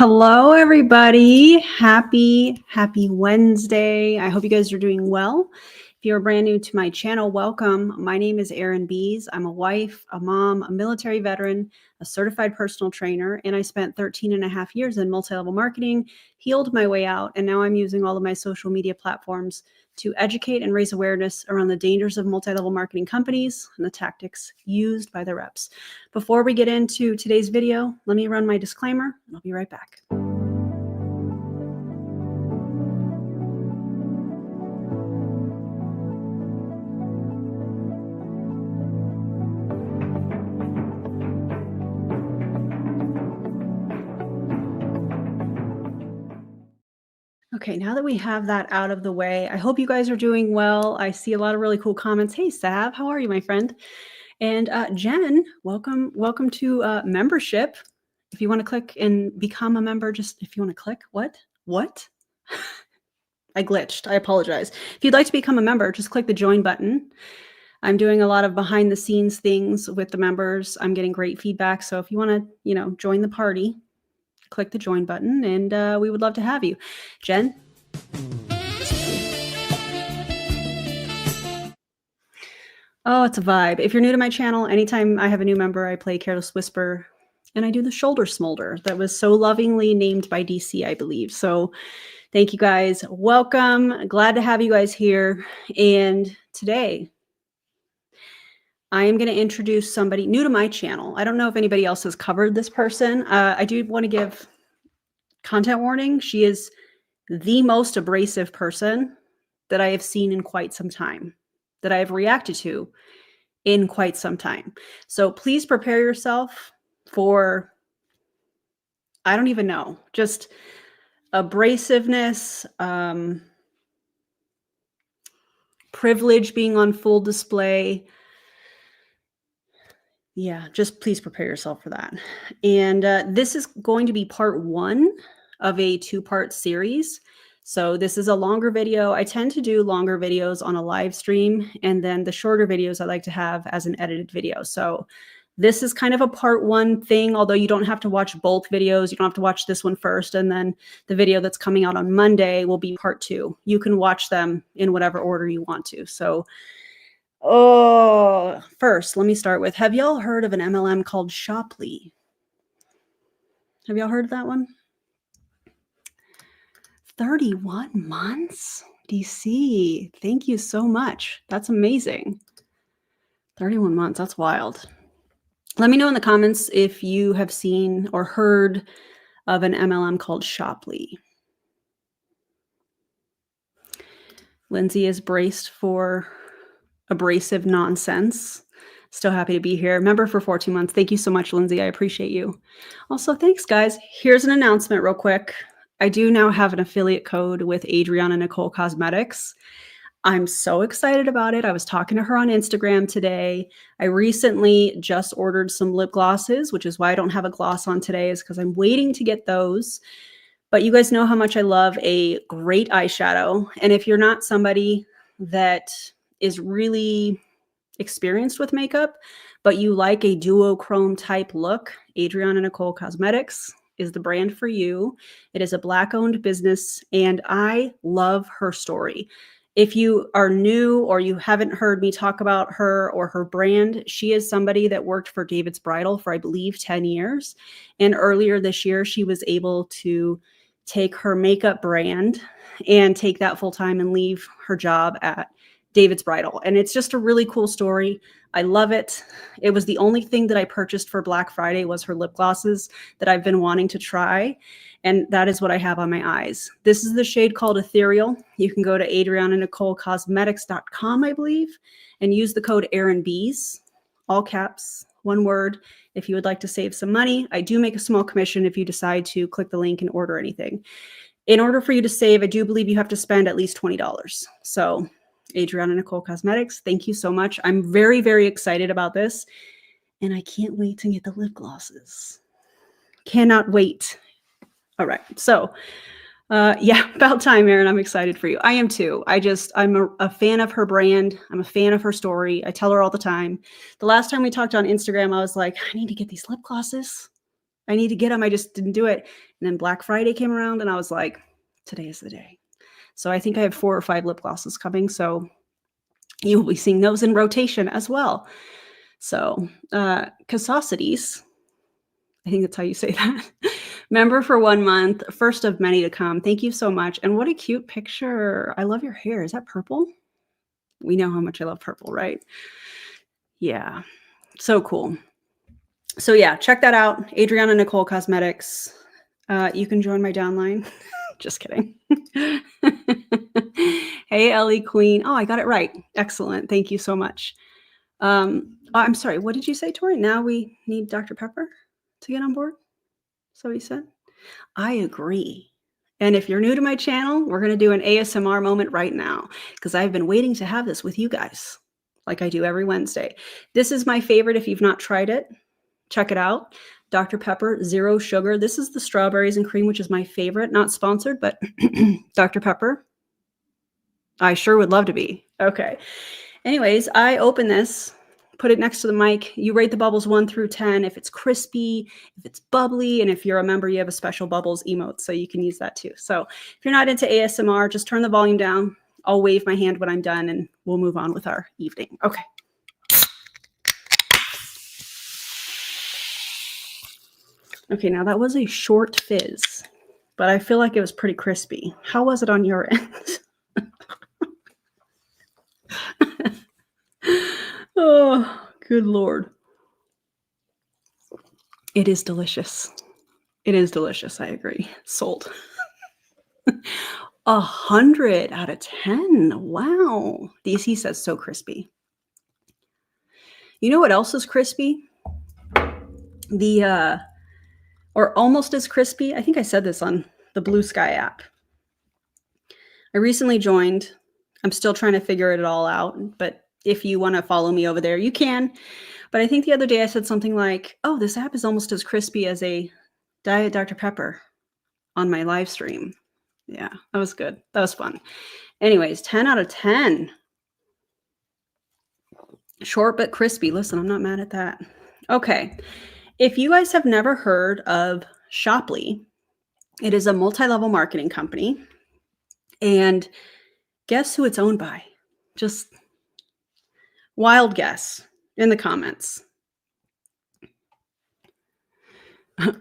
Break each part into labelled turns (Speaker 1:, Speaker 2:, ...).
Speaker 1: Hello, everybody. Happy Wednesday. I hope you guys are doing well. If you're brand new to my channel, welcome. My name is Erin Bees. I'm a wife, a mom, a military veteran, a certified personal trainer, and I spent 13 and a half years in multi-level marketing, healed my way out, and now I'm using all of my social media platforms to educate and raise awareness around the dangers of multi-level marketing companies and the tactics used by the reps. Before we get into today's video, let me run my disclaimer, and I'll be right back. Okay, now that we have that out of the way, I hope you guys are doing well. I see a lot of really cool comments. Hey, Sav, how are you, my friend? And Jen, welcome to membership. If you want to click and become a member, just if you want to click, what? I glitched. I apologize. If you'd like to become a member, just click the join button. I'm doing a lot of behind the scenes things with the members. I'm getting great feedback. So if you want to, join the party, click the join button, and we would love to have you. Jen? Oh, it's a vibe. If you're new to my channel, anytime I have a new member, I play Careless Whisper, and I do the shoulder smolder that was so lovingly named by DC, I believe. So thank you guys. Welcome. Glad to have you guys here. And today, I am going to introduce somebody new to my channel. I don't know if anybody else has covered this person. I do want to give content warning. She is the most abrasive person that I have seen in quite some time, that I have reacted to in quite some time. So please prepare yourself for, I don't even know, just abrasiveness, privilege being on full display. Yeah, just please prepare yourself for that. And this is going to be part one of a two-part series. So this is a longer video. I tend to do longer videos on a live stream, and then the shorter videos I like to have as an edited video. So this is kind of a part one thing, although you don't have to watch both videos. You don't have to watch this one first, and then the video that's coming out on Monday will be part two. You can watch them in whatever order you want to. So first, let me start with, have y'all heard of an MLM called Shopley? Have y'all heard of that one? 31 months? DC, thank you so much. That's amazing. 31 months, that's wild. Let me know in the comments if you have seen or heard of an MLM called Shopley. Lindsay is braced for abrasive nonsense. Still happy to be here. Member for 14 months. Thank you so much, Lindsay. I appreciate you. Also, thanks, guys. Here's an announcement real quick. I do now have an affiliate code with Adriana Nicole Cosmetics. I'm so excited about it. I was talking to her on Instagram today. I recently just ordered some lip glosses, which is why I don't have a gloss on today, is because I'm waiting to get those. But you guys know how much I love a great eyeshadow. And if you're not somebody that is really experienced with makeup, but you like a duochrome type look, Adriana Nicole Cosmetics is the brand for you. It is a Black-owned business, and I love her story. If you are new or you haven't heard me talk about her or her brand, she is somebody that worked for David's Bridal for, I believe, 10 years. And earlier this year, she was able to take her makeup brand and take that full time and leave her job at David's Bridal. And it's just a really cool story. I love it. It was the only thing that I purchased for Black Friday was her lip glosses that I've been wanting to try. And that is what I have on my eyes. This is the shade called Ethereal. You can go to adriananicolecosmetics.com, I believe, and use the code ErinBees, all caps, one word, if you would like to save some money. I do make a small commission if you decide to click the link and order anything. In order for you to save, I do believe you have to spend at least $20. So Adriana Nicole Cosmetics, thank you so much. I'm very, very excited about this, and I can't wait to get the lip glosses. Cannot wait. All right, so yeah, about time, Erin. I'm excited for you. I am too. I'm a fan of her brand. I'm a fan of her story. I tell her all the time. The last time we talked on Instagram, I was like, I need to get these lip glosses. I need to get them. I just didn't do it. And then Black Friday came around and I was like, today is the day. So I think I have 4 or 5 lip glosses coming. So you will be seeing those in rotation as well. So Casosities, I think that's how you say that. Member for 1 month, first of many to come. Thank you so much. And what a cute picture. I love your hair. Is that purple? We know how much I love purple, right? Yeah. So cool. So yeah, check that out. Adriana Nicole Cosmetics. You can join my downline. Just kidding. Hey, Ellie Queen. Oh, I got it right. Excellent. Thank you so much. I'm sorry. What did you say, Tori? Now we need Dr. Pepper to get on board? So he said. I agree. And if you're new to my channel, we're going to do an ASMR moment right now because I've been waiting to have this with you guys like I do every Wednesday. This is my favorite. If you've not tried it, check it out. Dr. Pepper, zero sugar. This is the strawberries and cream, which is my favorite. Not sponsored, but Dr. Pepper. I sure would love to be. Okay. Anyways, I open this, put it next to the mic. You rate the bubbles 1 through 10. If it's crispy, if it's bubbly, and if you're a member, you have a special bubbles emote, so you can use that too. So if you're not into ASMR, just turn the volume down. I'll wave my hand when I'm done, and we'll move on with our evening. Okay. Okay, now that was a short fizz, but I feel like it was pretty crispy. How was it on your end? Oh, good Lord. It is delicious. It is delicious. I agree. Sold. 100 out of 10. Wow. DC says so crispy. You know what else is crispy? Or almost as crispy. I think I said this on the Blue Sky app. I recently joined. I'm still trying to figure it all out, but if you want to follow me over there, you can. But I think the other day I said something like, oh, this app is almost as crispy as a Diet Dr. Pepper on my live stream. Yeah, that was good. That was fun. Anyways, 10 out of 10. Short but crispy. Listen, I'm not mad at that. Okay. If you guys have never heard of Shoply, it is a multi-level marketing company. And guess who it's owned by? Just wild guess in the comments.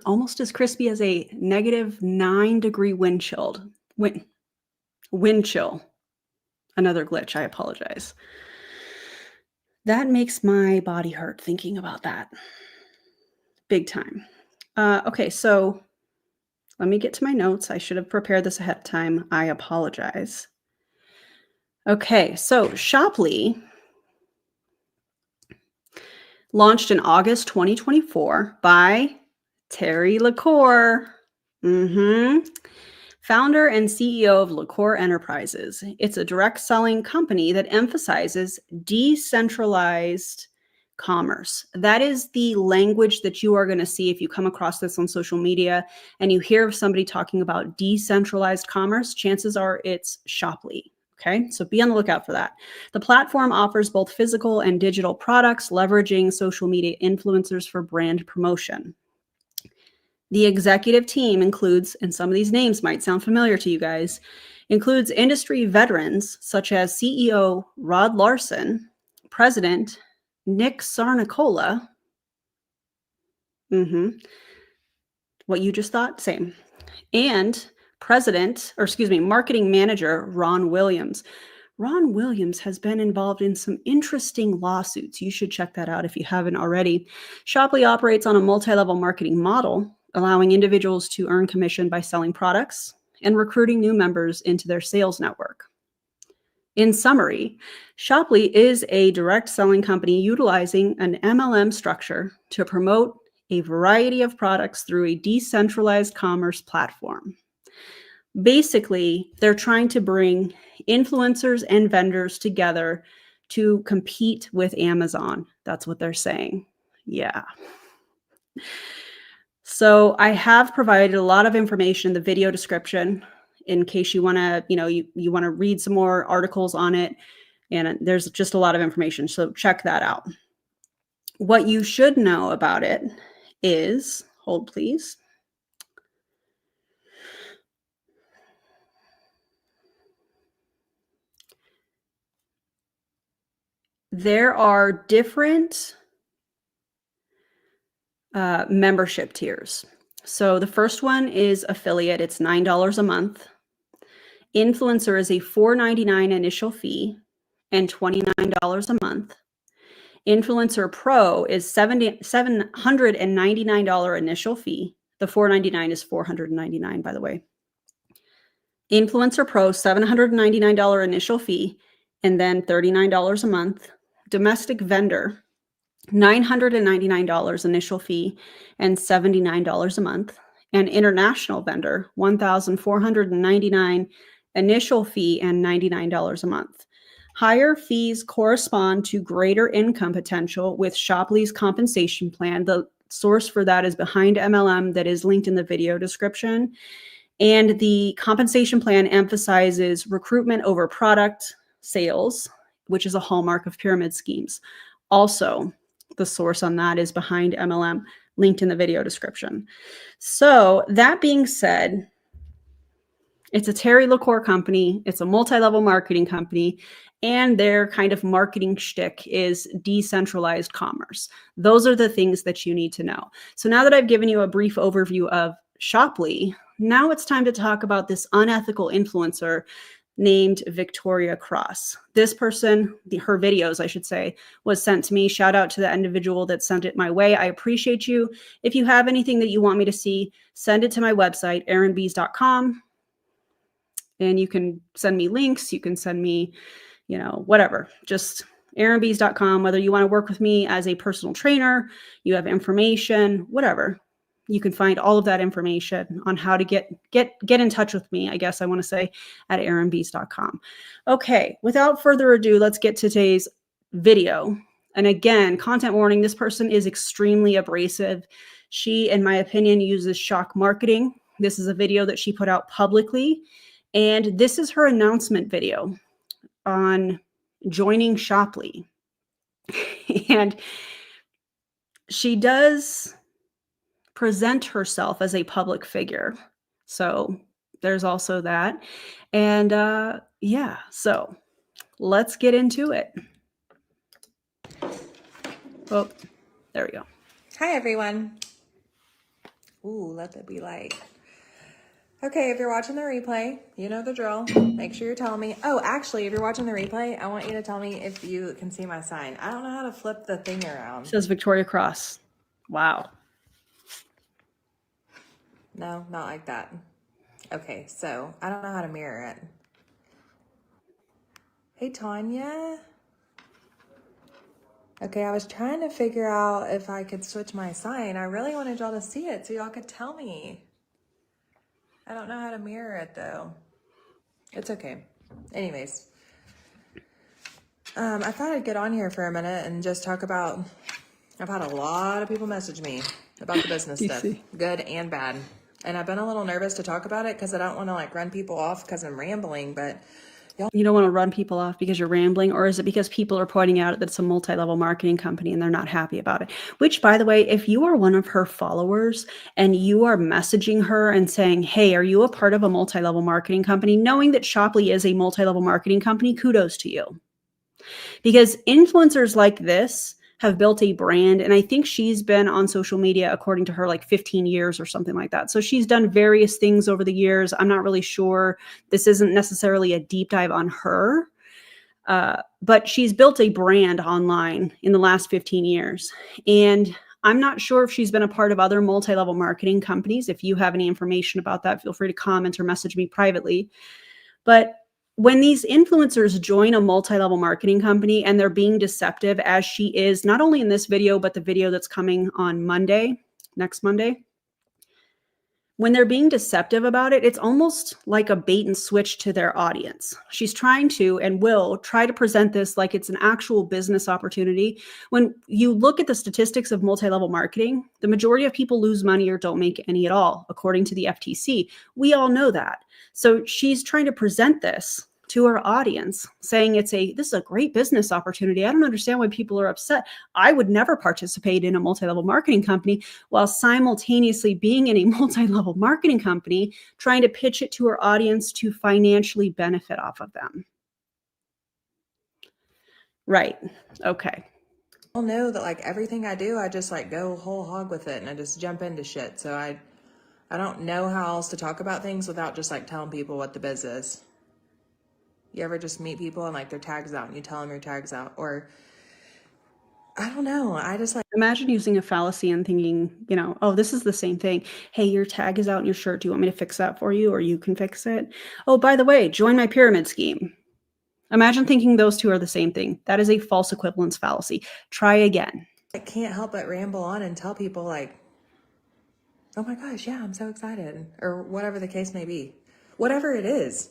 Speaker 1: Almost as crispy as a -9-degree wind chill. Wind chill. Another glitch. I apologize. That makes my body hurt thinking about that. Big time. Okay, so let me get to my notes. I should have prepared this ahead of time. I apologize. Okay, so Shoply launched in August 2024 by Terry LaCour. Founder and CEO of LaCour Enterprises. It's a direct selling company that emphasizes decentralized commerce. That is the language that you are going to see if you come across this on social media and you hear of somebody talking about decentralized commerce, chances are it's Shoply. Okay, so be on the lookout for that. The platform offers both physical and digital products, leveraging social media influencers for brand promotion. The executive team includes, and some of these names might sound familiar to you guys, includes industry veterans such as CEO Rod Larson, President Nick Sarnicola. What you just thought? Same. And marketing manager Ron Williams. Ron Williams has been involved in some interesting lawsuits. You should check that out if you haven't already. Shoply operates on a multi-level marketing model, allowing individuals to earn commission by selling products and recruiting new members into their sales network. In summary, Shoply is a direct selling company utilizing an MLM structure to promote a variety of products through a decentralized commerce platform. Basically, they're trying to bring influencers and vendors together to compete with Amazon. That's what they're saying. Yeah. So I have provided a lot of information in the video description in case you want to, you want to read some more articles on it. And there's just a lot of information. So check that out. What you should know about it is, Hold, please. There are different membership tiers. So the first one is affiliate. It's $9 a month. Influencer is a $4.99 initial fee and $29 a month. Influencer Pro is $799 initial fee. The $4.99 is $499, by the way. Influencer Pro, $799 initial fee, and then $39 a month. Domestic vendor, $999 initial fee and $79 a month. And international vendor, $1,499 initial fee and $99 a month. Higher fees correspond to greater income potential with Shoply's compensation plan. The source for that is behind MLM, that is linked in the video description. And the compensation plan emphasizes recruitment over product sales, which is a hallmark of pyramid schemes. Also, the source on that is behind MLM, linked in the video description. So that being said, it's a Terry LaCour company. It's a multi-level marketing company. And their kind of marketing shtick is decentralized commerce. Those are the things that you need to know. So now that I've given you a brief overview of Shoply, now it's time to talk about this unethical influencer named Victoria Cross. This person, her videos, I should say, was sent to me. Shout out to the individual that sent it my way. I appreciate you. If you have anything that you want me to see, send it to my website, erinbees.com. And you can send me links. You can send me, whatever. Just erinbees.com, whether you want to work with me as a personal trainer, you have information, whatever. You can find all of that information on how to get in touch with me, I guess I want to say, at erinbees.com. Okay, without further ado, let's get to today's video. And again, content warning, this person is extremely abrasive. She, in my opinion, uses shock marketing. This is a video that she put out publicly. And this is her announcement video on joining Shoply. And she does present herself as a public figure. So there's also that. And yeah, so let's get into it. Oh, there we go.
Speaker 2: Hi, everyone. Ooh, let it be light. Okay, if you're watching the replay, you know the drill. Make sure you're telling me. Oh, actually, if you're watching the replay, I want you to tell me if you can see my sign. I don't know how to flip the thing around.
Speaker 1: It says Victoria Cross. Wow.
Speaker 2: No, not like that. Okay, so I don't know how to mirror it. Hey, Tanya. Okay, I was trying to figure out if I could switch my sign. I really wanted y'all to see it so y'all could tell me. I don't know how to mirror it, though. It's okay. Anyways, I thought I'd get on here for a minute and just talk about, I've had a lot of people message me about the business stuff, good and bad. And I've been a little nervous to talk about it because I don't want to run people off because I'm rambling, but
Speaker 1: you don't want to run people off because you're rambling, or is it because people are pointing out that it's a multi-level marketing company and they're not happy about it? Which, by the way, if you are one of her followers and you are messaging her and saying, hey, are you a part of a multi-level marketing company? Knowing that Shoply is a multi-level marketing company, kudos to you. Because influencers like this have built a brand. And I think she's been on social media, according to her, 15 years or something like that. So she's done various things over the years. I'm not really sure. This isn't necessarily a deep dive on her, but she's built a brand online in the last 15 years. And I'm not sure if she's been a part of other multi-level marketing companies. If you have any information about that, feel free to comment or message me privately. But when these influencers join a multi-level marketing company and they're being deceptive, as she is, not only in this video, but the video that's coming on Monday, next Monday, when they're being deceptive about it, it's almost like a bait and switch to their audience. She's trying to and will try to present this like it's an actual business opportunity. When you look at the statistics of multi-level marketing, the majority of people lose money or don't make any at all, according to the FTC. We all know that. So she's trying to present this to our audience, saying this is a great business opportunity. I don't understand why people are upset. I would never participate in a multi-level marketing company, while simultaneously being in a multi-level marketing company, trying to pitch it to our audience to financially benefit off of them. Right. Okay.
Speaker 2: I'll know that like everything I do, I just like go whole hog with it and I just jump into shit. So I don't know how else to talk about things without just like telling people what the biz is. You ever just meet people and like their tag's out and you tell them your tag's out? Or I don't know. I just like
Speaker 1: imagine using a fallacy and thinking, oh, this is the same thing. Hey, your tag is out in your shirt. Do you want me to fix that for you, or you can fix it? Oh, by the way, join my pyramid scheme. Imagine thinking those two are the same thing. That is a false equivalence fallacy. Try again.
Speaker 2: I can't help but ramble on and tell people like, oh my gosh, yeah, I'm so excited, or whatever the case may be. Whatever it is.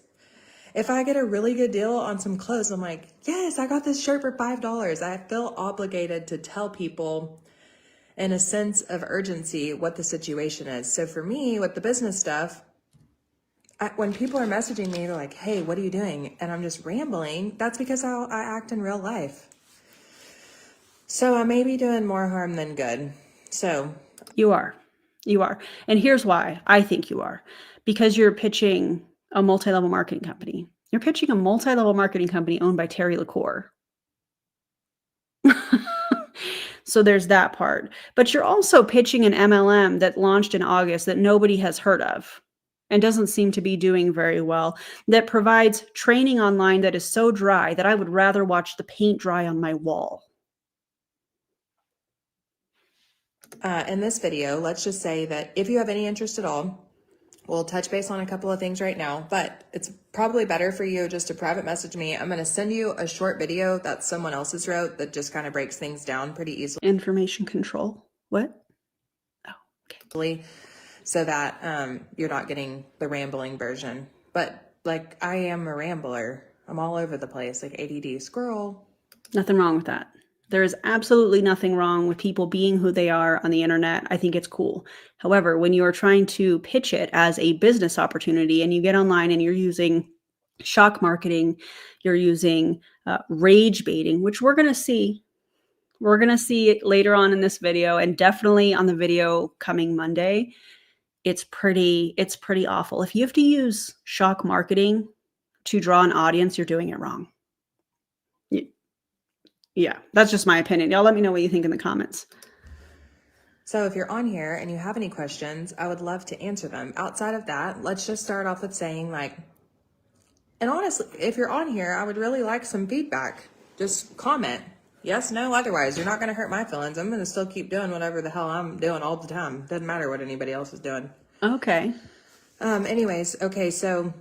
Speaker 2: If I get a really good deal on some clothes, I'm like, yes, I got this shirt for $5. I feel obligated to tell people in a sense of urgency what the situation is. So for me, with the business stuff, when people are messaging me, they're like, hey, what are you doing? And I'm just rambling. That's because I act in real life. So I may be doing more harm than good. So
Speaker 1: you are. And here's why I think you are. Because you're pitching a multi-level marketing company. You're pitching a multi-level marketing company owned by Terry LaCour. So there's that part. But you're also pitching an MLM that launched in August that nobody has heard of and doesn't seem to be doing very well, that provides training online that is so dry that I would rather watch the paint dry on my wall.
Speaker 2: In this video, let's just say that if you have any interest at all, we'll touch base on a couple of things right now, but it's probably better for you just to private message me. I'm going to send you a short video that someone else's wrote that just kind of breaks things down pretty easily.
Speaker 1: Information control. What? Oh,
Speaker 2: okay. So that you're not getting the rambling version. But like, I am a rambler. I'm all over the place, like ADD squirrel.
Speaker 1: Nothing wrong with that. There is absolutely nothing wrong with people being who they are on the internet. I think it's cool. However, when you are trying to pitch it as a business opportunity and you get online and you're using shock marketing, you're using rage baiting, which we're going to see. We're going to see later on in this video, and definitely on the video coming Monday. It's pretty awful. If you have to use shock marketing to draw an audience, you're doing it wrong. Yeah, that's just my opinion. Y'all let me know what you think in the comments.
Speaker 2: So if you're on here and you have any questions, I would love to answer them. Outside of that, let's just start off with saying like, and honestly, if you're on here, I would really like some feedback. Just comment. Yes, no, otherwise. You're not going to hurt my feelings. I'm going to still keep doing whatever the hell I'm doing all the time. Doesn't matter what anybody else is doing.
Speaker 1: Okay.
Speaker 2: Anyways, okay, so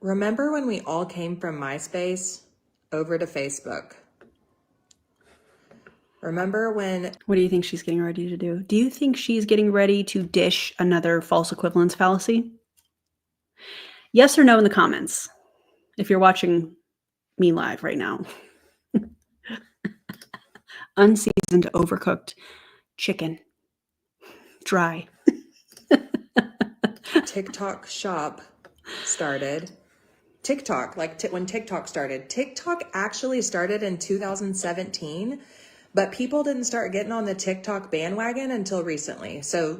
Speaker 2: remember when we all came from MySpace over to Facebook? Remember when...
Speaker 1: What do you think she's getting ready to do? Do you think she's getting ready to dish another false equivalence fallacy? Yes or no in the comments, if you're watching me live right now. Unseasoned, overcooked chicken. Dry.
Speaker 2: TikTok shop started. TikTok, like when TikTok started. TikTok actually started in 2017, but people didn't start getting on the TikTok bandwagon until recently. So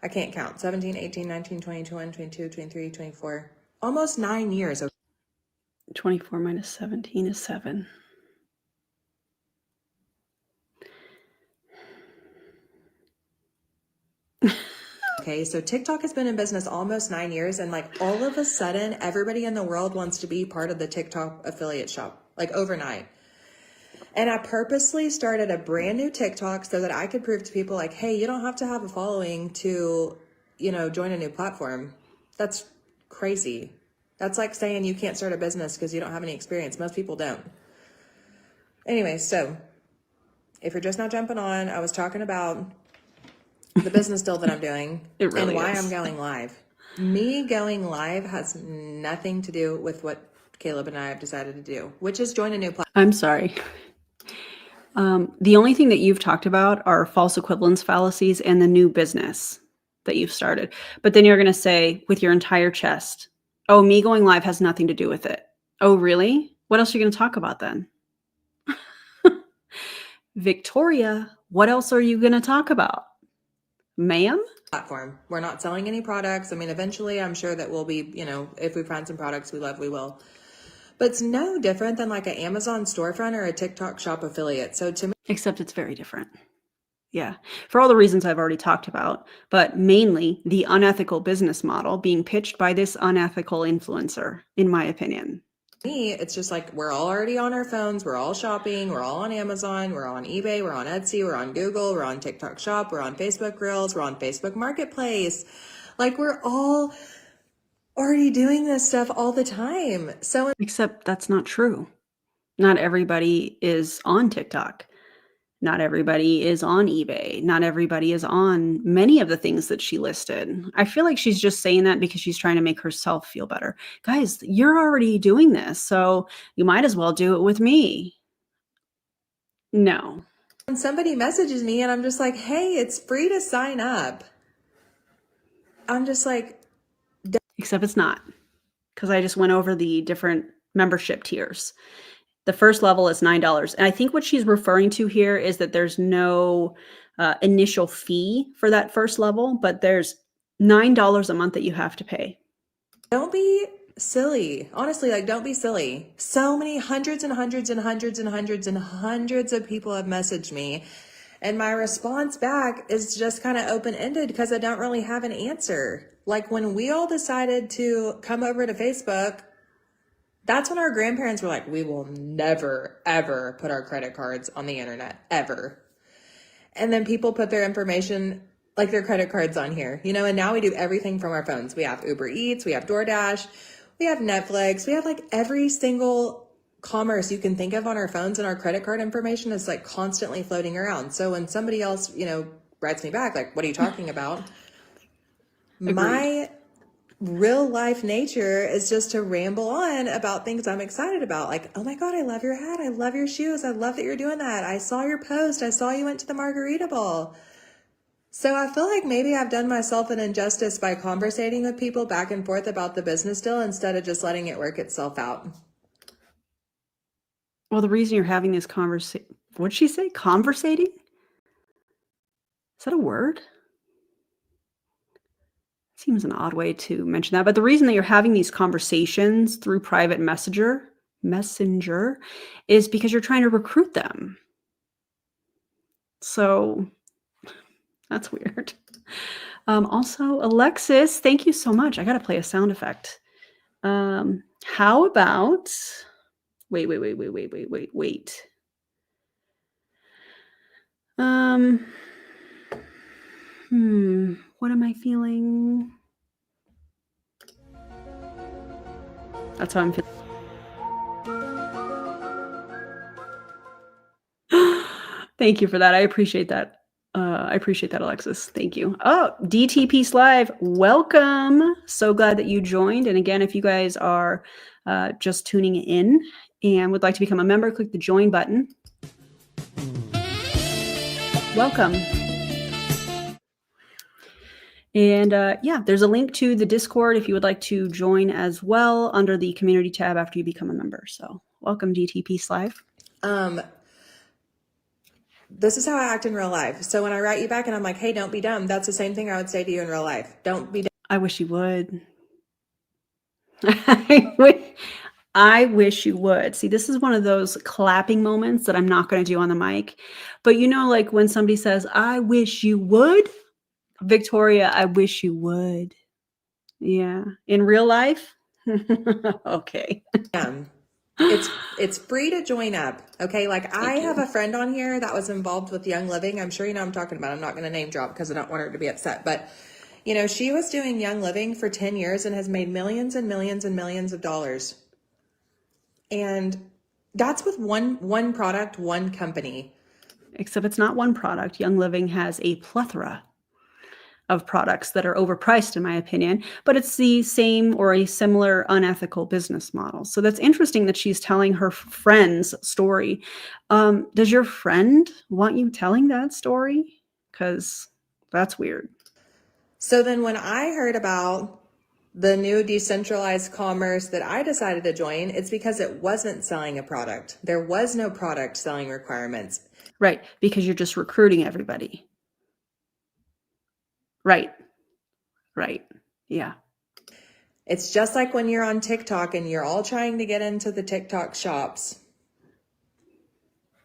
Speaker 2: I can't count. 17, 18, 19, 20, 21, 22, 23, 24. Almost 9 years.
Speaker 1: 24 minus 17 is 7.
Speaker 2: Okay, so TikTok has been in business almost 9 years, and like all of a sudden, everybody in the world wants to be part of the TikTok affiliate shop, like overnight. And I purposely started a brand new TikTok so that I could prove to people like, hey, you don't have to have a following to, join a new platform. That's crazy. That's like saying you can't start a business because you don't have any experience. Most people don't. Anyway, so if you're just now jumping on, I was talking about the business deal that I'm doing and why I'm going live. Me going live has nothing to do with what Caleb and I have decided to do, which is join a new platform.
Speaker 1: I'm sorry. The only thing that you've talked about are false equivalence fallacies and the new business that you've started. But then you're going to say with your entire chest, Oh, me going live has nothing to do with it. Oh, really? What else are you going to talk about then? Victoria, what else are you going to talk about? Ma'am?
Speaker 2: Platform. We're not selling any products. I mean, eventually I'm sure that we'll be, if we find some products we love, we will. But it's no different than like an Amazon storefront or a TikTok shop affiliate. So to me,
Speaker 1: except it's very different. Yeah, for all the reasons I've already talked about, but mainly the unethical business model being pitched by this unethical influencer, in my opinion.
Speaker 2: It's just like we're all already on our phones, we're all shopping, we're all on Amazon, we're on eBay, we're on Etsy, we're on Google, we're on TikTok Shop, we're on Facebook Reels, we're on Facebook Marketplace. Like we're all already doing this stuff all the time. So
Speaker 1: except that's not true. Not everybody is on TikTok. Not everybody is on eBay. Not everybody is on many of the things that she listed. I feel like she's just saying that because she's trying to make herself feel better. Guys, you're already doing this, so you might as well do it with me. No.
Speaker 2: when somebody messages me and I'm just like, hey, it's free to sign up, I'm just like,
Speaker 1: except it's not, because I just went over the different membership tiers. The first level is $9. And I think what she's referring to here is that there's no initial fee for that first level, but there's $9 a month that you have to pay.
Speaker 2: don't be silly. Honestly, like, don't be silly. So many hundreds and hundreds and hundreds and hundreds and hundreds of people have messaged me. And my response back is just kind of open-ended because I don't really have an answer. Like when we all decided to come over to Facebook, that's when our grandparents were like, we will never, ever put our credit cards on the internet, ever. And then people put their information, like their credit cards on here, and now we do everything from our phones. We have Uber Eats, we have DoorDash, we have Netflix, we have like every single commerce you can think of on our phones, and our credit card information is like constantly floating around. So when somebody else, writes me back, like, what are you talking about? My real life nature is just to ramble on about things I'm excited about. Like, oh my God, I love your hat. I love your shoes. I love that you're doing that. I saw your post. I saw you went to the margarita ball. So I feel like maybe I've done myself an injustice by conversating with people back and forth about the business deal instead of just letting it work itself out.
Speaker 1: Well, the reason you're having this conversation, what'd she say? Conversating? Is that a word? Seems an odd way to mention that. But the reason that you're having these conversations through private messenger is because you're trying to recruit them. So that's weird. Also, Alexis, thank you so much. I got to play a sound effect. How about, wait. What am I feeling? That's how I'm feeling. Thank you for that. I appreciate that. Alexis. Thank you. Oh, DTP Live, welcome. So glad that you joined. And again, if you guys are just tuning in and would like to become a member, click the join button. Welcome. And yeah, there's a link to the Discord if you would like to join as well under the community tab after you become a member. So welcome, DTP Live.
Speaker 2: This is how I act in real life. So when I write you back and I'm like, hey, don't be dumb, that's the same thing I would say to you in real life. Don't be dumb.
Speaker 1: I wish you would. I wish you would. See, this is one of those clapping moments that I'm not going to do on the mic. But like when somebody says, I wish you would, Victoria, I wish you would. Yeah. In real life? Okay.
Speaker 2: It's free to join up. Okay. Like I have a friend on here that was involved with Young Living. I'm sure you know what I'm talking about. I'm not going to name drop because I don't want her to be upset, but she was doing Young Living for 10 years and has made millions and millions and millions of dollars. And that's with one product, one company.
Speaker 1: Except it's not one product. Young Living has a plethora of products that are overpriced, in my opinion, but it's the same or a similar unethical business model. So that's interesting that she's telling her friend's story. Does your friend want you telling that story? Because that's weird.
Speaker 2: So then when I heard about the new decentralized commerce that I decided to join, it's because it wasn't selling a product. There was no product selling requirements.
Speaker 1: Right. Because you're just recruiting everybody. Right. Right. Yeah.
Speaker 2: It's just like when you're on TikTok and you're all trying to get into the TikTok shops.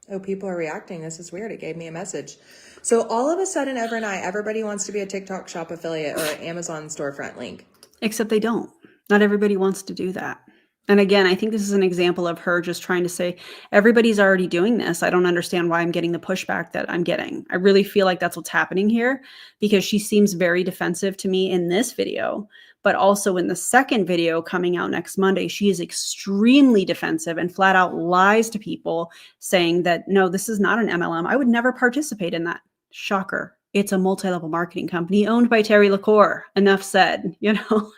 Speaker 2: Oh, people are reacting. This is weird. It gave me a message. So all of a sudden, overnight, everybody wants to be a TikTok shop affiliate or an Amazon storefront link.
Speaker 1: Except they don't. Not everybody wants to do that. And again, I think this is an example of her just trying to say, everybody's already doing this. I don't understand why I'm getting the pushback that I'm getting. I really feel like that's what's happening here, because she seems very defensive to me in this video, but also in the second video coming out next Monday, she is extremely defensive and flat out lies to people saying that, no, this is not an MLM. I would never participate in that. Shocker. It's a multi-level marketing company owned by Terry LaCour. Enough said, you know.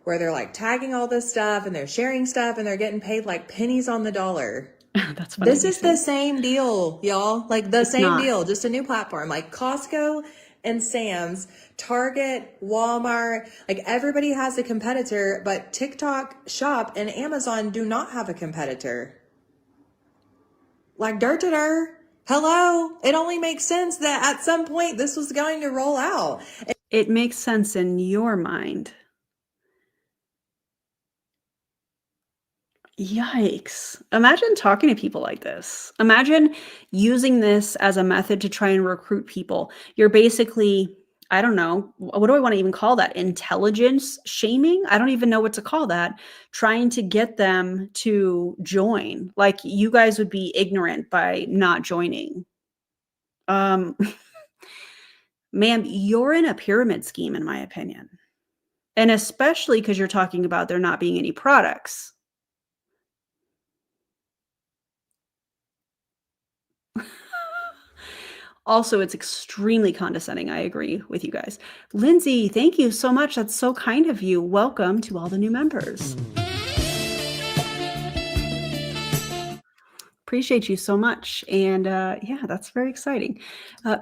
Speaker 2: Where they're like tagging all this stuff and they're sharing stuff and they're getting paid like pennies on the dollar.
Speaker 1: That's funny.
Speaker 2: This is the same deal, y'all. Like the same deal, just a new platform. Like Costco and Sam's, Target, Walmart, like everybody has a competitor, but TikTok Shop and Amazon do not have a competitor. Like hello. It only makes sense that at some point this was going to roll out.
Speaker 1: It makes sense in your mind. Yikes. Imagine talking to people like this. Imagine using this as a method to try and recruit people. You're basically, I don't know, what do I want to even call that? Intelligence shaming? I don't even know what to call that. Trying to get them to join. Like you guys would be ignorant by not joining. Ma'am, you're in a pyramid scheme, in my opinion. And especially because you're talking about there not being any products. Also, it's extremely condescending. I agree with you guys. Lindsay, thank you so much. That's so kind of you. Welcome to all the new members. Appreciate you so much. And yeah, that's very exciting.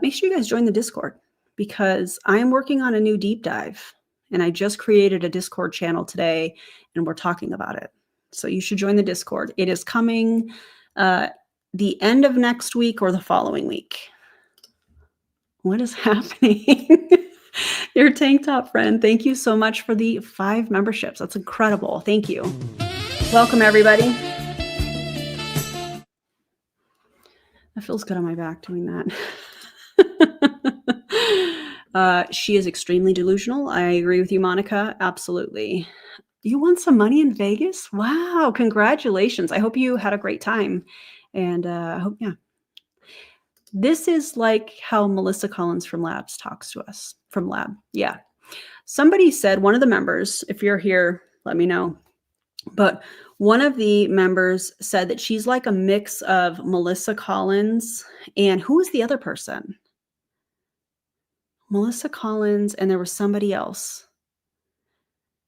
Speaker 1: Make sure you guys join the Discord, because I am working on a new deep dive. And I just created a Discord channel today and we're talking about it. So you should join the Discord. It is coming the end of next week or the following week. What is happening? Your tank top friend. Thank you so much for the 5 memberships. That's incredible. Thank you. Welcome, everybody. That feels good on my back doing that. She is extremely delusional. I agree with you, Monica. Absolutely. You won some money in Vegas? Wow. Congratulations. I hope you had a great time. And I hope, yeah. This is like how Melissa Collins from Labs talks to us. From Lab. Yeah. Somebody said, one of the members, if you're here, let me know. But one of the members said that she's like a mix of Melissa Collins and who was the other person? Melissa Collins, and there was somebody else.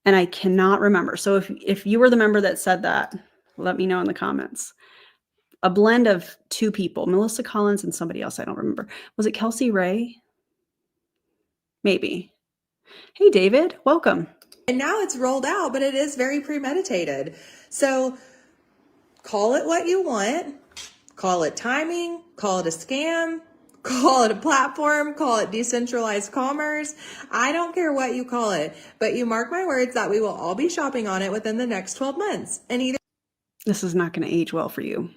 Speaker 1: And I cannot remember. So if you were the member that said that, let me know in the comments. A blend of 2 people, Melissa Collins and somebody else. I don't remember. Was it Kelsey Rae? Maybe. Hey, David, welcome.
Speaker 2: And now it's rolled out, but it is very premeditated. So call it what you want. Call it timing, call it a scam, call it a platform, call it decentralized commerce. I don't care what you call it, but you mark my words that we will all be shopping on it within the next 12 months. And either
Speaker 1: this is not going to age well for you.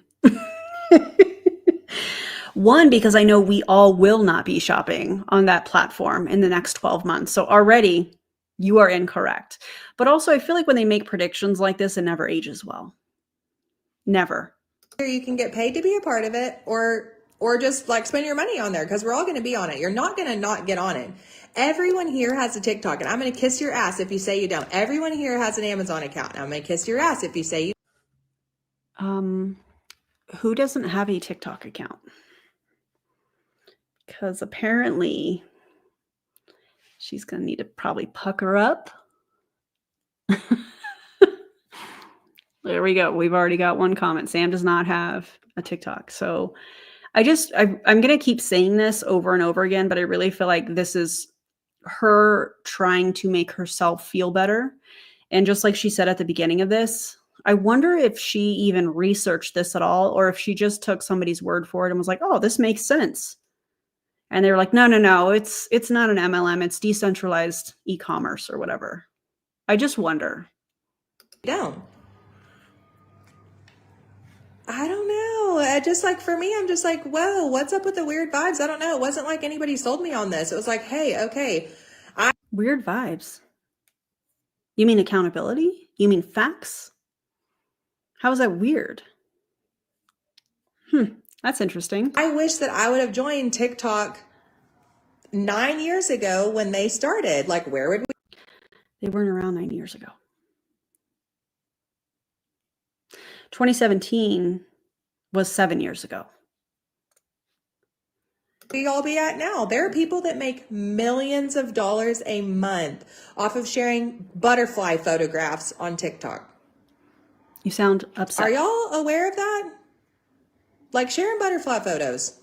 Speaker 1: One, because I know we all will not be shopping on that platform in the next 12 months. So already you are incorrect. But also I feel like when they make predictions like this, it never ages well. Never.
Speaker 2: you can get paid to be a part of it or just like spend your money on there, because we're all going to be on it. You're not going to not get on it. Everyone here has a TikTok, and I'm going to kiss your ass if you say you don't. Everyone here has an Amazon account, and I'm going to kiss your ass if you say you.
Speaker 1: Who doesn't have a TikTok account? Because apparently she's going to need to probably pucker up. There we go. We've already got one comment. Sam does not have a TikTok. So I'm going to keep saying this over and over again, but I really feel like this is her trying to make herself feel better. And just like she said at the beginning of this, I wonder if she even researched this at all, or if she just took somebody's word for it and was like, oh, this makes sense. And they were like, no, it's not an MLM, it's decentralized e-commerce or whatever. I just wonder.
Speaker 2: Don't. I don't know. I just like, for me, I'm just like, whoa, what's up with the weird vibes? I don't know. It wasn't like anybody sold me on this. It was like, hey, okay.
Speaker 1: Weird vibes. You mean accountability? You mean facts? How is that weird? That's interesting.
Speaker 2: I wish that I would have joined TikTok 9 years ago when they started. Like, where would we?
Speaker 1: They weren't around 9 years ago. 2017 was 7 years ago.
Speaker 2: We all be at now? There are people that make millions of dollars a month off of sharing butterfly photographs on TikTok.
Speaker 1: You sound upset.
Speaker 2: Are y'all aware of that? Like sharing butterfly photos.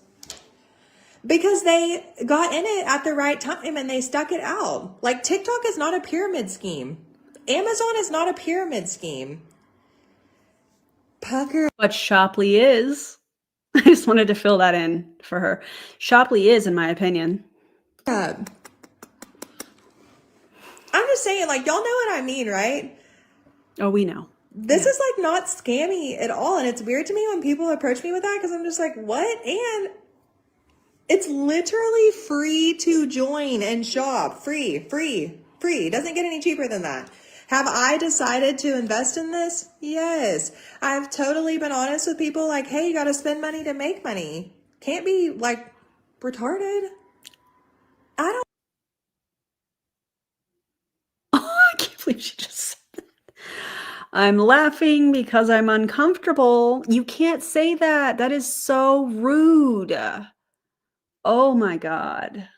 Speaker 2: Because they got in it at the right time and they stuck it out. Like, TikTok is not a pyramid scheme. Amazon is not a pyramid scheme. Pucker.
Speaker 1: But Shopley is. I just wanted to fill that in for her. Shopley is, in my opinion.
Speaker 2: I'm just saying, like, y'all know what I mean, right?
Speaker 1: Oh, we know.
Speaker 2: This is like not scammy at all. And it's weird to me when people approach me with that, because I'm just like, what? And it's literally free to join and shop. Free. It doesn't get any cheaper than that. Have I decided to invest in this? Yes. I've totally been honest with people like, hey, you got to spend money to make money. Can't be like retarded. I don't.
Speaker 1: I can't believe she just said that. I'm laughing because I'm uncomfortable. You can't say that. That is so rude. Oh my God.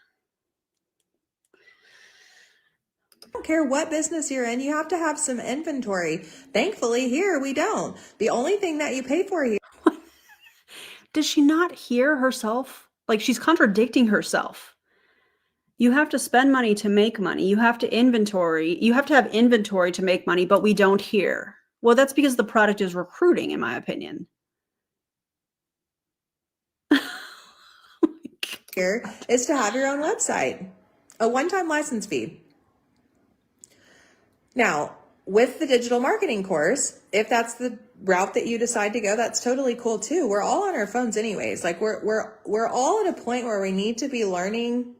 Speaker 2: I don't care what business you're in, you have to have some inventory. Thankfully, here we don't. The only thing that you pay for here.
Speaker 1: Does she not hear herself? Like, she's contradicting herself. You have to spend money to make money. You have to inventory. You have to have inventory to make money, but we don't hear. Well, that's because the product is recruiting, in my opinion.
Speaker 2: Here is to have your own website, a one-time license fee. Now, with the digital marketing course, if that's the route that you decide to go, that's totally cool too. We're all on our phones anyways. Like we're all at a point where we need to be learning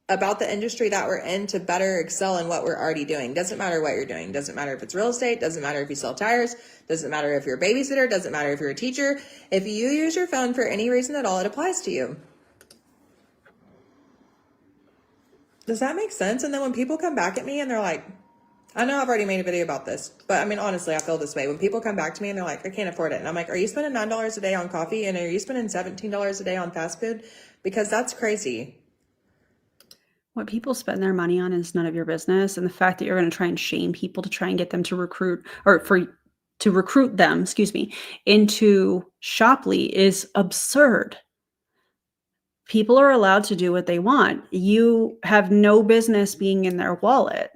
Speaker 2: about the industry that we're in to better excel in what we're already doing. Doesn't matter what you're doing. Doesn't matter if it's real estate. Doesn't matter if you sell tires. Doesn't matter if you're a babysitter. Doesn't matter if you're a teacher. If you use your phone for any reason at all, it applies to you. Does that make sense? And then when people come back at me and they're like, I know I've already made a video about this, but I mean, honestly, I feel this way. When people come back to me and they're like, I can't afford it. And I'm like, are you spending $9 a day on coffee? And are you spending $17 a day on fast food? Because that's crazy.
Speaker 1: What people spend their money on is none of your business. And the fact that you're going to try and shame people to try and get them to recruit, or to recruit them, into Shopley is absurd. People are allowed to do what they want. You have no business being in their wallet.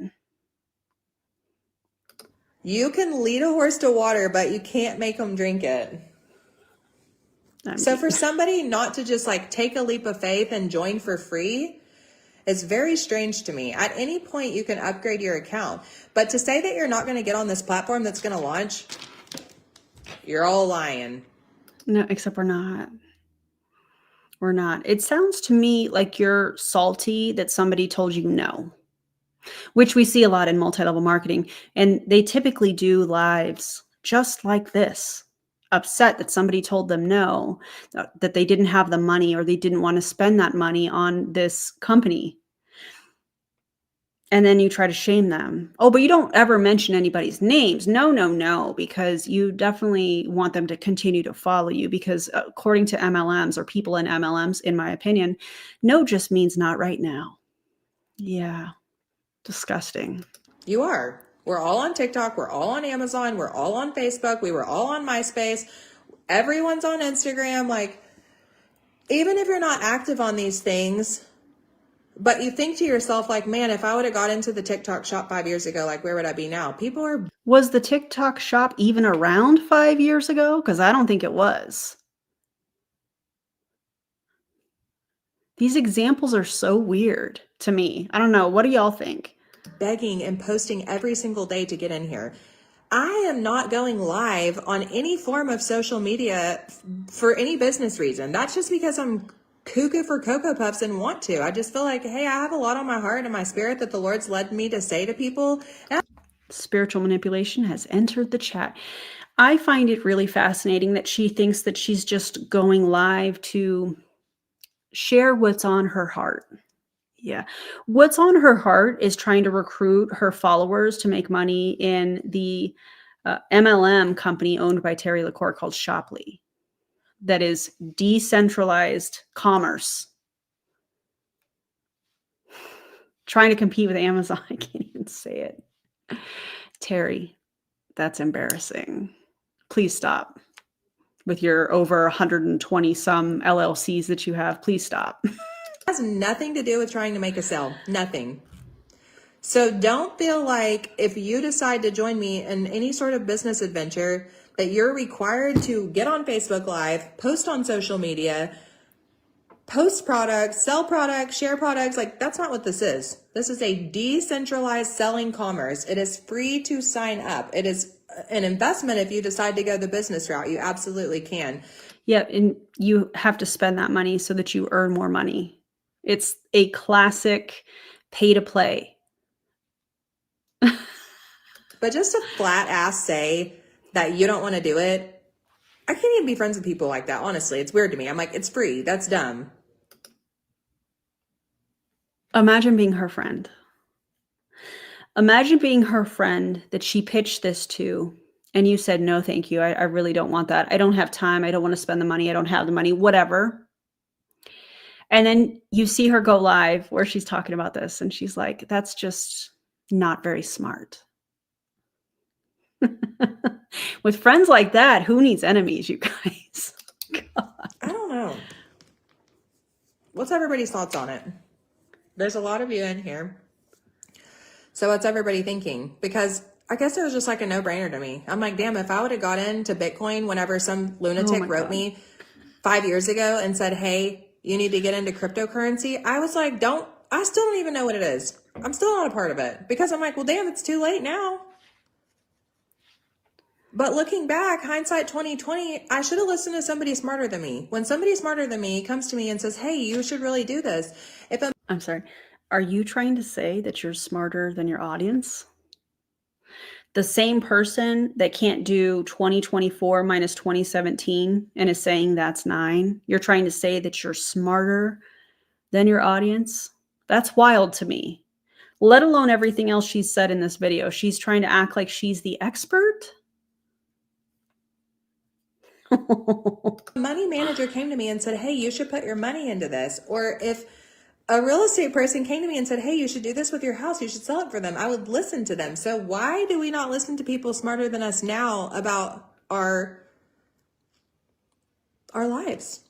Speaker 2: You can lead a horse to water, but you can't make them drink it. So for somebody not to just like take a leap of faith and join for free is very strange to me. At any point you can upgrade your account, but to say that you're not going to get on this platform that's going to launch, you're all lying.
Speaker 1: No, except we're not. We're not. It sounds to me like you're salty that somebody told you no, which we see a lot in multi-level marketing. And they typically do lives just like this, upset that somebody told them no, that they didn't have the money or they didn't want to spend that money on this company. And then you try to shame them. Oh, but you don't ever mention anybody's names. No, because you definitely want them to continue to follow you, because according to MLMs or people in MLMs, in my opinion, no just means not right now. Yeah. Disgusting.
Speaker 2: You are. We're all on TikTok. We're all on Amazon. We're all on Facebook. We were all on MySpace. Everyone's on Instagram. Like, even if you're not active on these things, But you think to yourself, like, man, if I would have got into the TikTok shop 5 years ago, like, where would I be now? People are.
Speaker 1: Was the TikTok shop even around 5 years ago? Because I don't think it was. These examples are so weird to me. I don't know. What do y'all think?
Speaker 2: Begging and posting every single day to get in here. I am not going live on any form of social media for any business reason. That's just because I'm cuckoo for Cocoa Puffs and want to. I just feel like, hey, I have a lot on my heart and my spirit that the Lord's led me to say to people.
Speaker 1: Spiritual manipulation has entered the chat. I find it really fascinating that she thinks that she's just going live to share what's on her heart. Yeah. What's on her heart is trying to recruit her followers to make money in the MLM company owned by Terry LaCour called Shopley. That is decentralized commerce. Trying to compete with Amazon. I can't even say it. Terry, that's embarrassing. Please stop with your over 120 some LLCs that you have. Please stop.
Speaker 2: Has nothing to do with trying to make a sale. Nothing. So don't feel like if you decide to join me in any sort of business adventure that you're required to get on Facebook Live, post on social media, post products, sell products, share products. Like, that's not what this is. This is a decentralized selling commerce. It is free to sign up. It is an investment if you decide to go the business route. You absolutely can.
Speaker 1: Yeah, and you have to spend that money so that you earn more money. It's a classic pay to play.
Speaker 2: But just to flat ass say that you don't want to do it, I can't even be friends with people like that. Honestly, it's weird to me. I'm like, it's free. That's dumb.
Speaker 1: Imagine being her friend. Imagine being her friend that she pitched this to, and you said, no, thank you. I really don't want that. I don't have time. I don't want to spend the money. I don't have the money, whatever. And then you see her go live where she's talking about this, and she's like, that's just not very smart. With friends like that, who needs enemies, you guys?
Speaker 2: God. I don't know. What's everybody's thoughts on it? There's a lot of you in here. So what's everybody thinking? Because I guess it was just like a no-brainer to me. I'm like, damn, if I would have got into Bitcoin whenever some lunatic wrote me 5 years ago and said, hey, you need to get into cryptocurrency, I was like, I still don't even know what it is. I'm still not a part of it because I'm like, well, damn, it's too late now. But looking back, hindsight 2020, I should have listened to somebody smarter than me. When somebody smarter than me comes to me and says, hey, you should really do this.
Speaker 1: I'm sorry. Are you trying to say that you're smarter than your audience? The same person that can't do 2024 minus 2017 and is saying that's 9, you're trying to say that you're smarter than your audience? That's wild to me. Let alone everything else she's said in this video. She's trying to act like she's the expert.
Speaker 2: Money manager came to me and said, hey, you should put your money into this. Or if a real estate person came to me and said, hey, you should do this with your house, you should sell it for them, I would listen to them. So why do we not listen to people smarter than us now about our lives?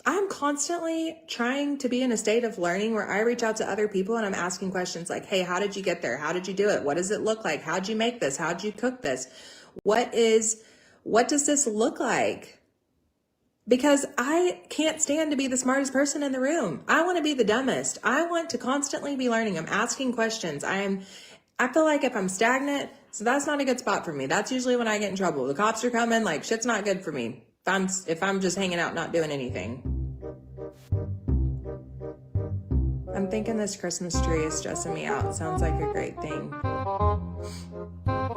Speaker 2: I'm constantly trying to be in a state of learning where I reach out to other people and I'm asking questions like, hey, how did you get there? How did you do it? What does it look like? How'd you make this? How'd you cook this? What does this look like? Because I can't stand to be the smartest person in the room. I want to be the dumbest. I want to constantly be learning. I'm asking questions. I feel like if I'm stagnant, so that's not a good spot for me. That's usually when I get in trouble. The cops are coming, like shit's not good for me. If I'm just hanging out, not doing anything. I'm thinking this Christmas tree is stressing me out. Sounds like a great thing.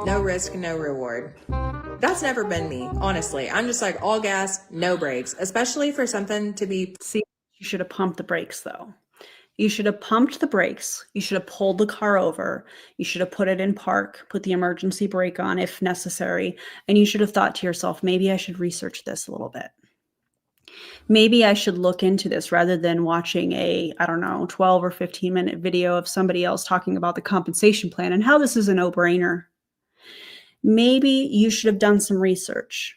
Speaker 2: No risk, no reward. That's never been me, honestly. I'm just like all gas, no brakes, especially for something to be.
Speaker 1: See, you should have pumped the brakes though. You should have pumped the brakes. You should have pulled the car over. You should have put it in park, put the emergency brake on if necessary. And you should have thought to yourself, maybe I should research this a little bit. Maybe I should look into this rather than watching a, 12 or 15 minute video of somebody else talking about the compensation plan and how this is a no-brainer. Maybe you should have done some research,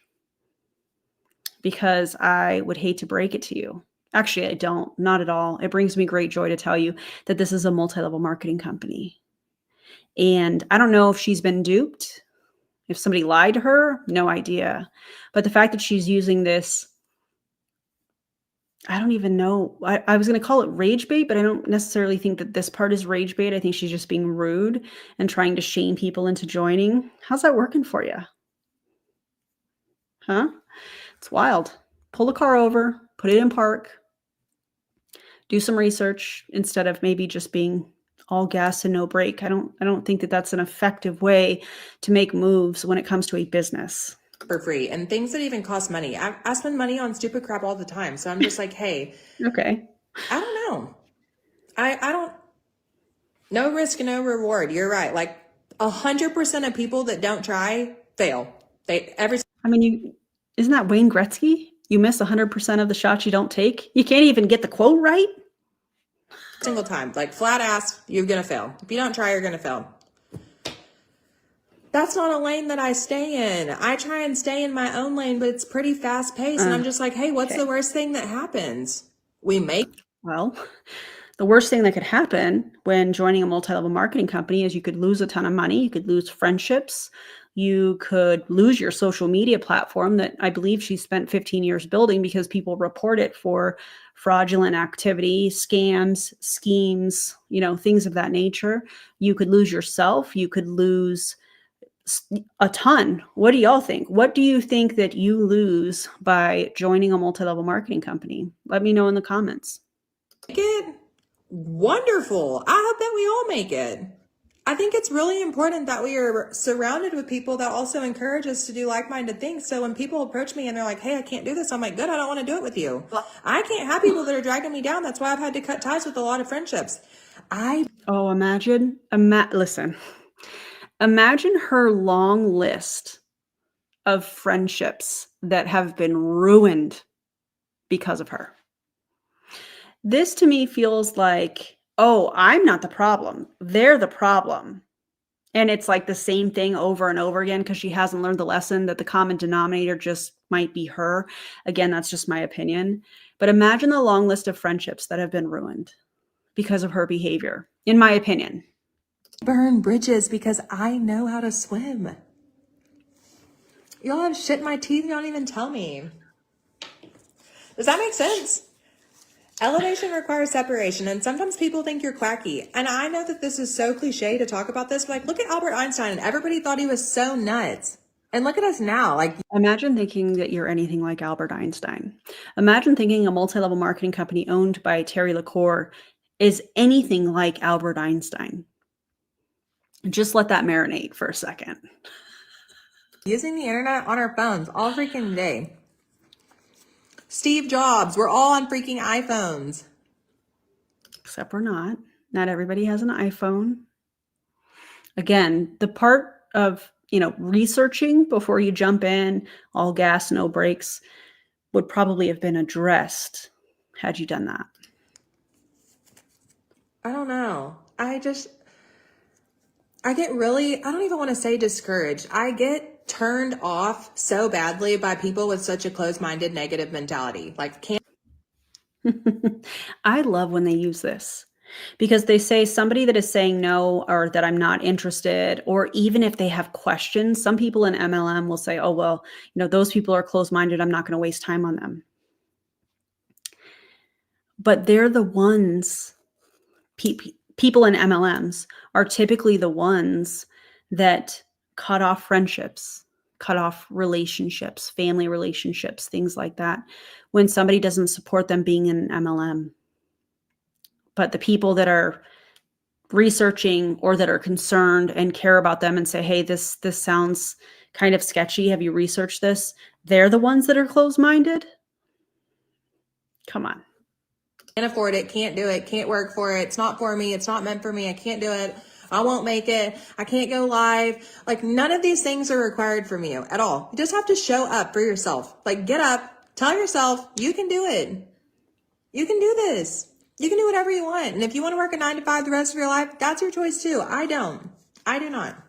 Speaker 1: because I would hate to break it to you. Actually, I don't. Not at all. It brings me great joy to tell you that this is a multi-level marketing company. And I don't know if she's been duped, if somebody lied to her, no idea. But the fact that she's using this, I don't even know. I was going to call it rage bait, but I don't necessarily think that this part is rage bait. I think she's just being rude and trying to shame people into joining. How's that working for you? Huh? It's wild. Pull the car over, put it in park, do some research instead of maybe just being all gas and no brake. I don't think that that's an effective way to make moves when it comes to a business.
Speaker 2: For free, and things that even cost money. I spend money on stupid crap all the time. So I'm just like, hey,
Speaker 1: Okay.
Speaker 2: I don't know. I don't, no risk, no reward. You're right. Like 100% of people that don't try fail.
Speaker 1: I mean, isn't that Wayne Gretzky? You miss 100% of the shots you don't take. You can't even get the quote right.
Speaker 2: Single time, like flat ass, you're going to fail. If you don't try, you're going to fail. That's not a lane that I stay in. I try and stay in my own lane, but it's pretty fast paced. And I'm just like, hey, what's the worst thing that happens?
Speaker 1: Well, the worst thing that could happen when joining a multi-level marketing company is you could lose a ton of money. You could lose friendships. You could lose your social media platform that I believe she spent 15 years building because people report it for fraudulent activity, scams, schemes, things of that nature. You could lose yourself. You could lose a ton. What do y'all think? What do you think that you lose by joining a multi-level marketing company? Let me know in the comments.
Speaker 2: Make it wonderful. I hope that we all make it. I think it's really important that we are surrounded with people that also encourage us to do like-minded things. So when people approach me and they're like, hey, I can't do this, I'm like, good, I don't want to do it with you. I can't have people that are dragging me down. That's why I've had to cut ties with a lot of friendships.
Speaker 1: Listen. Imagine her long list of friendships that have been ruined because of her. This to me feels like, oh, I'm not the problem. They're the problem. And it's like the same thing over and over again because she hasn't learned the lesson that the common denominator just might be her. Again, that's just my opinion. But imagine the long list of friendships that have been ruined because of her behavior, in my opinion.
Speaker 2: Burn bridges because I know how to swim. Y'all have shit in my teeth. You don't even tell me. Does that make sense? Elevation requires separation, and sometimes people think you're quacky. And I know that this is so cliche to talk about this, but like, look at Albert Einstein, and everybody thought he was so nuts. And look at us now. Like,
Speaker 1: imagine thinking that you're anything like Albert Einstein. Imagine thinking a multi-level marketing company owned by Terry LaCour is anything like Albert Einstein. Just let that marinate for a second.
Speaker 2: Using the internet on our phones all freaking day. Steve Jobs, we're all on freaking iPhones.
Speaker 1: Except we're not. Not everybody has an iPhone. Again, the part of, researching before you jump in, all gas, no brakes, would probably have been addressed had you done that.
Speaker 2: I don't know. I get really, I don't even want to say discouraged. I get turned off so badly by people with such a closed-minded negative mentality. Like,
Speaker 1: I love when they use this because they say somebody that is saying no or that I'm not interested, or even if they have questions, some people in MLM will say, oh, well, those people are closed-minded. I'm not going to waste time on them. But they're the ones, people in MLMs are typically the ones that cut off friendships, cut off relationships, family relationships, things like that, when somebody doesn't support them being in an MLM. But the people that are researching or that are concerned and care about them and say, hey, this sounds kind of sketchy. Have you researched this? They're the ones that are closed-minded. Come on.
Speaker 2: Can't afford it, can't do it, can't work for it. It's not for me. It's not meant for me. I can't do it. I won't make it. I can't go live. Like, none of these things are required from you at all. You just have to show up for yourself. Like, get up, tell yourself you can do it. You can do this. You can do whatever you want. And if you want to work a 9 to 5 the rest of your life, that's your choice too. I do not.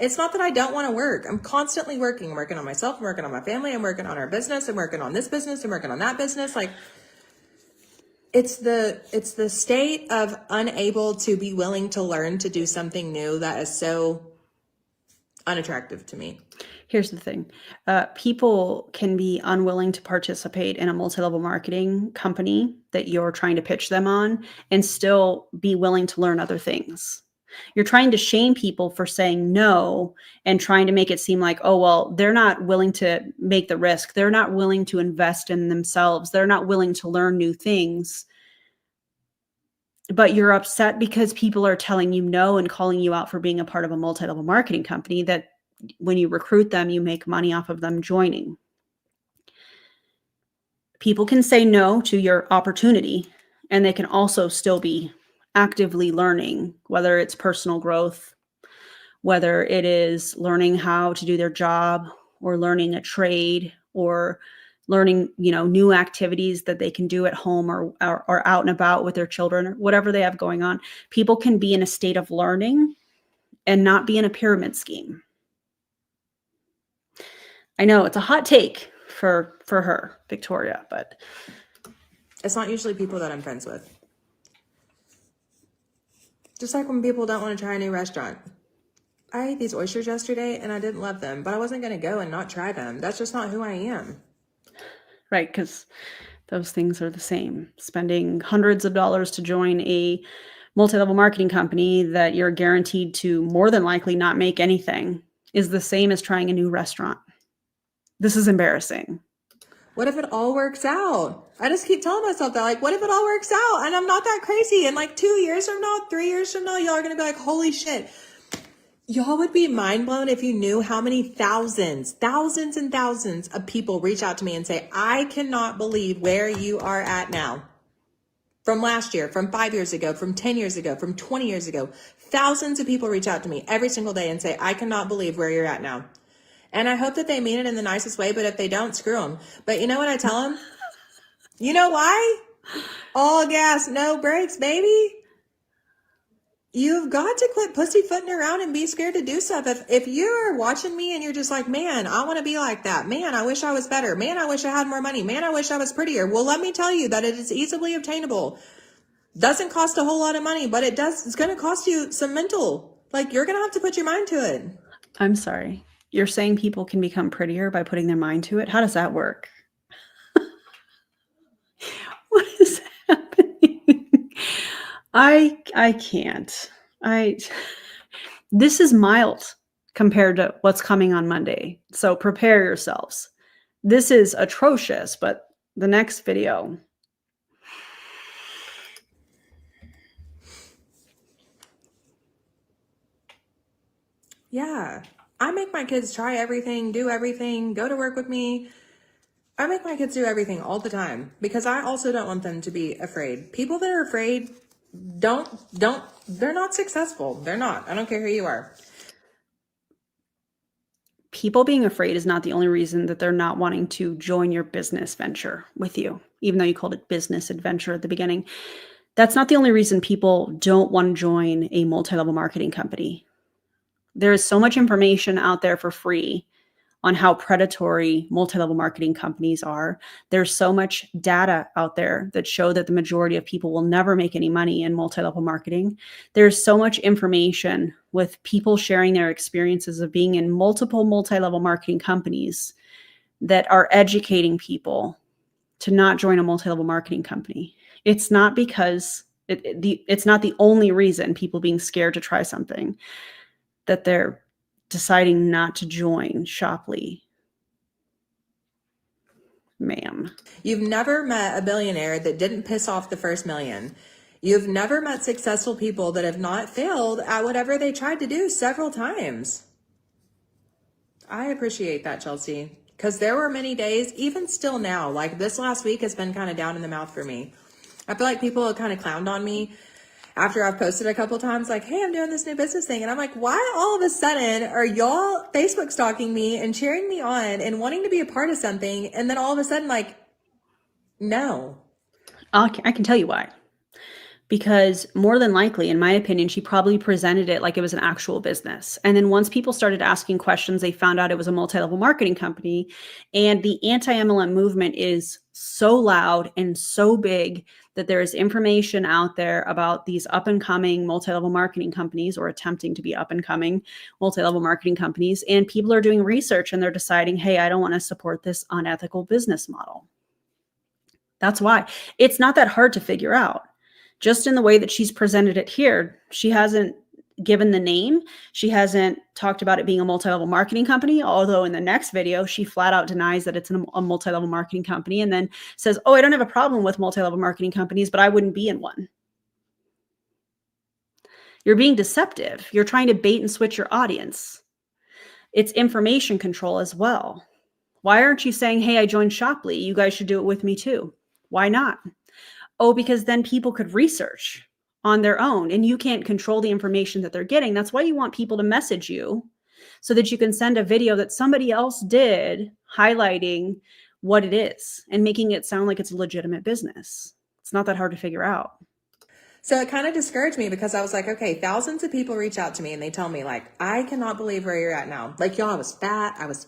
Speaker 2: It's not that I don't want to work. I'm constantly working. I'm working on myself. I'm working on my family. I'm working on our business. I'm working on this business. I'm working on that business. Like, It's the state of unable to be willing to learn to do something new that is so unattractive to me.
Speaker 1: Here's the thing. People can be unwilling to participate in a multi-level marketing company that you're trying to pitch them on and still be willing to learn other things. You're trying to shame people for saying no and trying to make it seem like, oh, well, they're not willing to make the risk. They're not willing to invest in themselves. They're not willing to learn new things. But you're upset because people are telling you no and calling you out for being a part of a multi-level marketing company that when you recruit them, you make money off of them joining. People can say no to your opportunity, and they can also still be actively learning, whether it's personal growth, whether it is learning how to do their job or learning a trade or learning, new activities that they can do at home or out and about with their children or whatever they have going on. People can be in a state of learning and not be in a pyramid scheme. I know it's a hot take for her, Victoria, but
Speaker 2: it's not usually people that I'm friends with. Just like when people don't want to try a new restaurant. I ate these oysters yesterday and I didn't love them, but I wasn't going to go and not try them. That's just not who I am.
Speaker 1: Right, because those things are the same. Spending hundreds of dollars to join a multi-level marketing company that you're guaranteed to more than likely not make anything is the same as trying a new restaurant. This is embarrassing.
Speaker 2: What if it all works out? I just keep telling myself that, like, what if it all works out and I'm not that crazy? And like 2 years from now, 3 years from now, y'all are going to be like, holy shit. Y'all would be mind blown if you knew how many thousands and thousands of people reach out to me and say, I cannot believe where you are at now. From last year, from 5 years ago, from 10 years ago, from 20 years ago, thousands of people reach out to me every single day and say, I cannot believe where you're at now. And I hope that they mean it in the nicest way, but if they don't, screw them. But you know what I tell them? You know why? All gas, no brakes, baby. You've got to quit pussyfooting around and be scared to do stuff. If you're watching me and you're just like, man, I want to be like that. Man, I wish I was better. Man, I wish I had more money. Man, I wish I was prettier. Well, let me tell you that it is easily obtainable. Doesn't cost a whole lot of money, but it's going to cost you some mental. Like, you're going to have to put your mind to it.
Speaker 1: I'm sorry. You're saying people can become prettier by putting their mind to it? How does that work? What is happening? I can't. This is mild compared to what's coming on Monday. So prepare yourselves. This is atrocious, but the next video.
Speaker 2: Yeah. I make my kids try everything, do everything, go to work with me. I make my kids do everything all the time because I also don't want them to be afraid. People that are afraid they're not successful. They're not. I don't care who you are.
Speaker 1: People being afraid is not the only reason that they're not wanting to join your business venture with you, even though you called it business adventure at the beginning. That's not the only reason people don't want to join a multi-level marketing company. There is so much information out there for free on how predatory multi-level marketing companies are. There's so much data out there that show that the majority of people will never make any money in multi-level marketing. There's so much information with people sharing their experiences of being in multiple multi-level marketing companies that are educating people to not join a multi-level marketing company. It's not because it's not the only reason people being scared to try something that they're deciding not to join Shopley. Ma'am.
Speaker 2: You've never met a billionaire that didn't piss off the first million. You've never met successful people that have not failed at whatever they tried to do several times. I appreciate that, Chelsea, because there were many days, even still now, like this last week has been kind of down in the mouth for me. I feel like people have kind of clowned on me after I've posted a couple times like, hey, I'm doing this new business thing. And I'm like, why all of a sudden are y'all Facebook stalking me and cheering me on and wanting to be a part of something? And then all of a sudden, like, no.
Speaker 1: I can tell you why. Because more than likely, in my opinion, she probably presented it like it was an actual business. And then once people started asking questions, they found out it was a multi-level marketing company. And the anti-MLM movement is so loud and so big that there is information out there about these up-and-coming multi-level marketing companies, or attempting to be up-and-coming multi-level marketing companies, and people are doing research and they're deciding, hey, I don't want to support this unethical business model. That's why. It's not that hard to figure out. Just in the way that she's presented it here, she hasn't given the name. She hasn't talked about it being a multi-level marketing company, although in the next video, she flat out denies that it's a multi-level marketing company, and then says, oh, I don't have a problem with multi-level marketing companies, but I wouldn't be in one. You're being deceptive. You're trying to bait and switch your audience. It's information control as well. Why aren't you saying, hey, I joined Shoply, you guys should do it with me too? Why not? Oh, because then people could research on their own, and you can't control the information that they're getting. That's why you want people to message you, so that you can send a video that somebody else did highlighting what it is and making it sound like it's a legitimate business. It's not that hard to figure out.
Speaker 2: So it kind of discouraged me, because I was like, okay, thousands of people reach out to me and they tell me, like, I cannot believe where you're at now. Like, y'all, I was fat. I was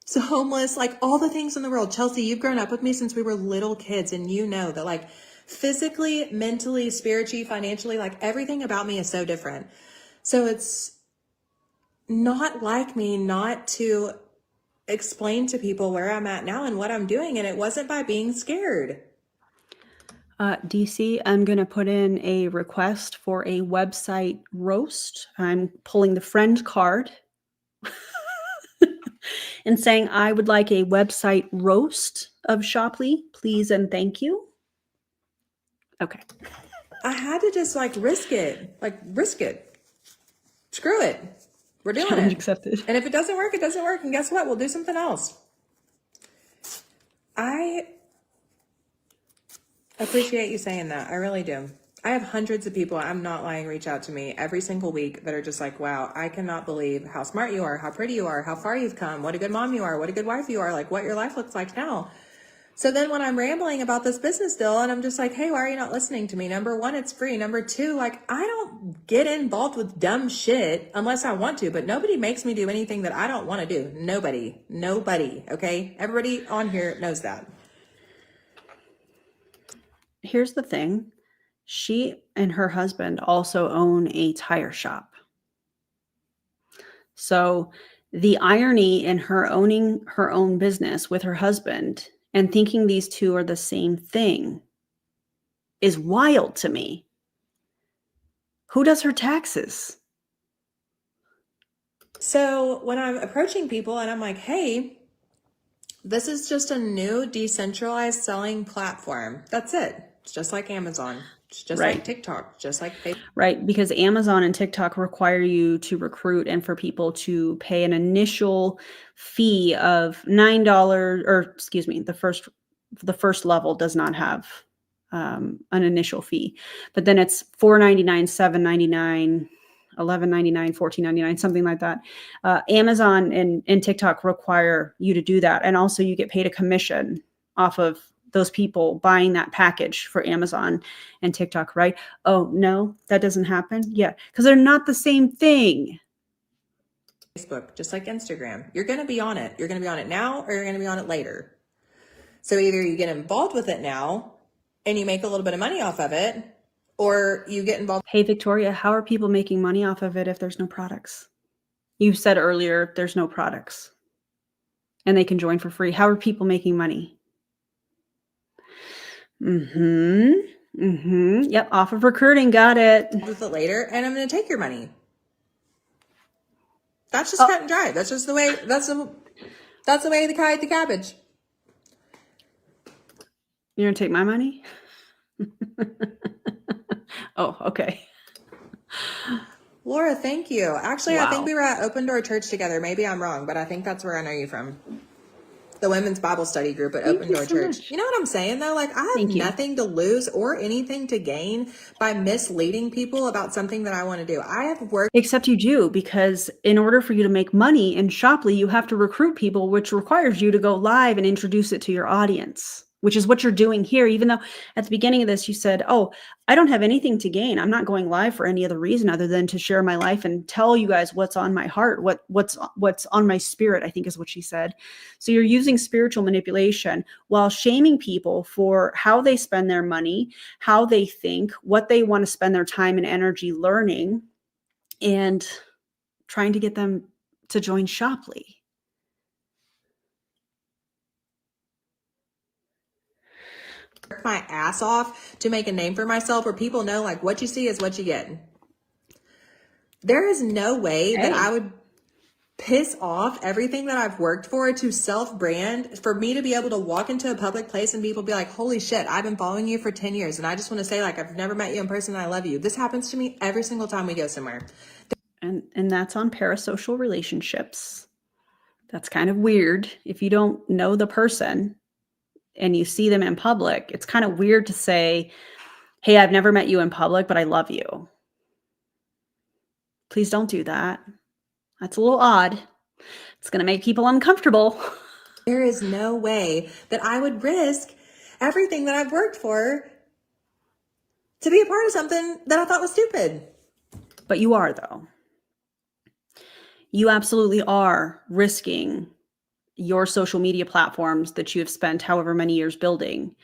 Speaker 2: so homeless, like all the things in the world. Chelsea, you've grown up with me since we were little kids, and you know that, like, physically, mentally, spiritually, financially, like everything about me is so different. So it's not like me not to explain to people where I'm at now and what I'm doing. And it wasn't by being scared.
Speaker 1: DC, I'm going to put in a request for a website roast. I'm pulling the friend card and saying I would like a website roast of Shoply, please and thank you. Okay.
Speaker 2: I had to just risk it. Screw it. We're doing
Speaker 1: Challenge
Speaker 2: it.
Speaker 1: accepted.
Speaker 2: And if it doesn't work, it doesn't work. And guess what? We'll do something else. I appreciate you saying that. I really do. I have hundreds of people, I'm not lying, reach out to me every single week that are just like, wow, I cannot believe how smart you are, how pretty you are, how far you've come, what a good mom you are, what a good wife you are, like what your life looks like now. So then when I'm rambling about this business deal and I'm just like, hey, why are you not listening to me? Number one, it's free. Number two, like, I don't get involved with dumb shit unless I want to, but nobody makes me do anything that I don't want to do. Nobody, okay? Everybody on here knows that.
Speaker 1: Here's the thing. She and her husband also own a tire shop. So the irony in her owning her own business with her husband and thinking these two are the same thing is wild to me. Who does her taxes?
Speaker 2: So when I'm approaching people and I'm like, hey, this is just a new decentralized selling platform. That's it. It's just like Amazon. It's just like TikTok, just like Facebook.
Speaker 1: Right, because Amazon and TikTok require you to recruit and for people to pay an initial fee of $9, or excuse me, the first level does not have an initial fee, but then it's $4.99, $7.99, $11.99, $14.99, something like that. Amazon and TikTok require you to do that, and also you get paid a commission off of those people buying that package for Amazon and TikTok, right? Oh, no, that doesn't happen? Yeah, because they're not the same thing.
Speaker 2: Facebook, just like Instagram. You're going to be on it. You're going to be on it now, or you're going to be on it later. So either you get involved with it now and you make a little bit of money off of it, or you get involved.
Speaker 1: Hey, Victoria, how are people making money off of it if there's no products? You said earlier there's no products and they can join for free. How are people making money? Yep, off of recruiting. Got it.
Speaker 2: With it later, and I'm going to take your money. That's just cut and dry. That's just the way. That's the way they hide the cabbage.
Speaker 1: You're gonna take my money? Oh, okay.
Speaker 2: Laura, thank you. Actually,
Speaker 1: Wow.
Speaker 2: I think we were at Open Door Church together. Maybe I'm wrong, but I think that's where I know you from. The women's Bible study group at Open Door Church.
Speaker 1: Much.
Speaker 2: You know what I'm saying, though? Like, I have nothing to lose or anything to gain by misleading people about something that I want to do. I have worked.
Speaker 1: Except you do, because in order for you to make money in Shoply, you have to recruit people, which requires you to go live and introduce it to your audience, which is what you're doing here. Even though at the beginning of this, you said, oh, I don't have anything to gain. I'm not going live for any other reason other than to share my life and tell you guys what's on my heart, what's on my spirit, I think is what she said. So you're using spiritual manipulation while shaming people for how they spend their money, how they think, what they want to spend their time and energy learning, and trying to get them to join Shoply.
Speaker 2: My ass off to make a name for myself where people know like what you see is what you get. There is no way that I would piss off everything that I've worked for to self-brand for me to be able to walk into a public place and people be like, holy shit, I've been following you for 10 years. And I just want to say, like, I've never met you in person and I love you. This happens to me every single time we go somewhere.
Speaker 1: And that's on parasocial relationships. That's kind of weird. If you don't know the person and you see them in public, it's kind of weird to say, hey, I've never met you in public, but I love you. Please don't do that. That's a little odd. It's going to make people uncomfortable.
Speaker 2: There is no way that I would risk everything that I've worked for to be a part of something that I thought was stupid.
Speaker 1: But you are, though. You absolutely are risking your social media platforms that you have spent however many years building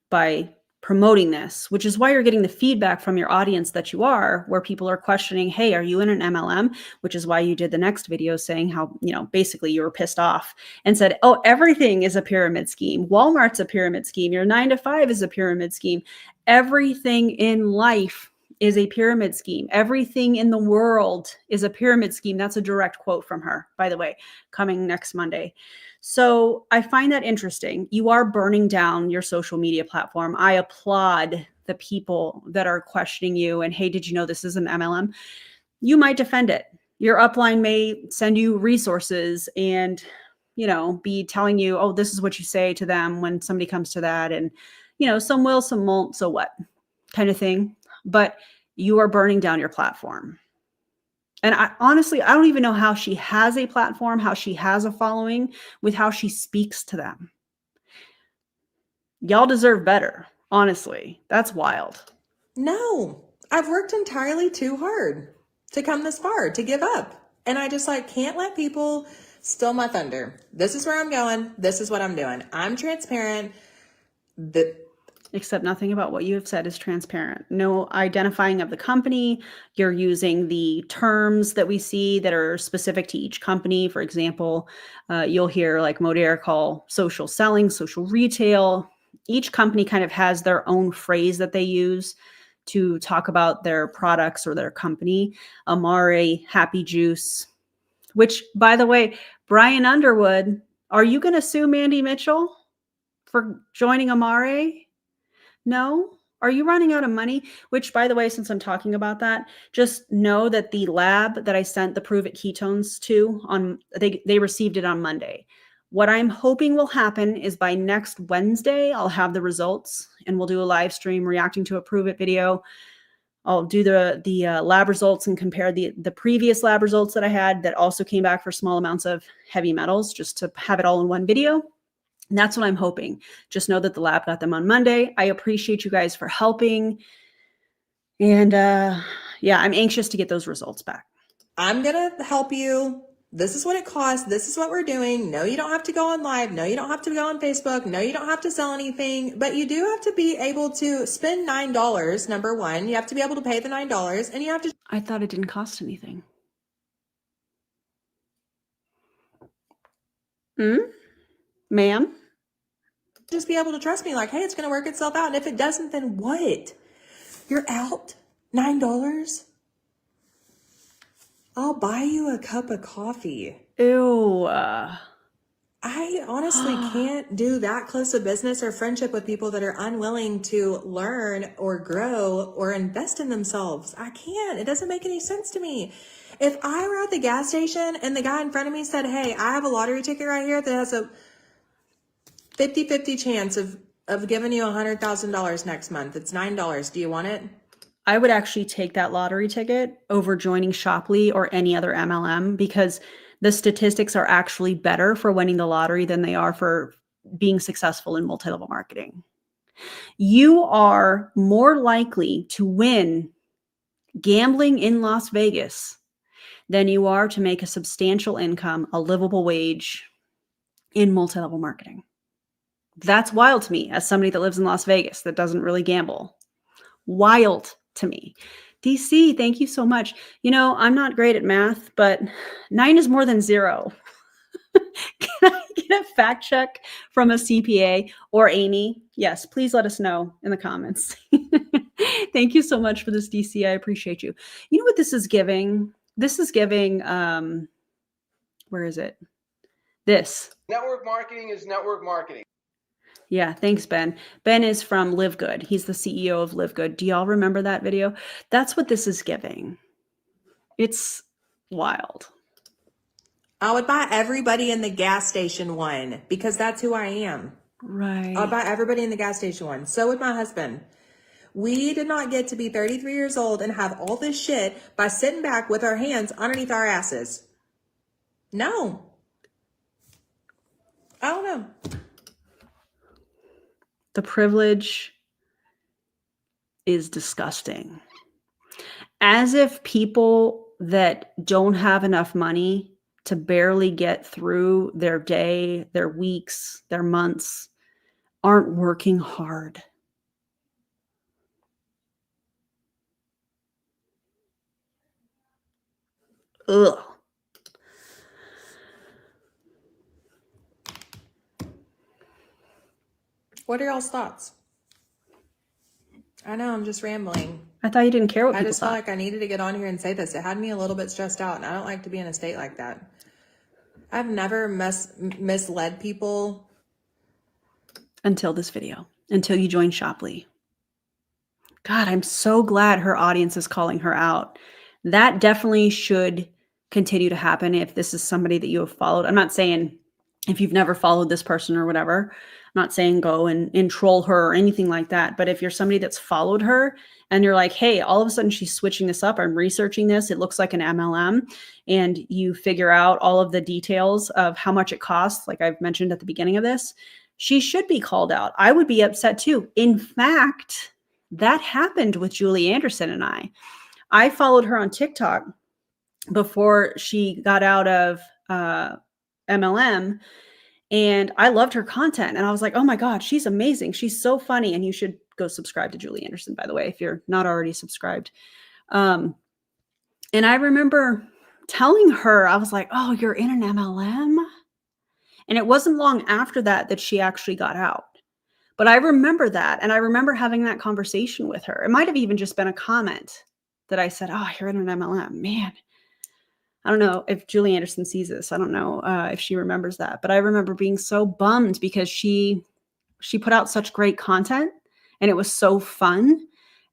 Speaker 1: by promoting this, which is why you're getting the feedback from your audience that you are, where people are questioning, hey, are you in an MLM? Which is why you did the next video saying how, basically you were pissed off and said, oh, everything is a pyramid scheme. Walmart's a pyramid scheme. Your 9-to-5 is a pyramid scheme. Everything in life is a pyramid scheme. Everything in the world is a pyramid scheme. That's a direct quote from her, by the way, coming next Monday. So I find that interesting. You are burning down your social media platform. I applaud the people that are questioning you and, hey, did you know this is an MLM? You might defend it. Your upline may send you resources and, be telling you, oh, this is what you say to them when somebody comes to that. And, some will, some won't, so what kind of thing. But you are burning down your platform. And I don't even know how she has a platform, how she has a following with how she speaks to them. Y'all deserve better. Honestly, that's wild.
Speaker 2: No, I've worked entirely too hard to come this far, to give up. And I just can't let people steal my thunder. This is where I'm going. This is what I'm doing. I'm transparent.
Speaker 1: Except nothing about what you have said is transparent. No identifying of the company. You're using the terms that we see that are specific to each company. For example, you'll hear like Modere call social selling, social retail. Each company kind of has their own phrase that they use to talk about their products or their company. Amare, Happy Juice, which, by the way, Brian Underwood, are you going to sue Mandy Mitchell for joining Amare? No? Are you running out of money? Which, by the way, since I'm talking about that, just know that the lab that I sent the Prove It ketones to, they received it on Monday. What I'm hoping will happen is by next Wednesday, I'll have the results and we'll do a live stream reacting to a Prove It video. I'll do the lab results and compare the previous lab results that I had that also came back for small amounts of heavy metals, just to have it all in one video. And that's what I'm hoping. Just know that the lab got them on Monday. I appreciate you guys for helping. And I'm anxious to get those results back.
Speaker 2: I'm going to help you. This is what it costs. This is what we're doing. No, you don't have to go on live. No, you don't have to go on Facebook. No, you don't have to sell anything. But you do have to be able to spend $9, number one. You have to be able to pay the $9. And you have to...
Speaker 1: I thought it didn't cost anything. Ma'am?
Speaker 2: Just be able to trust me like, hey, it's going to work itself out. And if it doesn't, then what? You're out? $9? I'll buy you a cup of coffee.
Speaker 1: Ew.
Speaker 2: I honestly can't do that close of business or friendship with people that are unwilling to learn or grow or invest in themselves. I can't. It doesn't make any sense to me. If I were at the gas station and the guy in front of me said, hey, I have a lottery ticket right here that has a 50-50 chance of giving you $100,000 next month. It's $9. Do you want it?
Speaker 1: I would actually take that lottery ticket over joining Shoply or any other MLM because the statistics are actually better for winning the lottery than they are for being successful in multi-level marketing. You are more likely to win gambling in Las Vegas than you are to make a substantial income, a livable wage in multi-level marketing. That's wild to me as somebody that lives in Las Vegas that doesn't really gamble. Wild to me. DC, thank you so much. You know, I'm not great at math, but 9 is more than 0. Can I get a fact check from a CPA or Amy? Yes, please let us know in the comments. Thank you so much for this, DC. I appreciate you. You know what this is giving? This is giving, where is it? This.
Speaker 3: Network marketing is network marketing.
Speaker 1: Yeah, thanks, Ben. Ben is from Live Good. He's the CEO of Live Good. Do y'all remember that video? That's what this is giving. It's wild.
Speaker 2: I would buy everybody in the gas station one because that's who I am.
Speaker 1: Right.
Speaker 2: I'd buy everybody in the gas station one. So would my husband. We did not get to be 33 years old and have all this shit by sitting back with our hands underneath our asses. No. I don't know.
Speaker 1: The privilege is disgusting. As if people that don't have enough money to barely get through their day, their weeks, their months aren't working hard. Ugh.
Speaker 2: What are y'all's thoughts? I know I'm just rambling.
Speaker 1: I thought you didn't care what
Speaker 2: I
Speaker 1: people
Speaker 2: just
Speaker 1: thought.
Speaker 2: felt like I needed to get on here and say this. It had me a little bit stressed out, and I don't like to be in a state like that. I've never misled people.
Speaker 1: Until this video, until you joined Shopley. God, I'm so glad her audience is calling her out. That definitely should continue to happen if this is somebody that you have followed. I'm not saying if you've never followed this person or whatever, I'm not saying go and troll her or anything like that. But if you're somebody that's followed her and you're like, hey, all of a sudden she's switching this up, I'm researching this, it looks like an MLM, and you figure out all of the details of how much it costs, like I've mentioned at the beginning of this, she should be called out. I would be upset too. In fact, that happened with Julie Anderson and I. I followed her on TikTok before she got out of MLM, and I loved her content. And I was like, oh my God, she's amazing. She's so funny. And you should go subscribe to Julie Anderson, by the way, if you're not already subscribed. And I remember telling her, I was like, oh, you're in an MLM? And it wasn't long after that that she actually got out. But I remember that. And I remember having that conversation with her. It might have even just been a comment that I said, oh, you're in an MLM. Man, I don't know if Julie Anderson sees this. I don't know if she remembers that. But I remember being so bummed because she put out such great content and it was so fun.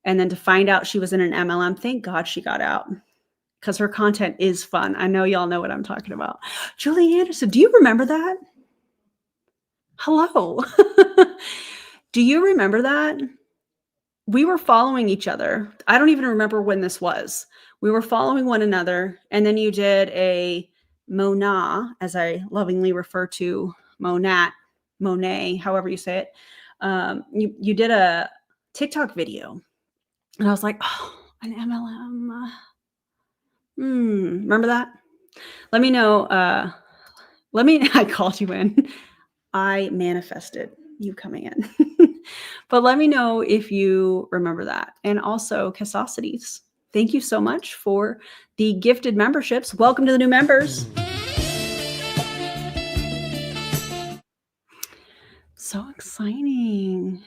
Speaker 1: And then to find out she was in an MLM, thank God she got out because her content is fun. I know y'all know what I'm talking about. Julie Anderson, do you remember that? Hello. Do you remember that? We were following each other. I don't even remember when this was. We were following one another. And then you did a Mona, as I lovingly refer to Monet, however you say it. You did a TikTok video. And I was like, oh, an MLM. Remember that? Let me know. I called you in. I manifested you coming in. But let me know if you remember that. And also, Cassosities, thank you so much for the gifted memberships. Welcome to the new members. So exciting.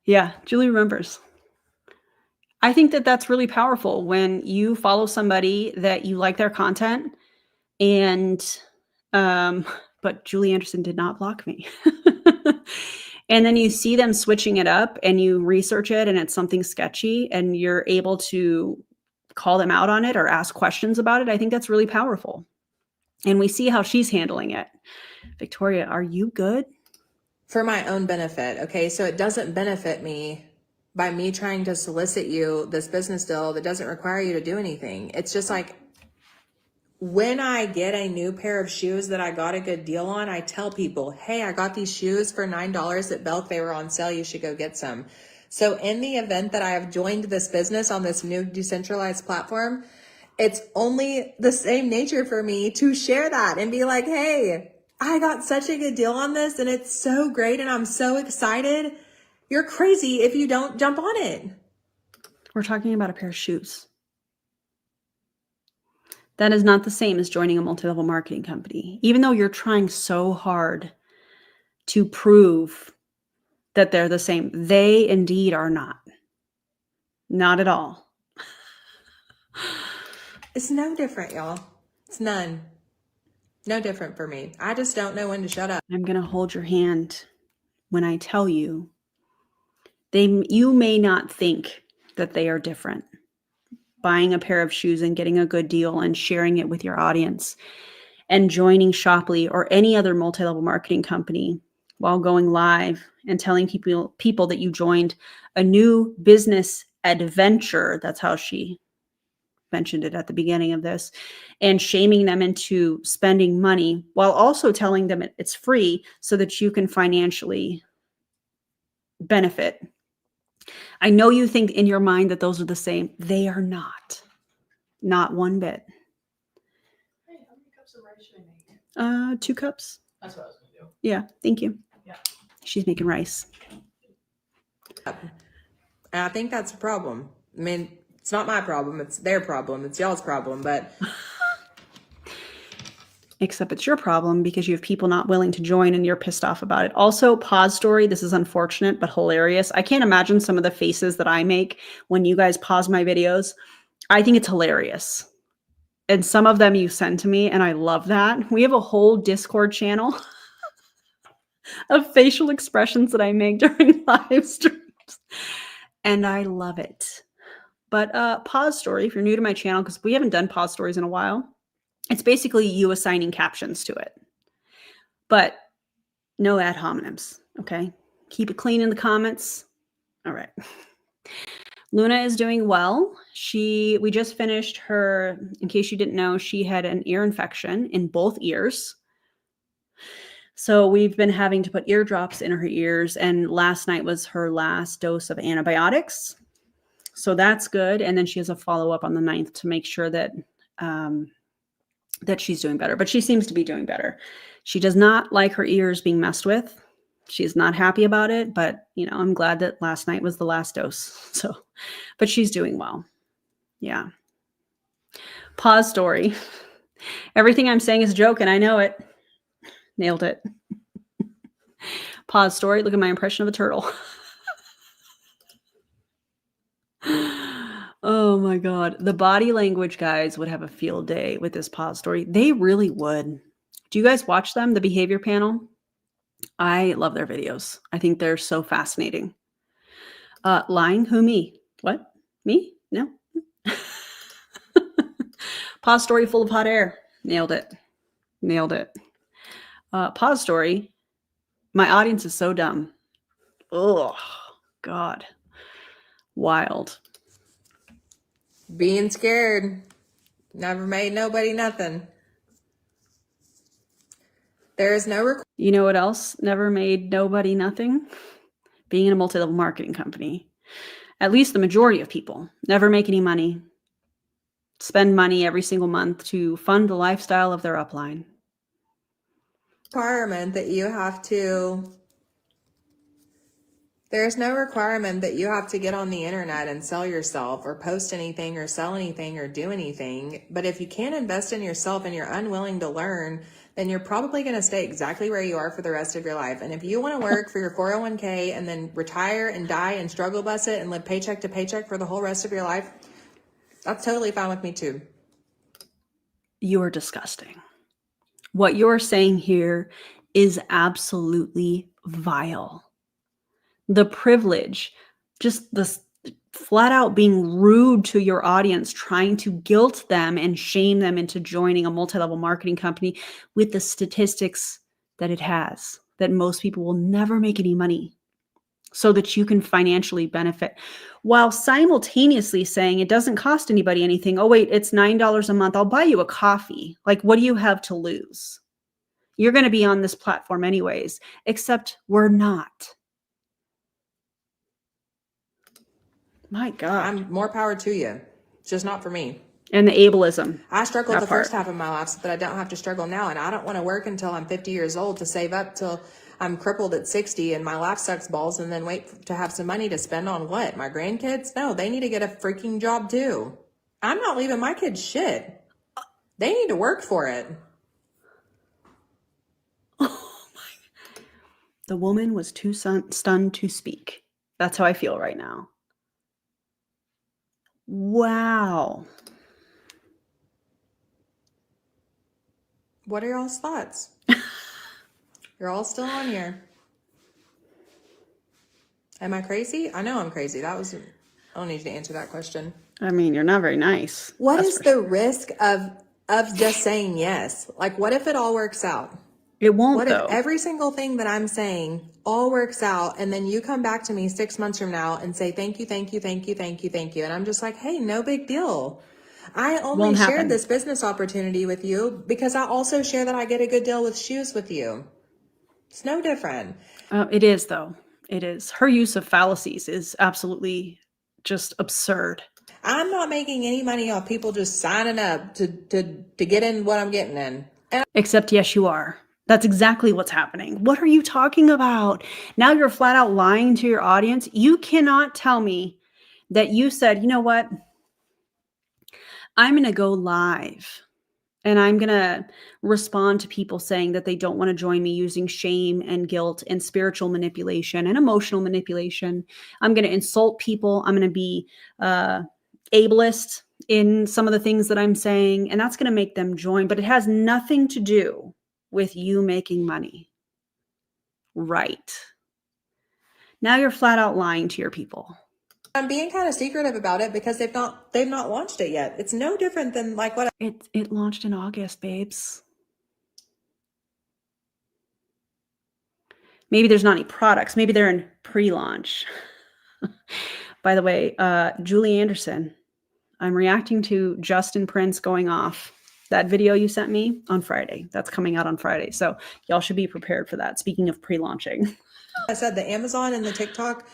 Speaker 1: Yeah, Julie remembers. I think that that's really powerful when you follow somebody that you like their content and but Julie Anderson did not block me. And then you see them switching it up and you research it and it's something sketchy and you're able to call them out on it or ask questions about it. I think that's really powerful. And we see how she's handling it. Victoria, are you good?
Speaker 2: For my own benefit, okay? So it doesn't benefit me by me trying to solicit you this business deal that doesn't require you to do anything. It's just like, when I get a new pair of shoes that I got a good deal on, I tell people, hey, I got these shoes for $9 at Belk. They were on sale. You should go get some. So in the event that I have joined this business on this new decentralized platform, it's only the same nature for me to share that and be like, hey, I got such a good deal on this and it's so great and I'm so excited. You're crazy if you don't jump on it.
Speaker 1: We're talking about a pair of shoes. That is not the same as joining a multi-level marketing company. Even though you're trying so hard to prove that they're the same, they indeed are not. Not at all.
Speaker 2: It's no different, y'all. It's none. No different for me. I just don't know when to shut up.
Speaker 1: I'm going to hold your hand when I tell you you may not think that they are different. Buying a pair of shoes and getting a good deal and sharing it with your audience and joining Shoply or any other multi-level marketing company while going live and telling people that you joined a new business adventure. That's how she mentioned it at the beginning of this, and shaming them into spending money while also telling them it's free so that you can financially benefit. I know you think in your mind that those are the same. They are not. Not one bit.
Speaker 4: Hey, how many cups of rice should I make?
Speaker 1: 2 cups.
Speaker 4: That's what I was gonna do.
Speaker 1: Yeah, thank you.
Speaker 4: Yeah.
Speaker 1: She's making rice.
Speaker 2: And I think that's a problem. I mean, it's not my problem. It's their problem. It's y'all's problem. But
Speaker 1: Except it's your problem because you have people not willing to join and you're pissed off about it. Also, pause story. This is unfortunate, but hilarious. I can't imagine some of the faces that I make when you guys pause my videos. I think it's hilarious. And some of them you send to me, and I love that. We have a whole Discord channel of facial expressions that I make during live streams. And I love it. But pause story, if you're new to my channel, because we haven't done pause stories in a while, it's basically you assigning captions to it. But no ad hominems, okay? Keep it clean in the comments. All right. Luna is doing well. We just finished her, in case you didn't know, she had an ear infection in both ears. So we've been having to put eardrops in her ears, and last night was her last dose of antibiotics. So that's good. And then she has a follow-up on the 9th to make sure that that she's doing better. But she seems to be doing better. She does not like her ears being messed with. She's not happy about it, but I'm glad that last night was the last dose. So, but she's doing well. Yeah. Pause story. Everything I'm saying is a joke, and I know it. Nailed it. Pause story. Look at my impression of a turtle. Oh my God. The body language guys would have a field day with this pause story. They really would. Do you guys watch them, the behavior panel? I love their videos. I think they're so fascinating. Lying? Who, me? What? Me? No. Pause story full of hot air. Nailed it. Nailed it. Pause story. My audience is so dumb. Oh, God. Wild.
Speaker 2: being scared never made nobody nothing. There is no
Speaker 1: You know what else never made nobody nothing? Being in a multi-level marketing company. At least the majority of people never make any money. Spend money every single month to fund the lifestyle of their upline.
Speaker 2: requirement that you have to There's no requirement that you have to get on the internet and sell yourself or post anything or sell anything or do anything. But if you can't invest in yourself and you're unwilling to learn, then you're probably going to stay exactly where you are for the rest of your life. And if you want to work for your 401k and then retire and die and struggle bus it and live paycheck to paycheck for the whole rest of your life, that's totally fine with me too.
Speaker 1: You are disgusting. What you're saying here is absolutely vile. The privilege, just the flat out being rude to your audience, trying to guilt them and shame them into joining a multi-level marketing company with the statistics that it has, that most people will never make any money. so that you can financially benefit, while simultaneously saying it doesn't cost anybody anything. Oh, wait, it's $9 a month. I'll buy you a coffee. Like, what do you have to lose? You're going to be on this platform anyways, except we're not. My God.
Speaker 2: I'm more power to you. It's just not for me.
Speaker 1: And the ableism.
Speaker 2: I struggled
Speaker 1: That
Speaker 2: the first
Speaker 1: part.
Speaker 2: half of my life so that I don't have to struggle now. And I don't want to work until I'm 50 years old to save up till I'm crippled at 60 and my life sucks balls and then wait to have some money to spend on what? My grandkids? No, they need to get a freaking job too. I'm not leaving my kids shit. They need to work for it.
Speaker 1: The woman was too stunned to speak. That's how I feel right now. Wow.
Speaker 2: What are y'all's thoughts? You're all still on here. Am I crazy? I know I'm crazy. I don't need you to answer that question.
Speaker 1: I mean, you're not very nice.
Speaker 2: What
Speaker 1: That's
Speaker 2: is
Speaker 1: for
Speaker 2: the
Speaker 1: sure.
Speaker 2: risk of just saying yes? Like, what if it all works out?
Speaker 1: It won't,
Speaker 2: What
Speaker 1: though.
Speaker 2: if every single thing that I'm saying all works out and then you come back to me 6 months from now and say, thank you, thank you, thank you, thank you, thank you. And I'm just like, hey, no big deal. I only
Speaker 1: Won't
Speaker 2: shared
Speaker 1: happen.
Speaker 2: this business opportunity with you because I also share that I get a good deal with shoes with you. It's no different.
Speaker 1: It is, though. It is. Her use of fallacies is absolutely just absurd.
Speaker 2: I'm not making any money off people just signing up to get in what I'm getting in. And
Speaker 1: Except, yes, you are. That's exactly what's happening. What are you talking about? Now you're flat out lying to your audience. You cannot tell me that you said, you know what? I'm going to go live and I'm going to respond to people saying that they don't want to join me using shame and guilt and spiritual manipulation and emotional manipulation. I'm going to insult people. I'm going to be ableist in some of the things that I'm saying, and that's going to make them join. But it has nothing to do with you making money. Right. Now you're flat out lying to your people.
Speaker 2: I'm being kind of secretive about it because they've not launched it yet. It's no different than like what
Speaker 1: It launched in August, babes. Maybe there's not any products. Maybe they're in pre-launch. By the way, Julie Anderson, I'm reacting to Justin Prince going off. That video you sent me on Friday. That's coming out on Friday. So y'all should be prepared for that. Speaking of pre-launching.
Speaker 2: I said, the Amazon and the TikTok,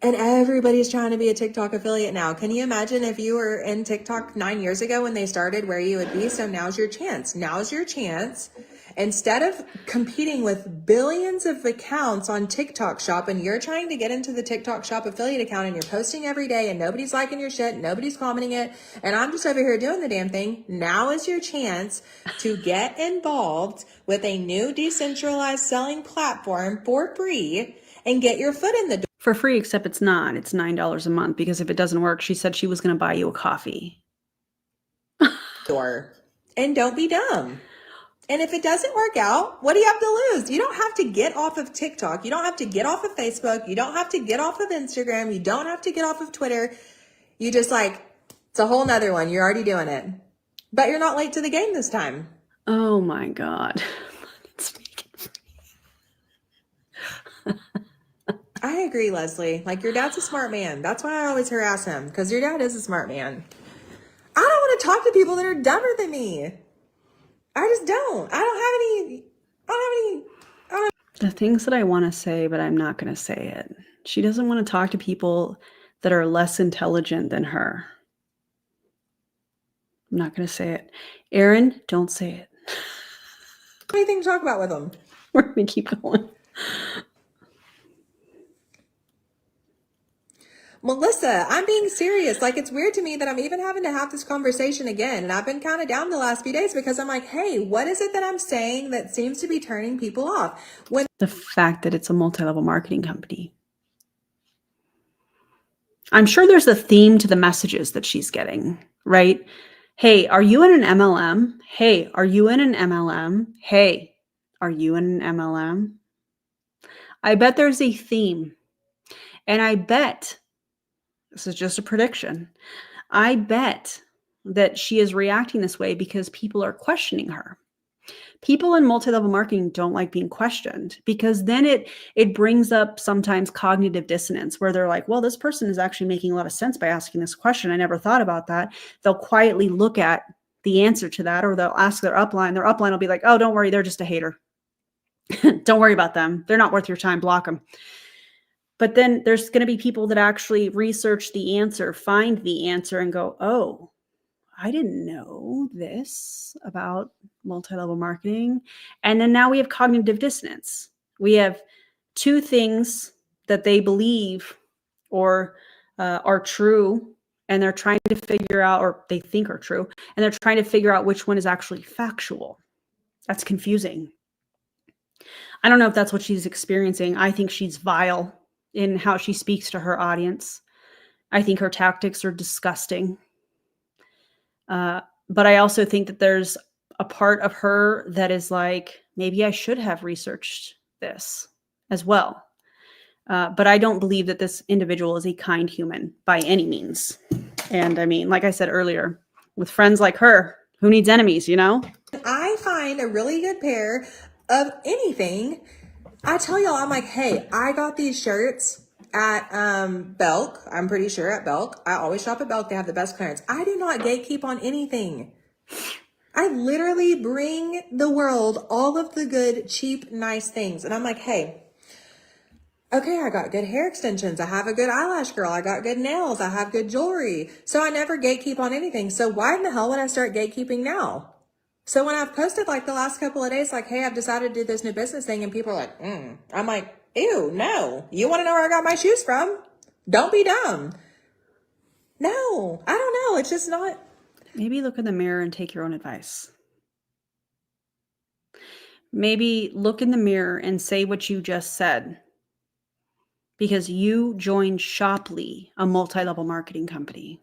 Speaker 2: and everybody's trying to be a TikTok affiliate now. Can you imagine if you were in TikTok 9 years ago when they started, where you would be? So now's your chance. Now's your chance. Instead of competing with billions of accounts on TikTok Shop and you're trying to get into the TikTok Shop affiliate account and you're posting every day and nobody's liking your shit, nobody's commenting it, and I'm just over here doing the damn thing. Now is your chance to get involved with a new decentralized selling platform for free and get your foot in the door.
Speaker 1: For free, except it's not. It's $9 a month, because if it doesn't work, she said she was going to buy you a coffee.
Speaker 2: And don't be dumb. And if it doesn't work out, what do you have to lose? You don't have to get off of TikTok. You don't have to get off of Facebook. You don't have to get off of Instagram. You don't have to get off of Twitter. You just it's a whole nother one. You're already doing it. But you're not late to the game this time.
Speaker 1: Oh my God.
Speaker 2: I agree, Leslie. Your dad's a smart man. That's why I always harass him, because your dad is a smart man. I don't want to talk to people that are dumber than me. I just don't. I don't have any.
Speaker 1: The things that I want to say, but I'm not going to say it. She doesn't want to talk to people that are less intelligent than her. I'm not going to say it. Aaron, don't say it.
Speaker 2: Anything to talk about with them.
Speaker 1: We're going to keep going.
Speaker 2: Melissa, I'm being serious. It's weird to me that I'm even having to have this conversation again. And I've been kind of down the last few days because I'm like, hey, what is it that I'm saying that seems to be turning people off?
Speaker 1: The fact that it's a multi-level marketing company. I'm sure there's a theme to the messages that she's getting, right? Hey, are you in an MLM? Hey, are you in an MLM? Hey, are you in an MLM? I bet there's a theme. And I bet, this is just a prediction, I bet that she is reacting this way because people are questioning her. People in multi-level marketing don't like being questioned, because then it brings up sometimes cognitive dissonance, where they're like, well, this person is actually making a lot of sense by asking this question. I never thought about that. They'll quietly look at the answer to that, or they'll ask their upline. Their upline will be like, oh, don't worry, they're just a hater. Don't worry about them. They're not worth your time. Block them. But then there's going to be people that actually research the answer, find the answer, and go, oh, I didn't know this about multi-level marketing. And then now we have cognitive dissonance. We have two things that they believe or are true, and they're trying to figure out, or they think are true, and they're trying to figure out which one is actually factual. That's confusing. I don't know if that's what she's experiencing. I think she's vile in how she speaks to her audience. I think her tactics are disgusting. But I also think that there's a part of her that is like, maybe I should have researched this as well. But I don't believe that this individual is a kind human by any means. And I mean, like I said earlier, with friends like her, who needs enemies, you know?
Speaker 2: I find a really good pair of anything, I tell y'all, I'm like, hey, I got these shirts at Belk. I'm pretty sure at Belk. I always shop at Belk. They have the best clearance. I do not gatekeep on anything. I literally bring the world all of the good, cheap, nice things. And I'm like, hey, okay, I got good hair extensions. I have a good eyelash girl. I got good nails. I have good jewelry. So I never gatekeep on anything. So why in the hell would I start gatekeeping now? So when I've posted like the last couple of days, like, hey, I've decided to do this new business thing, and people are like, I'm like, ew, no. You want to know where I got my shoes from? Don't be dumb. No, I don't know. It's just not.
Speaker 1: Maybe look in the mirror and take your own advice. Maybe look in the mirror and say what you just said, because you joined Shoply, a multi-level marketing company.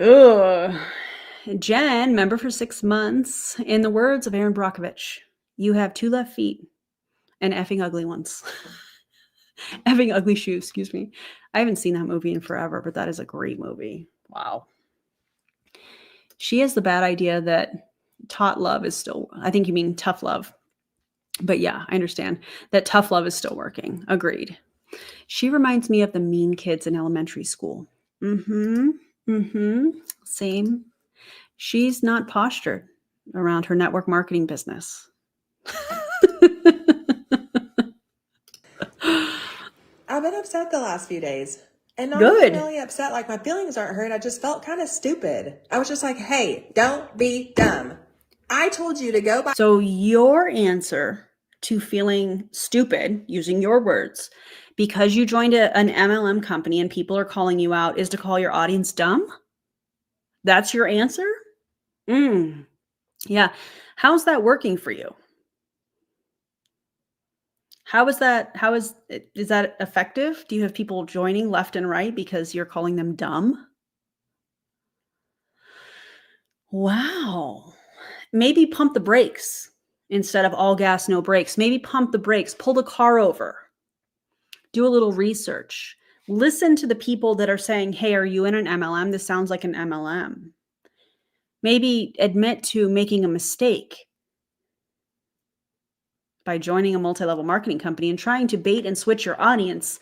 Speaker 1: Ugh. Jen, member for 6 months. In the words of Aaron Brockovich, you have 2 left feet and effing ugly ones. Effing ugly shoes, excuse me. I haven't seen that movie in forever, but that is a great movie. Wow. She has the bad idea that taut love is still, I think you mean tough love. But yeah, I understand that tough love is still working. Agreed. She reminds me of the mean kids in elementary school. Same. She's not postured around her network marketing business.
Speaker 2: I've been upset the last few days. And not
Speaker 1: Good.
Speaker 2: even really upset. Like, my feelings aren't hurt. I just felt kind of stupid. I was just like, hey, don't be dumb. I told you to go buy.
Speaker 1: So your answer to feeling stupid, using your words, because you joined an MLM company and people are calling you out, is to call your audience dumb? That's your answer? Yeah. How's that working for you? Is that effective? Do you have people joining left and right because you're calling them dumb? Wow. Maybe pump the brakes instead of all gas, no brakes. Maybe pump the brakes, pull the car over, do a little research. Listen to the people that are saying, hey, are you in an MLM? This sounds like an MLM. Maybe admit to making a mistake by joining a multi-level marketing company and trying to bait and switch your audience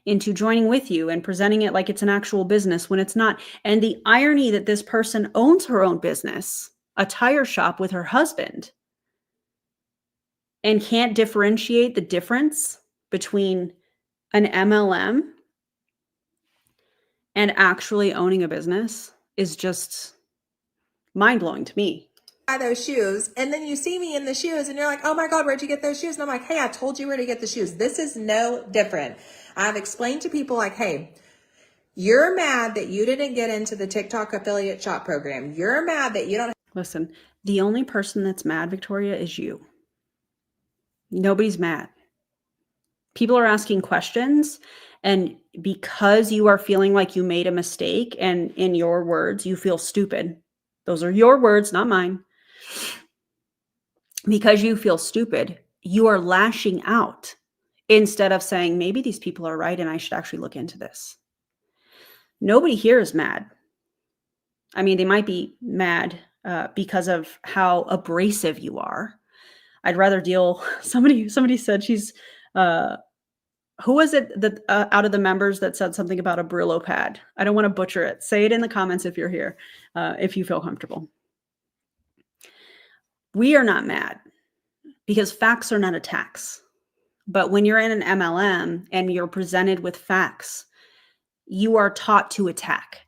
Speaker 1: into joining with you and presenting it like it's an actual business when it's not. And the irony that this person owns her own business, a tire shop with her husband, and can't differentiate the difference between an MLM and actually owning a business is just mind-blowing to me.
Speaker 2: Buy those shoes, and then you see me in the shoes and you're like, oh my God, where'd you get those shoes? And I'm like, hey, I told you where to get the shoes. This is no different. I've explained to people like, hey, you're mad that you didn't get into the TikTok affiliate shop program. You're mad that you don't.
Speaker 1: Listen, the only person that's mad, Victoria, is you. Nobody's mad. People are asking questions, and because you are feeling like you made a mistake, and in your words, you feel stupid. Those are your words, not mine. Because you feel stupid, you are lashing out instead of saying, maybe these people are right and I should actually look into this. Nobody here is mad. I mean, they might be mad because of how abrasive you are. I'd rather deal. Somebody said she's. Who was it that out of the members that said something about a Brillo pad? I don't want to butcher it. Say it in the comments if you're here, if you feel comfortable. We are not mad because facts are not attacks. But when you're in an MLM and you're presented with facts, you are taught to attack.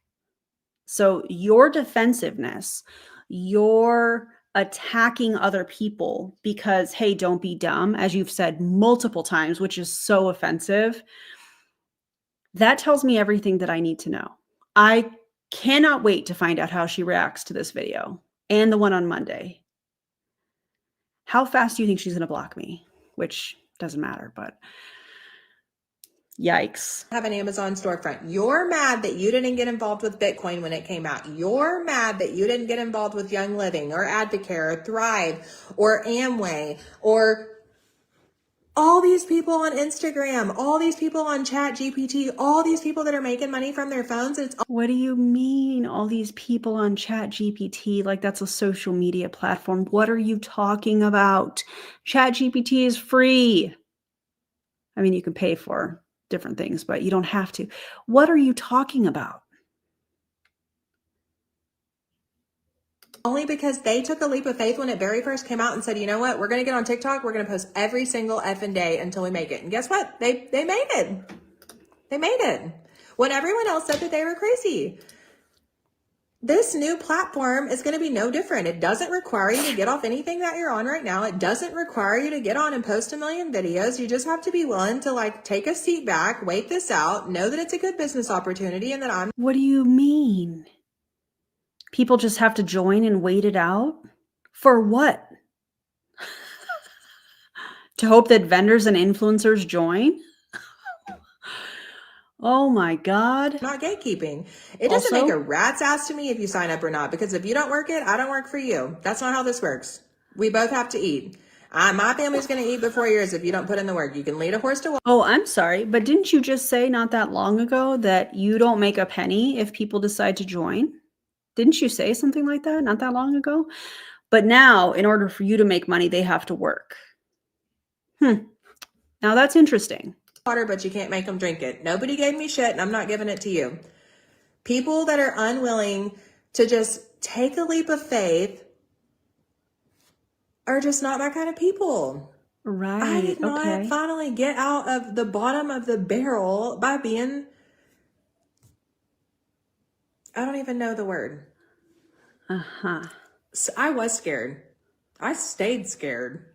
Speaker 1: So your defensiveness, your attacking other people because, hey, don't be dumb, as you've said multiple times, which is so offensive, that tells me everything that I need to know. I cannot wait to find out how she reacts to this video and the one on Monday. How fast do you think she's going to block me? Which doesn't matter, but yikes.
Speaker 2: Have an Amazon storefront. You're mad that you didn't get involved with Bitcoin when it came out. You're mad that you didn't get involved with Young Living or Advocare or Thrive or Amway or all these people on Instagram, all these people on Chat GPT, all these people that are making money from their phones. It's
Speaker 1: What do you mean, all these people on Chat GPT? Like that's a social media platform. What are you talking about? Chat GPT is free. I mean, you can pay for different things, but you don't have to. What are you talking about?
Speaker 2: only because they took a leap of faith when it very first came out and said, you know what, we're going to get on TikTok. We're going to post every single effing day until we make it. And guess what? They made it. They made it. When everyone else said that they were crazy. This new platform is going to be no different. It doesn't require you to get off anything that you're on right now. It doesn't require you to get on and post a million videos. You just have to be willing to like take a seat back, wait this out, know that it's a good business opportunity and that I'm.
Speaker 1: What do you mean? People just have to join and wait it out? For what? To hope that vendors and influencers join? Oh my God.
Speaker 2: Not gatekeeping. It doesn't make a rat's ass to me if you sign up or not, because if you don't work it, I don't work for you. That's not how this works. We both have to eat. My family's going to eat before yours if you don't put in the work. You can lead a horse to water.
Speaker 1: Oh, I'm sorry, but didn't you just say not that long ago that you don't make a penny if people decide to join? Didn't you say something like that not that long ago? But now, in order for you to make money, they have to work. Now that's interesting.
Speaker 2: But you can't make them drink it. Nobody gave me shit and I'm not giving it to you. People that are unwilling to just take a leap of faith are just not my kind of people.
Speaker 1: Right.
Speaker 2: I did not finally get out of the bottom of the barrel by being, I don't even know the word. So I was scared. I stayed scared.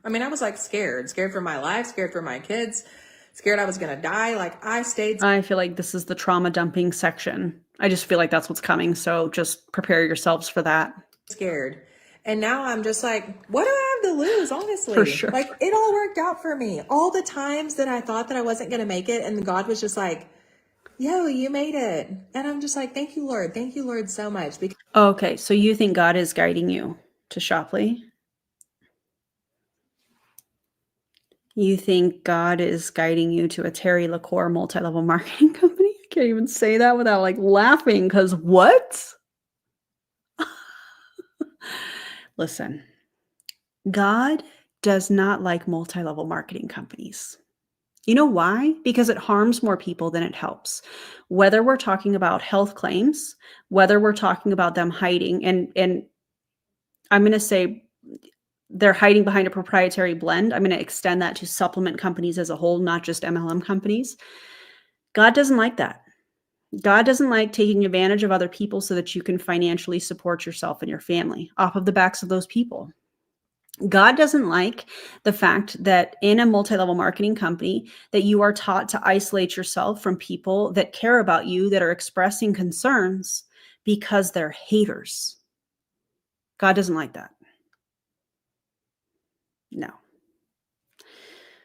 Speaker 2: I mean, I was like scared for my life, scared for my kids, scared I was going to die. Like I stayed.
Speaker 1: I feel like this is the trauma dumping section. I just feel like that's what's coming. So just prepare yourselves for that.
Speaker 2: Scared. And now I'm just like, what do I have to lose? Honestly,
Speaker 1: For sure.
Speaker 2: Like it all worked out for me. All the times that I thought that I wasn't going to make it. And God was just like, yo, you made it. And I'm just like, thank you, Lord. Thank you, Lord, so much. Because
Speaker 1: Okay. So you think God is guiding you to Shopley? You think God is guiding you to a Terry LaCour multi-level marketing company? I can't even say that without like laughing because what? Listen, God does not like multi-level marketing companies. You know why? Because it harms more people than it helps. Whether we're talking about health claims, whether we're talking about them hiding, and I'm going to say they're hiding behind a proprietary blend. I'm going to extend that to supplement companies as a whole, not just MLM companies. God doesn't like that. God doesn't like taking advantage of other people so that you can financially support yourself and your family off of the backs of those people. God doesn't like the fact that in a multi-level marketing company that you are taught to isolate yourself from people that care about you, that are expressing concerns because they're haters. God doesn't like that. No.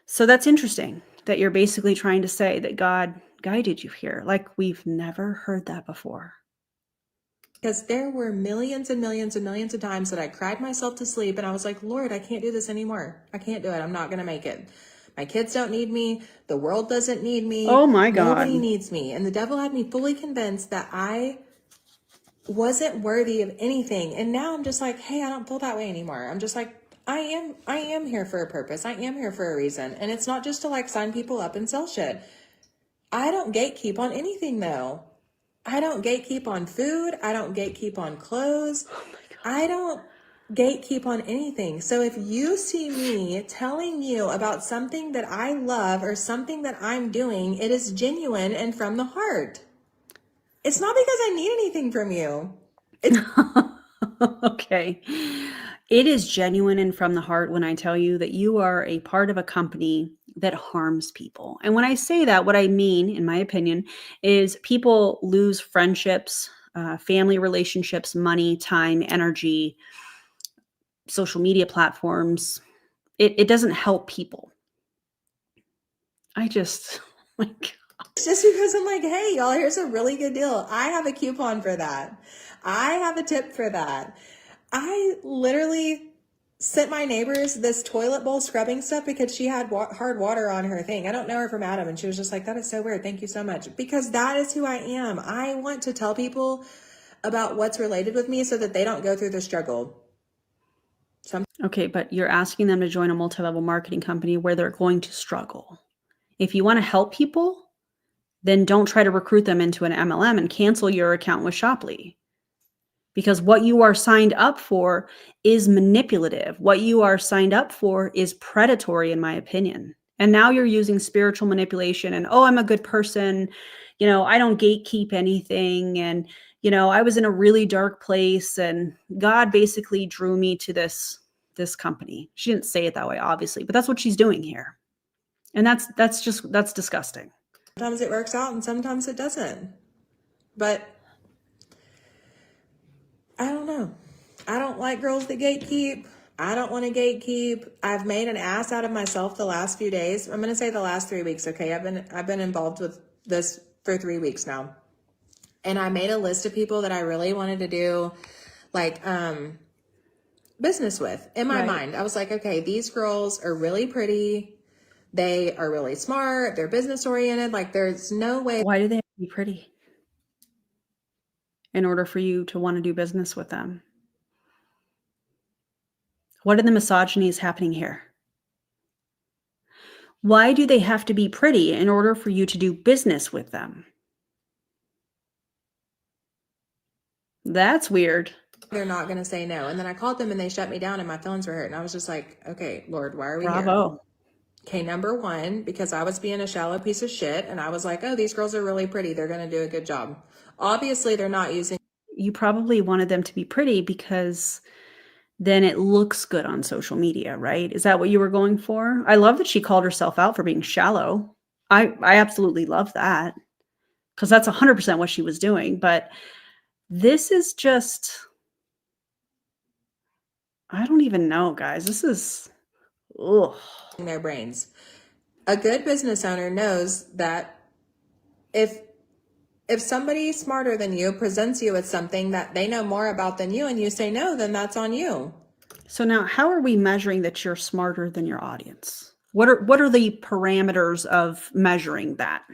Speaker 1: So that's interesting that you're basically trying to say that God guided you here. Like we've never heard that before.
Speaker 2: Because there were millions and millions and millions of times that I cried myself to sleep and I was like, Lord, I can't do this anymore. I can't do it. I'm not going to make it. My kids don't need me. The world doesn't need me.
Speaker 1: Oh my God.
Speaker 2: Nobody needs me. And the devil had me fully convinced that I wasn't worthy of anything. And now I'm just like, hey, I don't feel that way anymore. I'm just like, I am here for a purpose. I am here for a reason. And it's not just to like sign people up and sell shit. I don't gatekeep on anything though. I don't gatekeep on food. I don't gatekeep on clothes. I don't gatekeep on anything. So if you see me telling you about something that I love or something that I'm doing, it is genuine and from the heart. It's not because I need anything from you.
Speaker 1: Okay. It is genuine and from the heart when I tell you that you are a part of a company that harms people. And when I say that, what I mean, in my opinion, is people lose friendships, family relationships, money, time, energy, social media platforms. It doesn't help people. I just, like,
Speaker 2: It's just because I'm like, hey, y'all, here's a really good deal. I have a coupon for that. I have a tip for that. I literally sent my neighbors this toilet bowl scrubbing stuff because she had hard water on her thing. I don't know her from Adam. And she was just like, that is so weird. Thank you so much. Because that is who I am. I want to tell people about what's related with me so that they don't go through the struggle.
Speaker 1: okay, but you're asking them to join a multi-level marketing company where they're going to struggle. If you want to help people, then don't try to recruit them into an MLM and cancel your account with Shoply. Because what you are signed up for is manipulative. What you are signed up for is predatory, in my opinion. And now you're using spiritual manipulation and, oh, I'm a good person. I don't gatekeep anything. And, I was in a really dark place and God basically drew me to this company. She didn't say it that way, obviously, but that's what she's doing here. And that's disgusting.
Speaker 2: Sometimes it works out and sometimes it doesn't. But I don't know. I don't like girls that gatekeep. I don't want to gatekeep. I've made an ass out of myself the last few days. I'm going to say the last 3 weeks. Okay. I've been involved with this for 3 weeks now. And I made a list of people that I really wanted to do like, business with in my mind. I was like, okay, these girls are really pretty. They are really smart. They're business oriented. Like there's no way.
Speaker 1: Why do they have to be pretty in order for you to want to do business with them? What are the misogynies happening here? Why do they have to be pretty in order for you to do business with them? That's weird.
Speaker 2: They're not going to say no. And then I called them and they shut me down and my feelings were hurt. And I was just like, okay, Lord, why are we here?
Speaker 1: Bravo.
Speaker 2: Okay, number one, because I was being a shallow piece of shit. And I was like, oh, these girls are really pretty. They're going to do a good job. Obviously, they're not using.
Speaker 1: You probably wanted them to be pretty because then it looks good on social media, right? Is that what you were going for? I love that she called herself out for being shallow. I absolutely love that because that's 100% what she was doing. But this is just, I don't even know, guys. This is, ugh.
Speaker 2: Their brains. A good business owner knows that if somebody smarter than you presents you with something that they know more about than you and you say no, then that's on you.
Speaker 1: So now how are we measuring that you're smarter than your audience? What are the parameters of measuring that?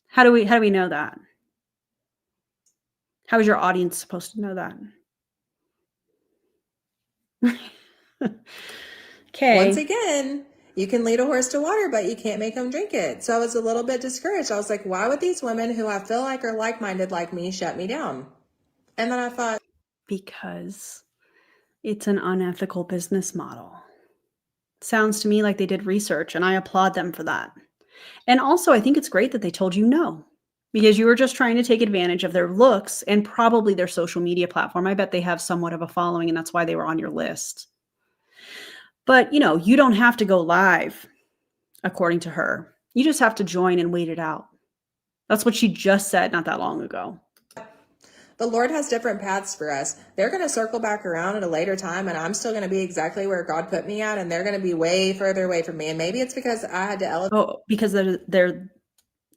Speaker 1: How do we know that? How is your audience supposed to know that? Okay.
Speaker 2: Once again, you can lead a horse to water, but you can't make them drink it. So I was a little bit discouraged. I was like, why would these women who I feel like are like-minded like me shut me down? And then I thought,
Speaker 1: because it's an unethical business model. Sounds to me like they did research, and I applaud them for that. And also, I think it's great that they told you no, because you were just trying to take advantage of their looks and probably their social media platform. I bet they have somewhat of a following, and that's why they were on your list. But, you don't have to go live, according to her. You just have to join and wait it out. That's what she just said not that long ago.
Speaker 2: the Lord has different paths for us. They're going to circle back around at a later time, and I'm still going to be exactly where God put me at, and they're going to be way further away from me. And maybe it's because I had to elevate.
Speaker 1: Oh, because they're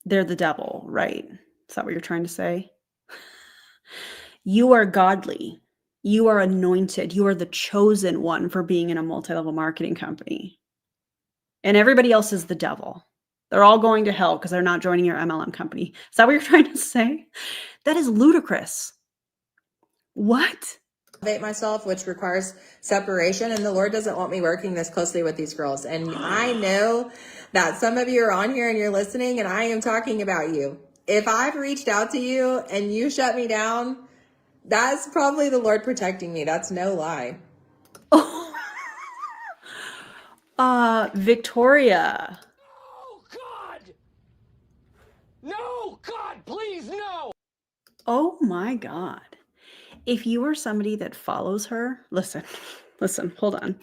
Speaker 1: the devil, right? Is that what you're trying to say? You are godly. You are anointed. You are the chosen one for being in a multi-level marketing company. And everybody else is the devil. They're all going to hell because they're not joining your MLM company. Is that what you're trying to say? That is ludicrous. What?
Speaker 2: elevate myself, which requires separation. And the Lord doesn't want me working this closely with these girls. And I know that some of you are on here and you're listening, and I am talking about you. If I've reached out to you and you shut me down, that's probably the Lord protecting me. That's no lie.
Speaker 1: Victoria.
Speaker 5: Oh, God! No, God, please, no!
Speaker 1: Oh my God. If you are somebody that follows her, listen, hold on.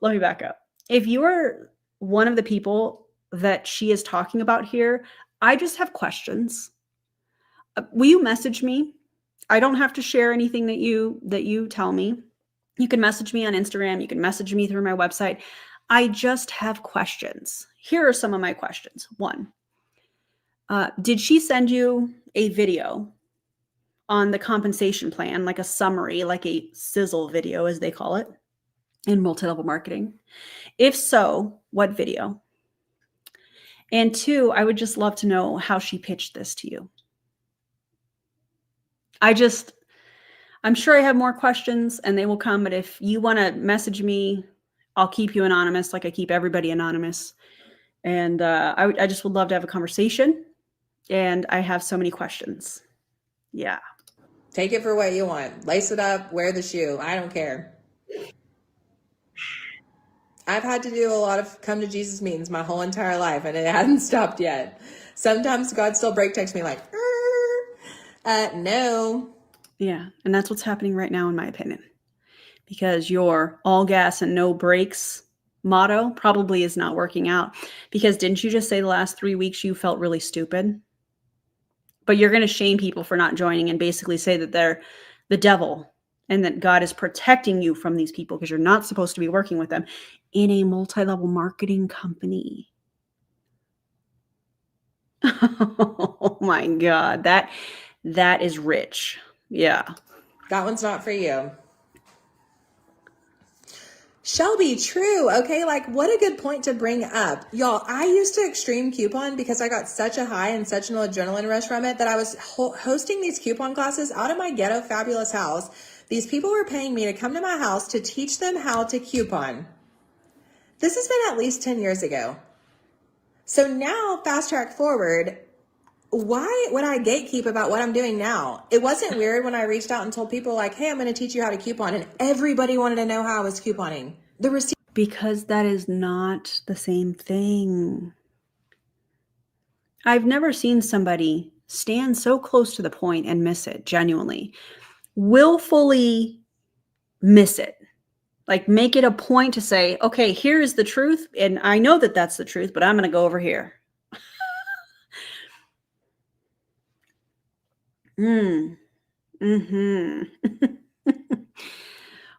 Speaker 1: Let me back up. If you are one of the people that she is talking about here, I just have questions. Will you message me? I don't have to share anything that you tell me. You can message me on Instagram. You can message me through my website. I just have questions. Here are some of my questions. One, did she send you a video on the compensation plan, like a summary, like a sizzle video, as they call it in multi-level marketing? If so, what video? And two, I would just love to know how she pitched this to you. I'm sure I have more questions and they will come, but if you want to message me, I'll keep you anonymous like I keep everybody anonymous. And I just would love to have a conversation. And I have so many questions. Yeah.
Speaker 2: Take it for what you want. Lace it up, wear the shoe. I don't care. I've had to do a lot of come to Jesus meetings my whole entire life, and it hasn't stopped yet. Sometimes God still break texts me like, no.
Speaker 1: Yeah. And that's what's happening right now, in my opinion, because your all gas and no brakes motto probably is not working out. Because didn't you just say the last 3 weeks you felt really stupid? But you're going to shame people for not joining and basically say that they're the devil and that God is protecting you from these people because you're not supposed to be working with them in a multi-level marketing company. Oh my God. That is rich. Yeah.
Speaker 2: That one's not for you. Shelby, true. Okay, like what a good point to bring up. Y'all, I used to extreme coupon because I got such a high and such an adrenaline rush from it that I was hosting these coupon classes out of my ghetto fabulous house. These people were paying me to come to my house to teach them how to coupon. This has been at least 10 years ago. So now, fast track forward, why would I gatekeep about what I'm doing now? It wasn't weird when I reached out and told people like, hey, I'm going to teach you how to coupon. And everybody wanted to know how I was couponing.
Speaker 1: Because that is not the same thing. I've never seen somebody stand so close to the point and miss it, genuinely. Willfully miss it. Like make it a point to say, okay, here is the truth. And I know that that's the truth, but I'm going to go over here.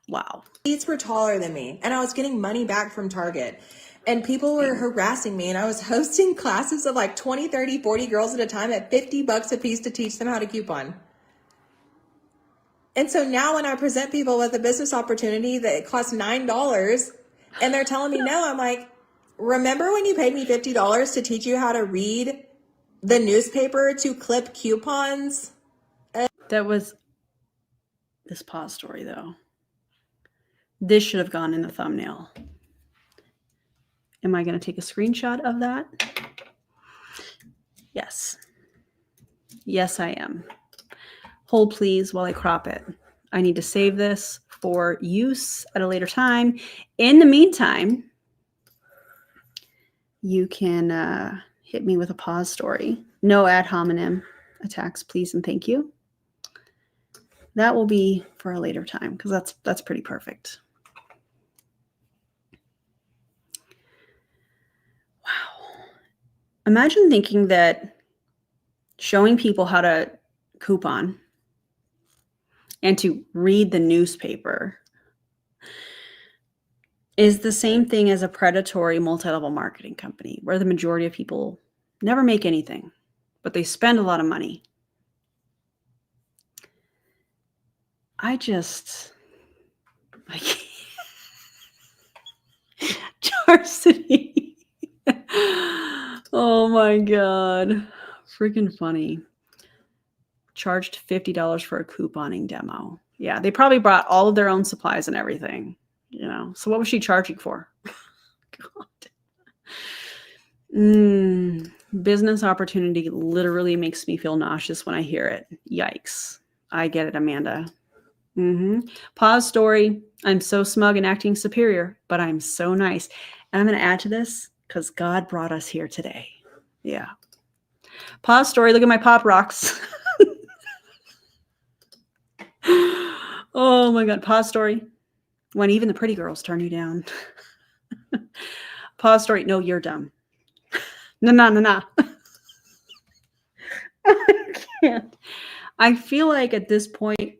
Speaker 1: Wow.
Speaker 2: Seats were taller than me, and I was getting money back from Target. And people were harassing me, and I was hosting classes of like 20, 30, 40 girls at a time at $50 a piece to teach them how to coupon. And so now when I present people with a business opportunity that costs $9 and they're telling me no, I'm like, remember when you paid me $50 to teach you how to read the newspaper to clip coupons?
Speaker 1: That was this pause story, though. This should have gone in the thumbnail. Am I going to take a screenshot of that? Yes. Yes, I am. Hold please while I crop it. I need to save this for use at a later time. In the meantime, you can hit me with a pause story. No ad hominem attacks, please and thank you. That will be for a later time because that's pretty perfect. Wow. Imagine thinking that showing people how to coupon and to read the newspaper is the same thing as a predatory multi-level marketing company where the majority of people never make anything, but they spend a lot of money. I can't. Charcity. Oh my God. Freaking funny. Charged $50 for a couponing demo. Yeah, they probably brought all of their own supplies and everything, you know. So what was she charging for? God. Business opportunity literally makes me feel nauseous when I hear it. Yikes. I get it, Amanda. Pause story. I'm so smug and acting superior, but I'm so nice. And I'm going to add to this because God brought us here today. Yeah. Pause story. Look at my pop rocks. Oh my God. Pause story. When even the pretty girls turn you down. Pause story. No, you're dumb. No. I can't. I feel like at this point,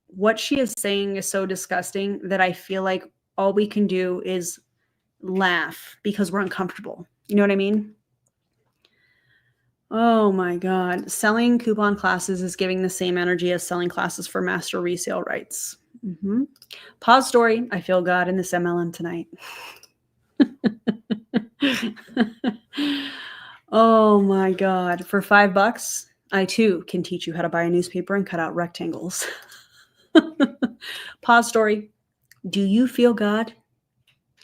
Speaker 1: what she is saying is so disgusting that I feel like all we can do is laugh because we're uncomfortable. You know what I mean? Oh my God. Selling coupon classes is giving the same energy as selling classes for master resale rights. Pause story. I feel God in this MLM tonight. Oh my God. For $5, I too can teach you how to buy a newspaper and cut out rectangles. Pause story. Do you feel God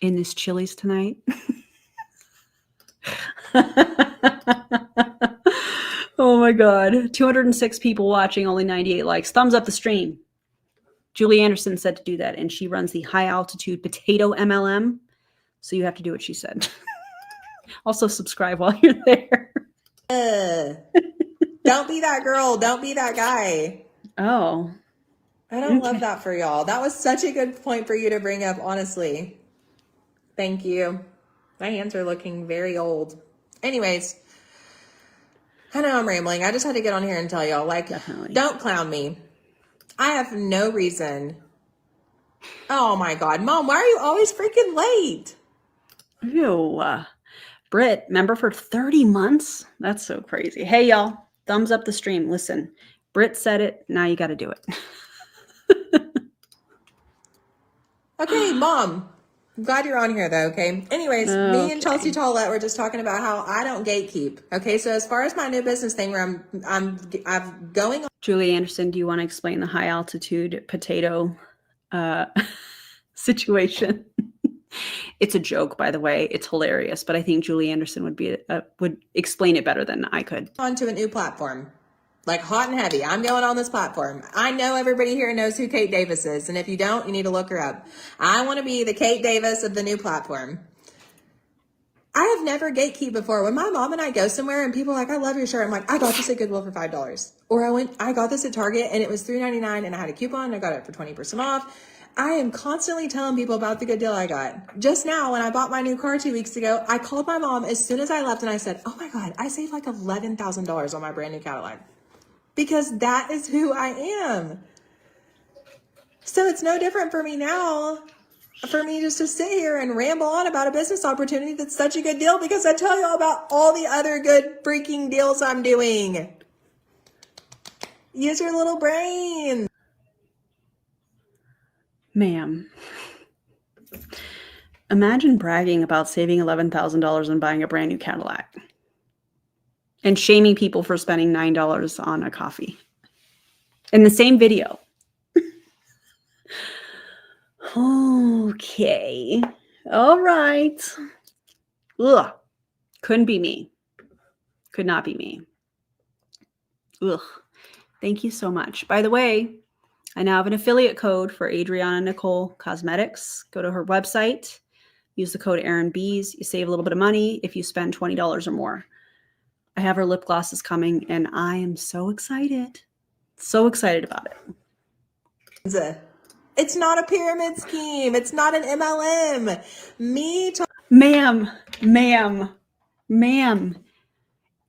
Speaker 1: in this Chili's tonight? Oh my God. 206 people watching, only 98 likes. Thumbs up the stream. Julie Anderson said to do that, and she runs the high altitude potato MLM. So you have to do what she said. Also subscribe while you're there.
Speaker 2: Don't be that girl. Don't be that guy.
Speaker 1: Oh.
Speaker 2: I don't love that for y'all. That was such a good point for you to bring up, honestly. Thank you. My hands are looking very old. Anyways, I know I'm rambling. I just had to get on here and tell y'all, like,
Speaker 1: Definitely.
Speaker 2: Don't clown me. I have no reason. Oh my God. Mom, why are you always freaking late?
Speaker 1: Ew. Britt, member for 30 months? That's so crazy. Hey, y'all. Thumbs up the stream. Listen, Britt said it. Now you got to do it.
Speaker 2: Okay, Mom. I'm glad you're on here, though, okay? Anyways, me and Chelsea Tollett were just talking about how I don't gatekeep. Okay, so as far as my new business thing where I'm going on.
Speaker 1: Julie Anderson, do you want to explain the high altitude potato situation? It's a joke, by the way. It's hilarious, but I think Julie Anderson would explain it better than I could.
Speaker 2: Onto a new platform, like hot and heavy. I'm going on this platform. I know everybody here knows who Kate Davis is, and if you don't, you need to look her up. I want to be the Kate Davis of the new platform. I have never gatekeep before. When my mom and I go somewhere and people are like, I love your shirt, I'm like, I got this at Goodwill for $5. Or I got this at Target and it was $3.99 and I had a coupon and I got it for 20% off. I am constantly telling people about the good deal I got. Just now, when I bought my new car 2 weeks ago, I called my mom as soon as I left and I said, oh my God, I saved like $11,000 on my brand new Cadillac. Because that is who I am. So it's no different for me now, for me just to sit here and ramble on about a business opportunity that's such a good deal because I tell you about all the other good freaking deals I'm doing. Use your little brain.
Speaker 1: Ma'am, imagine bragging about saving $11,000 and buying a brand new Cadillac and shaming people for spending $9 on a coffee in the same video. Okay. All right. Ugh. Couldn't be me. Could not be me. Ugh. Thank you so much. By the way, I now have an affiliate code for Adriana Nicole Cosmetics. Go to her website. Use the code AaronBees. You save a little bit of money if you spend $20 or more. I have her lip glosses coming, and I am so excited. So excited about it.
Speaker 2: It's not a pyramid scheme. It's not an MLM.
Speaker 1: Ma'am,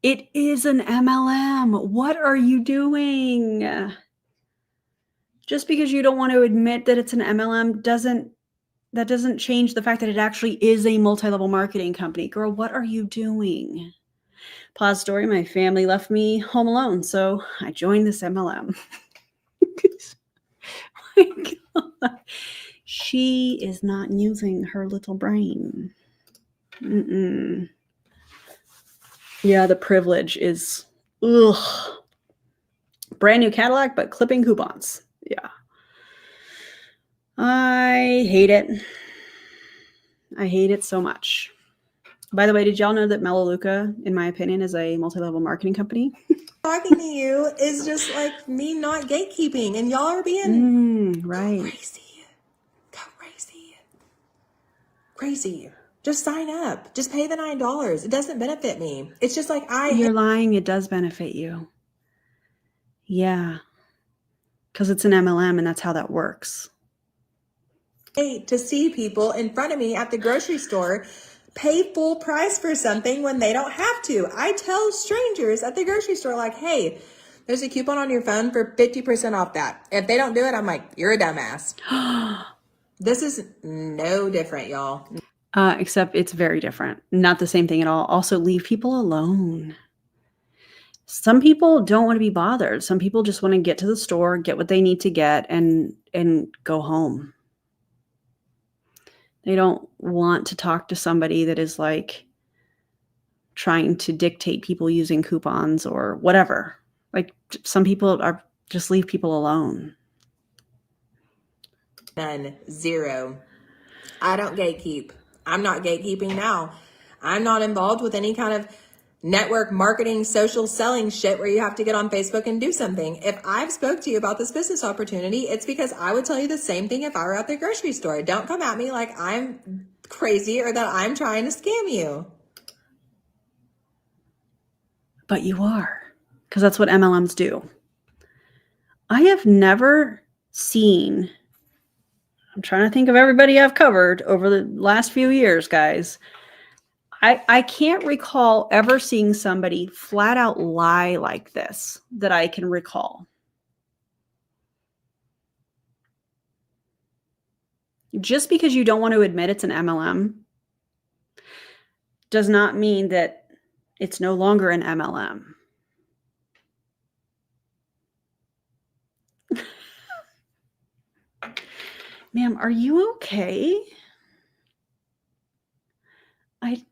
Speaker 1: it is an MLM. What are you doing? Just because you don't want to admit that it's an MLM doesn't change the fact that it actually is a multi-level marketing company. Girl, what are you doing? Pause story, my family left me home alone, so I joined this MLM. My God. She is not using her little brain. Yeah, the privilege is, ugh. Brand new Cadillac, but clipping coupons. Yeah. I hate it. I hate it so much. By the way, did y'all know that Melaleuca, in my opinion, is a multi-level marketing company?
Speaker 2: Talking to you is just like me not gatekeeping, and y'all are being
Speaker 1: Right.
Speaker 2: crazy. Go crazy. Crazy. Just sign up. Just pay the $9. It doesn't benefit me. It's just like
Speaker 1: You're lying. It does benefit you. Yeah. Because it's an MLM and that's how that works.
Speaker 2: hate to see people in front of me at the grocery store pay full price for something when they don't have to. I tell strangers at the grocery store, like, hey, there's a coupon on your phone for 50% off that. If they don't do it, I'm like, you're a dumbass. This is no different, y'all.
Speaker 1: Except it's very different. Not the same thing at all. Also, leave people alone. Some people don't want to be bothered. Some people just want to get to the store, get what they need to get, and go home. They don't want to talk to somebody that is like trying to dictate people using coupons or whatever. Like some people are just leave people alone.
Speaker 2: None. Zero. I don't gatekeep. I'm not gatekeeping now. I'm not involved with any kind of network marketing, social selling shit where you have to get on Facebook and do something. If I've spoke to you about this business opportunity, it's because I would tell you the same thing if I were at the grocery store. Don't come at me like I'm crazy or that I'm trying to scam you.
Speaker 1: But you are, because that's what MLMs do. I have never seen, I'm trying to think of everybody I've covered over the last few years, guys. I can't recall ever seeing somebody flat out lie like this that I can recall. Just because you don't want to admit it's an MLM does not mean that it's no longer an MLM. Ma'am, are you okay?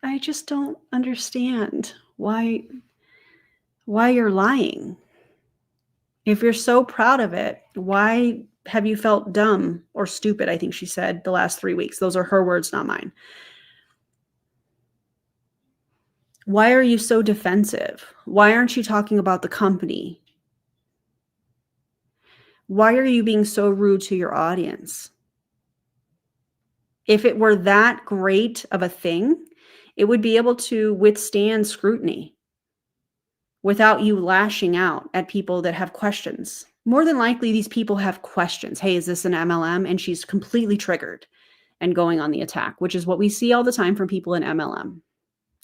Speaker 1: I just don't understand why you're lying. If you're so proud of it, why have you felt dumb or stupid, I think she said, the last 3 weeks? Those are her words, not mine. Why are you so defensive? Why aren't you talking about the company? Why are you being so rude to your audience? If it were that great of a thing, it would be able to withstand scrutiny without you lashing out at people that have questions. More than likely, these people have questions. Hey, is this an MLM? And she's completely triggered and going on the attack, which is what we see all the time from people in MLM.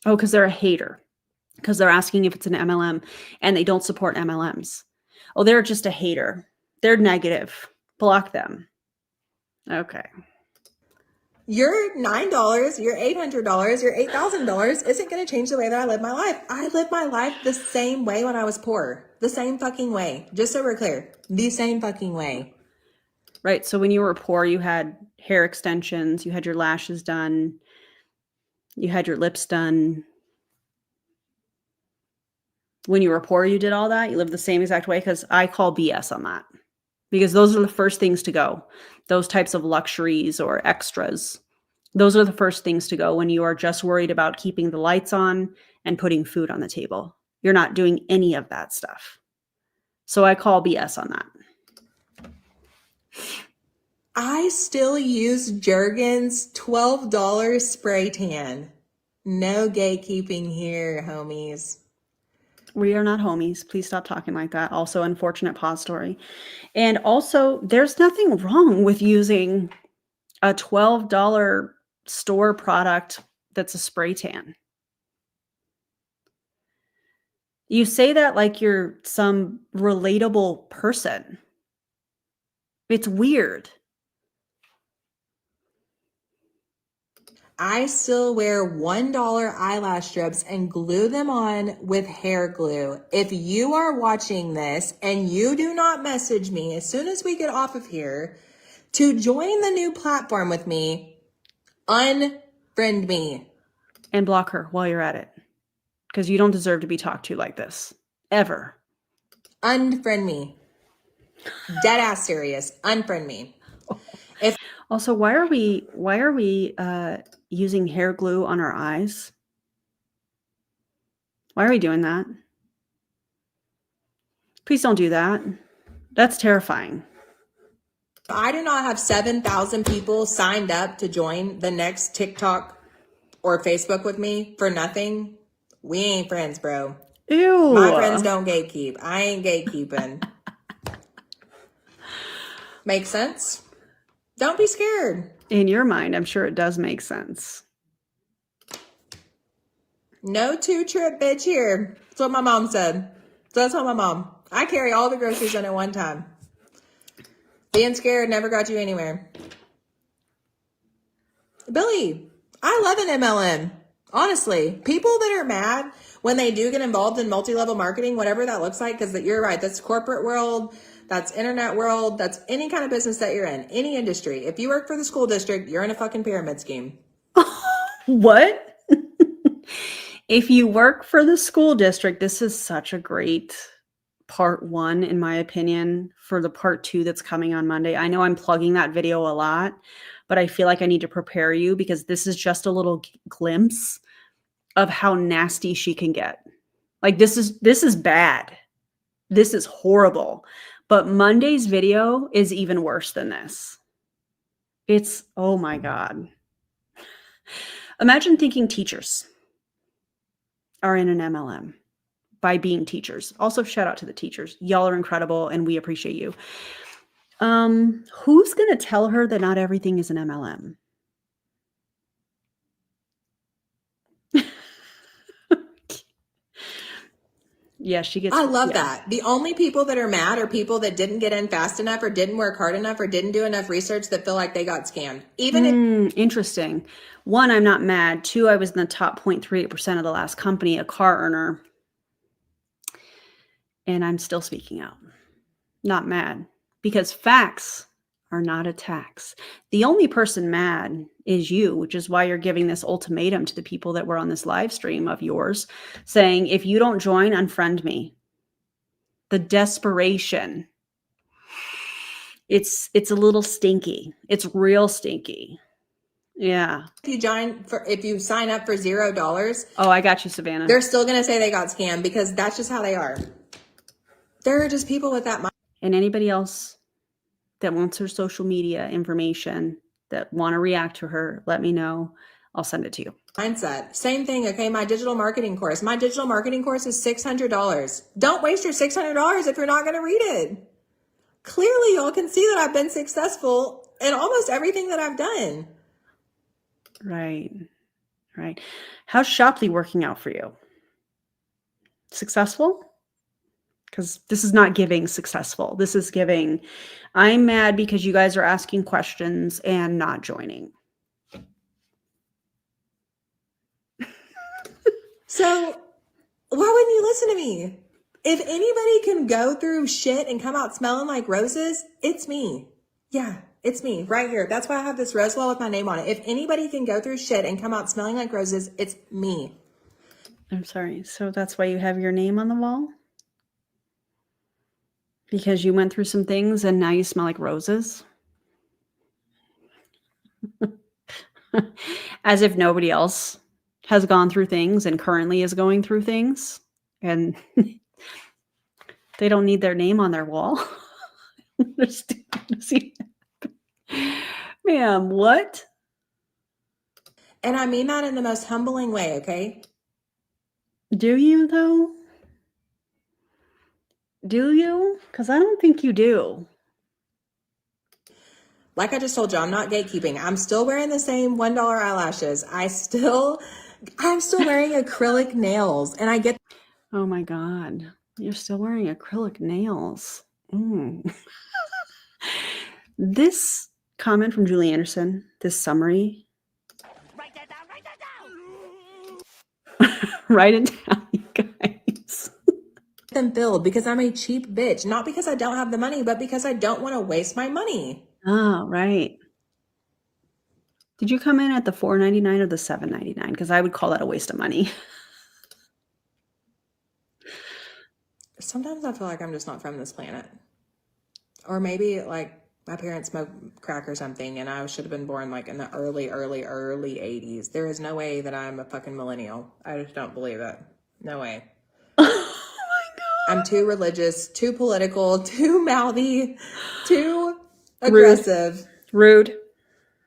Speaker 1: Oh, because they're a hater, because they're asking if it's an MLM and they don't support MLMs. Oh, they're just a hater. They're negative. Block them. Okay.
Speaker 2: Your $9, your $800, your $8,000 isn't going to change the way that I live my life. I lived my life the same way when I was poor. The same fucking way. Just so we're clear. The same fucking way.
Speaker 1: Right. So when you were poor, you had hair extensions, you had your lashes done, you had your lips done. When you were poor, you did all that. You lived the same exact way, because I call BS on that. Because those are the first things to go. Those types of luxuries or extras. Those are the first things to go when you are just worried about keeping the lights on and putting food on the table. You're not doing any of that stuff. So I call BS on that.
Speaker 2: I still use Jergens $12 spray tan. No gatekeeping here, homies.
Speaker 1: We are not homies. Please stop talking like that. Also, unfortunate pause story. And also, there's nothing wrong with using a $12 store product that's a spray tan. You say that like you're some relatable person. It's weird.
Speaker 2: I still wear $1 eyelash strips and glue them on with hair glue. If you are watching this and you do not message me as soon as we get off of here to join the new platform with me, unfriend me.
Speaker 1: And block her while you're at it. Because you don't deserve to be talked to like this. Ever.
Speaker 2: Unfriend me. Dead ass serious. Unfriend me.
Speaker 1: Also, why are we using hair glue on our eyes? Why are we doing that? Please don't do that. That's terrifying.
Speaker 2: I do not have 7,000 people signed up to join the next TikTok or Facebook with me for nothing. We ain't friends, bro.
Speaker 1: Ew.
Speaker 2: My friends don't gatekeep. I ain't gatekeeping. Make sense? Don't be scared.
Speaker 1: In your mind, I'm sure it does make sense.
Speaker 2: No two-trip bitch here. That's what my mom said. So that's what my mom. I carry all the groceries in at one time. Being scared never got you anywhere. Billy, I love an MLM. Honestly, people that are mad when they do get involved in multi-level marketing, whatever that looks like, because you're right, that's corporate world, that's internet world, that's any kind of business that you're in, any industry. If you work for the school district, you're in a fucking pyramid scheme.
Speaker 1: What? If you work for the school district, this is such a great part 1, in my opinion, for the part 2 that's coming on Monday. I know I'm plugging that video a lot, but I feel like I need to prepare you because this is just a little glimpse of how nasty she can get. Like this is bad. This is horrible. But Monday's video is even worse than this. It's, oh my God. Imagine thinking teachers are in an MLM by being teachers. Also, shout out to the teachers. Y'all are incredible and we appreciate you. Who's going to tell her that not everything is an MLM? Yeah, she gets.
Speaker 2: I love that. The only people that are mad are people that didn't get in fast enough or didn't work hard enough or didn't do enough research that feel like they got scammed. Even if
Speaker 1: Interesting. 1, I'm not mad. 2, I was in the top 0.38% of the last company, a car earner. And I'm still speaking out. Not mad. Because facts are not a tax. The only person mad is you, which is why you're giving this ultimatum to the people that were on this live stream of yours, saying, if you don't join, unfriend me. The desperation. It's a little stinky. It's real stinky. Yeah.
Speaker 2: if you sign up for $0,
Speaker 1: Oh, I got you, Savannah.
Speaker 2: they're still going to say they got scammed because that's just how they are. There are just people with that
Speaker 1: And anybody else that wants her social media information that want to react to her, let me know. I'll send it to you.
Speaker 2: mindset. Same thing. Okay. My digital marketing course is $600. Don't waste your $600 if you're not going to read it. Clearly y'all can see that I've been successful in almost everything that I've done.
Speaker 1: Right. How's Shoply working out for you? Successful? Because this is not giving successful. This is giving, I'm mad because you guys are asking questions and not joining.
Speaker 2: So why wouldn't you listen to me? If anybody can go through shit and come out smelling like roses, it's me. Yeah, it's me right here. That's why I have this rose wall with my name on it. If anybody can go through shit and come out smelling like roses, it's me.
Speaker 1: I'm sorry. So that's why you have your name on the wall? Because you went through some things and now you smell like roses? As if nobody else has gone through things and currently is going through things and they don't need their name on their wall. Ma'am, what?
Speaker 2: And I mean that in the most humbling way, okay?
Speaker 1: Do you though? Do you? Because I don't think you do.
Speaker 2: Like I just told you, I'm not gatekeeping. I'm still wearing the same $1 eyelashes. I'm still wearing acrylic nails, and I get.
Speaker 1: Oh my God. You're still wearing acrylic nails. This comment from Julie Anderson, this summary.
Speaker 5: Write that down, write that down!
Speaker 1: Write it down, you guys.
Speaker 2: them filled because I'm a cheap bitch, not because I don't have the money, but because I don't want to waste my money.
Speaker 1: Oh, right. Did you come in at the $4.99 or the $7.99? Because I would call that a waste of money.
Speaker 2: Sometimes I feel like I'm just not from this planet. Or maybe like My parents smoked crack or something, and I should have been born like in the early 80s. There is no way that I'm a fucking millennial. I just don't believe it. No way.
Speaker 1: Oh my God.
Speaker 2: I'm too religious, too political, too mouthy, too
Speaker 1: Rude.
Speaker 2: aggressive
Speaker 1: Rude.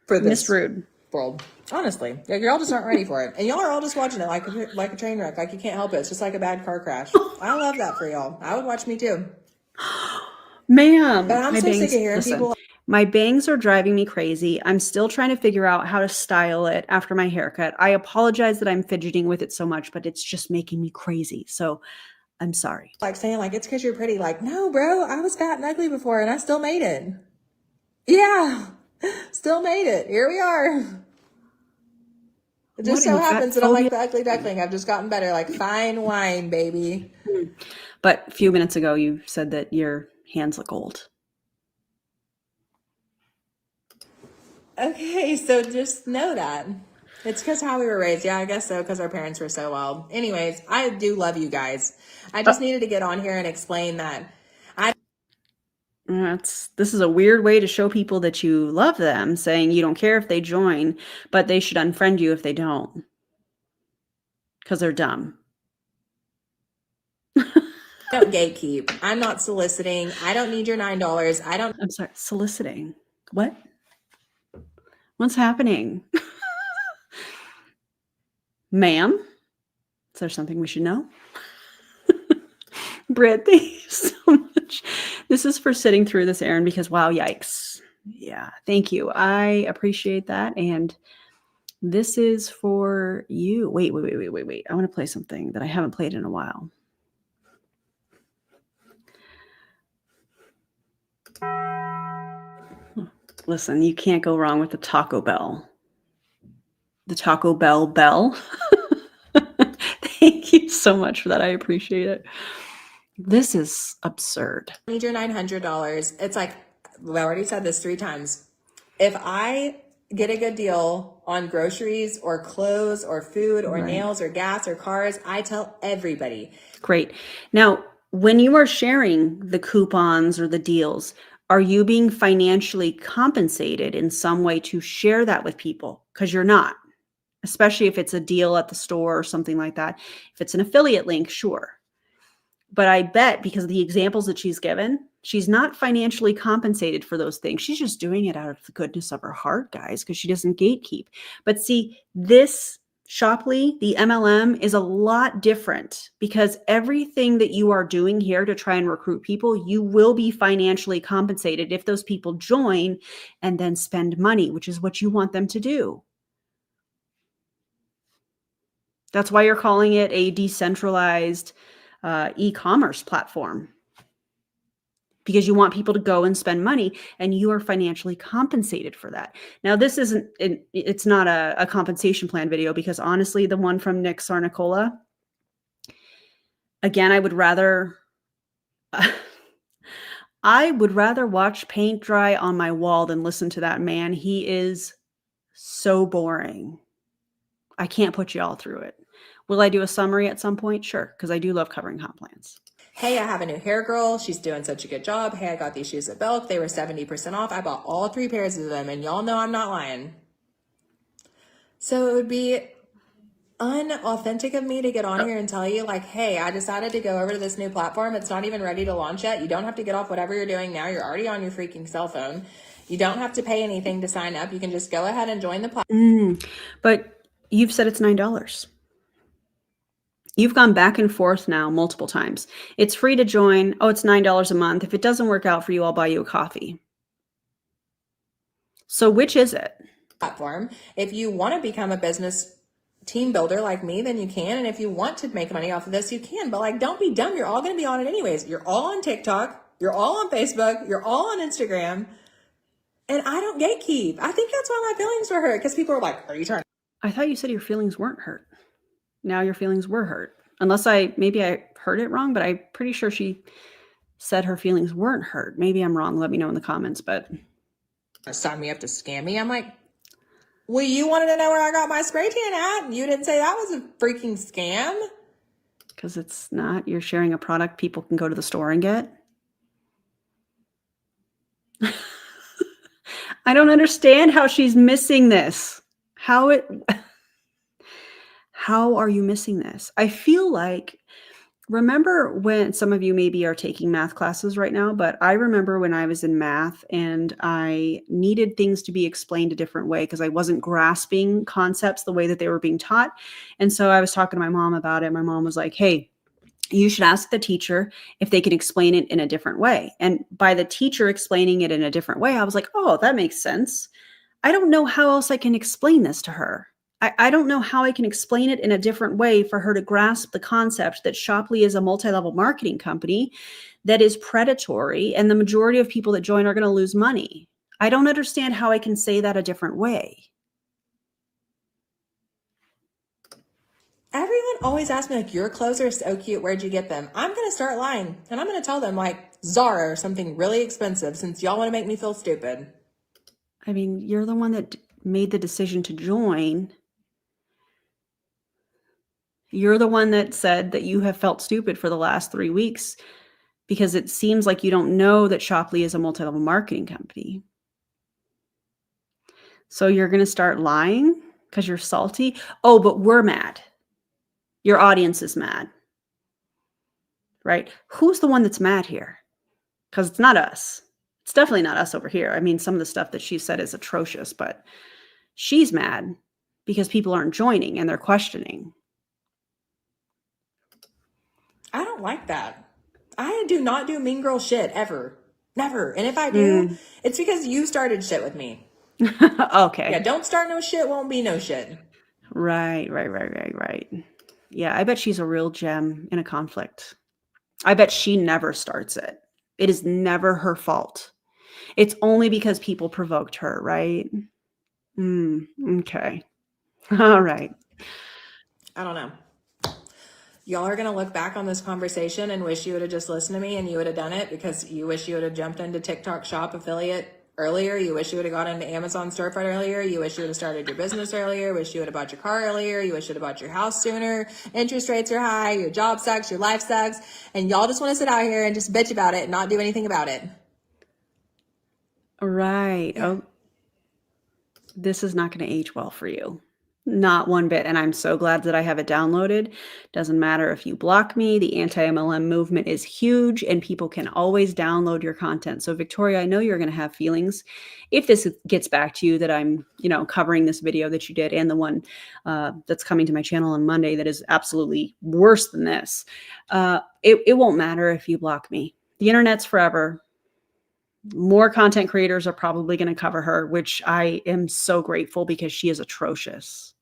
Speaker 2: for
Speaker 1: Miss
Speaker 2: this
Speaker 1: Rude.
Speaker 2: world. Honestly, like, y'all just aren't ready for it, and y'all are all just watching it like a train wreck. Like you can't help it. It's just like a bad car crash. I love that for y'all. I would watch me too.
Speaker 1: Ma'am.
Speaker 2: But I'm
Speaker 1: my
Speaker 2: so
Speaker 1: bangs,
Speaker 2: sick of hearing
Speaker 1: listen,
Speaker 2: people.
Speaker 1: my bangs are driving me crazy. I'm still trying to figure out how to style it after my haircut. I apologize that I'm fidgeting with it so much, but it's just making me crazy. So I'm sorry.
Speaker 2: Like saying like it's because you're pretty. Like, no, bro, I was fat and ugly before, and I still made it. Yeah, still made it. Here we are. It just so happens that I'm like the ugly duckling. I've just gotten better, like fine wine, baby.
Speaker 1: But a few minutes ago, you said that your hands look old.
Speaker 2: Okay, so just know that. It's because how we were raised. Yeah, I guess so, because our parents were so wild. Anyways, I do love you guys. I just needed to get on here and explain that.
Speaker 1: This is a weird way to show people that you love them, saying you don't care if they join, but they should unfriend you if they don't. Because they're dumb.
Speaker 2: Don't gatekeep. I'm not soliciting. I don't need your $9.
Speaker 1: I'm sorry, soliciting. What? What's happening? Ma'am? Is there something we should know? Britt, thank you so much. This is for sitting through this, Aaron, because wow, yikes. Yeah, thank you. I appreciate that. And this is for you. Wait. I want to play something that I haven't played in a while. Listen, you can't go wrong with the Taco Bell. The Taco Bell bell. Thank you so much for that. I appreciate it. This is absurd.
Speaker 2: I need your $900. It's like, I already said this 3 times. If I get a good deal on groceries or clothes or food or nails or gas or cars, I tell everybody.
Speaker 1: Great. Now, when you are sharing the coupons or the deals, are you being financially compensated in some way to share that with people? Because you're not, especially if it's a deal at the store or something like that. If it's an affiliate link, sure. But I bet because of the examples that she's given, she's not financially compensated for those things. She's just doing it out of the goodness of her heart, guys, because she doesn't gatekeep. But see, this Shoply, the MLM, is a lot different because everything that you are doing here to try and recruit people, you will be financially compensated if those people join and then spend money, which is what you want them to do. That's why you're calling it a decentralized e-commerce platform, because you want people to go and spend money and you are financially compensated for that. Now, this isn't, it's not a compensation plan video, because honestly, the one from Nick Sarnicola, again, I would rather watch paint dry on my wall than listen to that man. He is so boring. I can't put you all through it. Will I do a summary at some point? Sure, because I do love covering comp plans.
Speaker 2: Hey, I have a new hair girl. She's doing such a good job. Hey, I got these shoes at Belk. They were 70% off. I bought all 3 pairs of them, and y'all know I'm not lying. So it would be unauthentic of me to get on here and tell you like, hey, I decided to go over to this new platform. It's not even ready to launch yet. You don't have to get off whatever you're doing now. You're already on your freaking cell phone. You don't have to pay anything to sign up. You can just go ahead and join the platform.
Speaker 1: But you've said it's $9. You've gone back and forth now multiple times. It's free to join. Oh, it's $9 a month. If it doesn't work out for you, I'll buy you a coffee. So which is it?
Speaker 2: Platform. If you want to become a business team builder like me, then you can. And if you want to make money off of this, you can. But like, don't be dumb. You're all going to be on it anyways. You're all on TikTok. You're all on Facebook. You're all on Instagram. And I don't gatekeep. I think that's why my feelings were hurt, because people are like, are you trying?
Speaker 1: I thought you said your feelings weren't hurt. Now your feelings were hurt. Unless maybe I heard it wrong, but I'm pretty sure she said her feelings weren't hurt. Maybe I'm wrong. Let me know in the comments, but.
Speaker 2: Sign me up to scam me. I'm like, well, you wanted to know where I got my spray tan at, and you didn't say that was a freaking scam.
Speaker 1: Because it's not. You're sharing a product people can go to the store and get. I don't understand how she's missing this. How are you missing this? I feel like, remember when some of you maybe are taking math classes right now, but I remember when I was in math and I needed things to be explained a different way because I wasn't grasping concepts the way that they were being taught. And so I was talking to my mom about it. My mom was like, hey, you should ask the teacher if they can explain it in a different way. And by the teacher explaining it in a different way, I was like, oh, that makes sense. I don't know how else I can explain this to her. I don't know how I can explain it in a different way for her to grasp the concept that Shopley is a multi-level marketing company that is predatory and the majority of people that join are going to lose money. I don't understand how I can say that a different way.
Speaker 2: Everyone always asks me, like, your clothes are so cute. Where'd you get them? I'm going to start lying. And I'm going to tell them, like, Zara or something really expensive since y'all want to make me feel stupid.
Speaker 1: I mean, you're the one that made the decision to join. You're the one that said that you have felt stupid for the last 3 weeks because it seems like you don't know that Shopley is a multi-level marketing company. So you're going to start lying because you're salty? Oh, but we're mad. Your audience is mad, right? Who's the one that's mad here? Because it's not us. It's definitely not us over here. I mean, some of the stuff that she said is atrocious, but she's mad because people aren't joining and they're questioning.
Speaker 2: I don't like that. I do not do mean girl shit ever. Never. And if I do, it's because you started shit with me.
Speaker 1: Okay.
Speaker 2: Yeah, don't start no shit, won't be no shit.
Speaker 1: Right. Yeah, I bet she's a real gem in a conflict. I bet she never starts it. It is never her fault. It's only because people provoked her, right? Okay. All right.
Speaker 2: I don't know. Y'all are going to look back on this conversation and wish you would have just listened to me and you would have done it because you wish you would have jumped into TikTok shop affiliate earlier. You wish you would have got into Amazon storefront earlier. You wish you would have started your business earlier. Wish you would have bought your car earlier. You wish you would have bought your house sooner. Interest rates are high. Your job sucks. Your life sucks. And y'all just want to sit out here and just bitch about it and not do anything about it.
Speaker 1: Right.
Speaker 2: Yeah.
Speaker 1: Oh, this is not going to age well for you. Not one bit. And I'm so glad that I have it downloaded. Doesn't matter if you block me. The anti-MLM movement is huge and people can always download your content. So Victoria, I know you're going to have feelings if this gets back to you that I'm, covering this video that you did and the one that's coming to my channel on Monday that is absolutely worse than this. It won't matter if you block me. The internet's forever. More content creators are probably going to cover her, which I am so grateful because she is atrocious.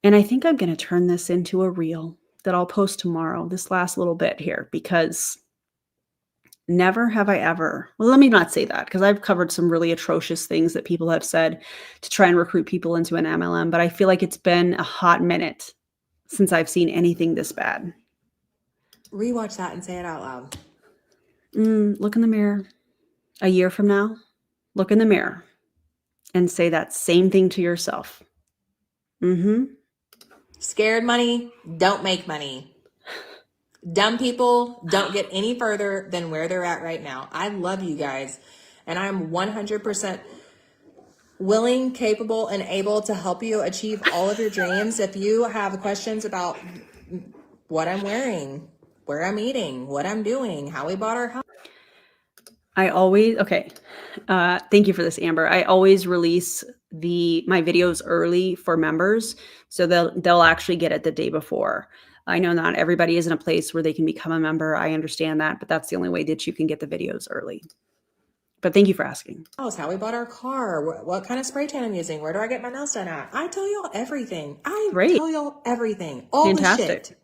Speaker 1: And I think I'm going to turn this into a reel that I'll post tomorrow, this last little bit here, because never have I ever, well, let me not say that because I've covered some really atrocious things that people have said to try and recruit people into an MLM, but I feel like it's been a hot minute since I've seen anything this bad.
Speaker 2: Rewatch that and say it out loud.
Speaker 1: Look in the mirror. A year from now, look in the mirror and say that same thing to yourself.
Speaker 2: Scared money, don't make money. Dumb people don't get any further than where they're at right now. I love you guys. And I'm 100% willing, capable, and able to help you achieve all of your dreams. If you have questions about what I'm wearing, where I'm eating, what I'm doing, how we bought our house.
Speaker 1: Thank you for this, Amber. I always release my videos early for members, so they'll actually get it the day before. I know not everybody is in a place where they can become a member. I understand that, but that's the only way that you can get the videos early. But thank you for asking.
Speaker 2: How we bought our car, what kind of spray tan I'm using, where do I get my nails done at? I tell y'all everything.
Speaker 1: Great.
Speaker 2: Tell y'all everything. All
Speaker 1: Fantastic.
Speaker 2: the shit.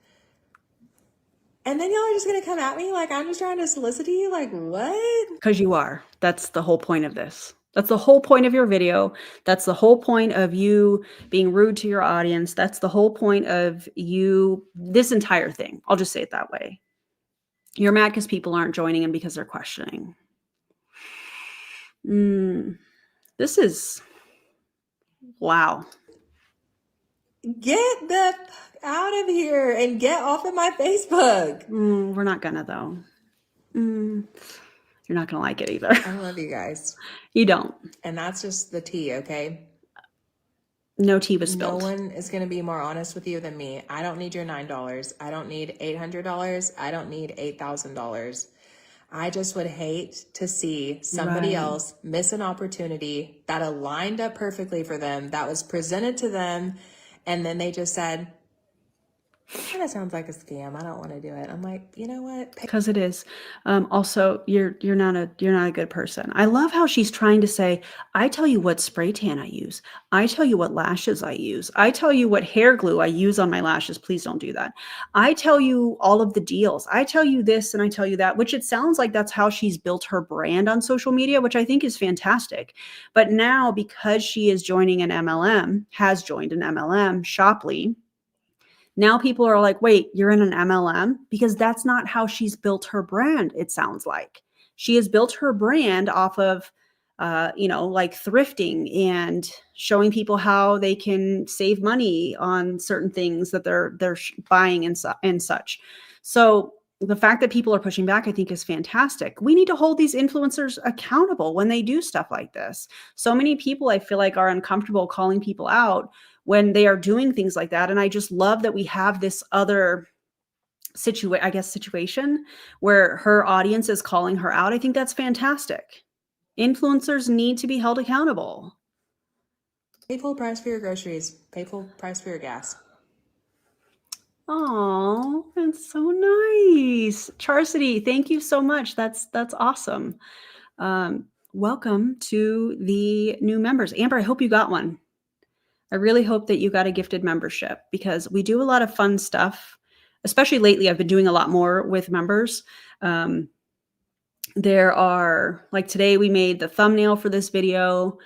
Speaker 2: And then y'all are just going to come at me like I'm just trying to solicit you? Like, what?
Speaker 1: Because you are. That's the whole point of this. That's the whole point of your video. That's the whole point of you being rude to your audience. That's the whole point of this entire thing. I'll just say it that way. You're mad because people aren't joining and because they're questioning. This is, wow.
Speaker 2: Get the fuck out of here and get off of my Facebook.
Speaker 1: We're not gonna though. You're not going to like it either.
Speaker 2: I love you guys.
Speaker 1: You don't.
Speaker 2: And that's just the tea, okay?
Speaker 1: No tea was
Speaker 2: No
Speaker 1: spilled.
Speaker 2: one is going to be more honest with you than me. I don't need your $9. I don't need $800. I don't need $8,000. I just would hate to see somebody
Speaker 1: Right.
Speaker 2: else miss an opportunity that aligned up perfectly for them, that was presented to them, and then they just said, kind of sounds like a scam. I don't want to do it. I'm like, you know what?
Speaker 1: Because it is. Also, you're not a good person. I love how she's trying to say, I tell you what spray tan I use. I tell you what lashes I use. I tell you what hair glue I use on my lashes. Please don't do that. I tell you all of the deals. I tell you this and I tell you that, which it sounds like that's how she's built her brand on social media, which I think is fantastic. But now, because she is joining an MLM, has joined an MLM, Shoply, now people are like, wait, you're in an MLM? Because that's not how she's built her brand, it sounds like. She has built her brand off of, like thrifting and showing people how they can save money on certain things that they're buying and such. So the fact that people are pushing back, I think, is fantastic. We need to hold these influencers accountable when they do stuff like this. So many people, I feel like, are uncomfortable calling people out when they are doing things like that. And I just love that we have this other situation where her audience is calling her out. I think that's fantastic. Influencers need to be held accountable.
Speaker 2: Pay full price for your groceries. Pay full price for your gas.
Speaker 1: Oh, that's so nice. Charcity, thank you so much. That's awesome. Welcome to the new members. Amber, I hope you got one. I really hope that you got a gifted membership, because we do a lot of fun stuff, especially lately. I've been doing a lot more with members. There are, like today, we made the thumbnail for this video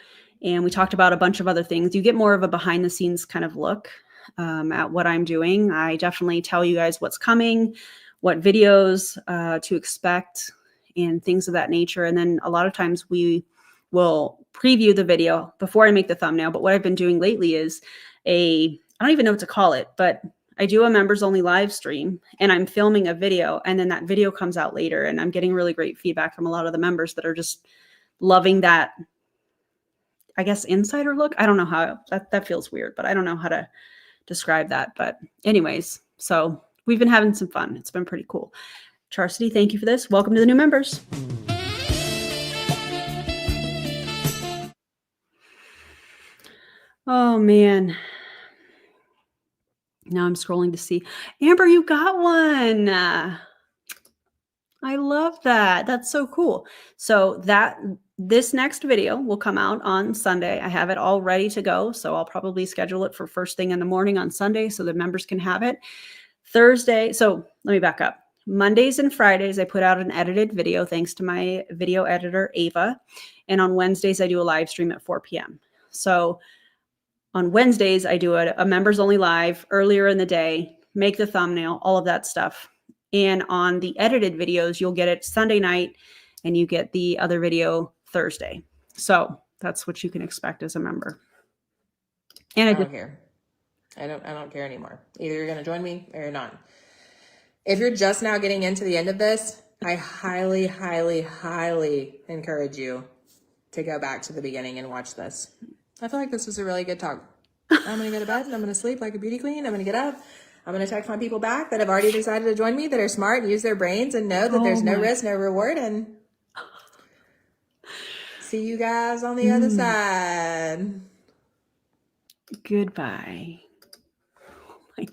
Speaker 1: and we talked about a bunch of other things. You get more of a behind the scenes kind of look at what I'm doing. I definitely tell you guys what's coming, what videos to expect, and things of that nature. And then a lot of times we will preview the video before I make the thumbnail. But what I've been doing lately is I don't even know what to call it, but I do a members only live stream and I'm filming a video, and then that video comes out later, and I'm getting really great feedback from a lot of the members that are just loving that, I guess, insider look. I don't know how that feels weird, but I don't know how to describe that. But anyways, so we've been having some fun. It's been pretty cool. Charcity, thank you for this. Welcome to the new members. Oh, man. Now I'm scrolling to see. Amber, you got one. I love that. That's so cool. So this next video will come out on Sunday. I have it all ready to go. So I'll probably schedule it for first thing in the morning on Sunday so the members can have it. Thursday. So let me back up. Mondays and Fridays, I put out an edited video thanks to my video editor, Ava. And on Wednesdays, I do a live stream at 4 p.m. So on Wednesdays, I do a members only live earlier in the day, make the thumbnail, all of that stuff. And on the edited videos, you'll get it Sunday night and you get the other video Thursday. So that's what you can expect as a member. And
Speaker 2: I don't care. I don't care anymore. Either you're going to join me or you're not. If you're just now getting into the end of this, I highly, highly, highly encourage you to go back to the beginning and watch this. I feel like this was a really good talk. I'm going to go to bed and I'm going to sleep like a beauty queen. I'm going to get up. I'm going to text my people back that have already decided to join me, that are smart and use their brains and know that there's no risk, no reward. And see you guys on the other side.
Speaker 1: goodbye. Oh my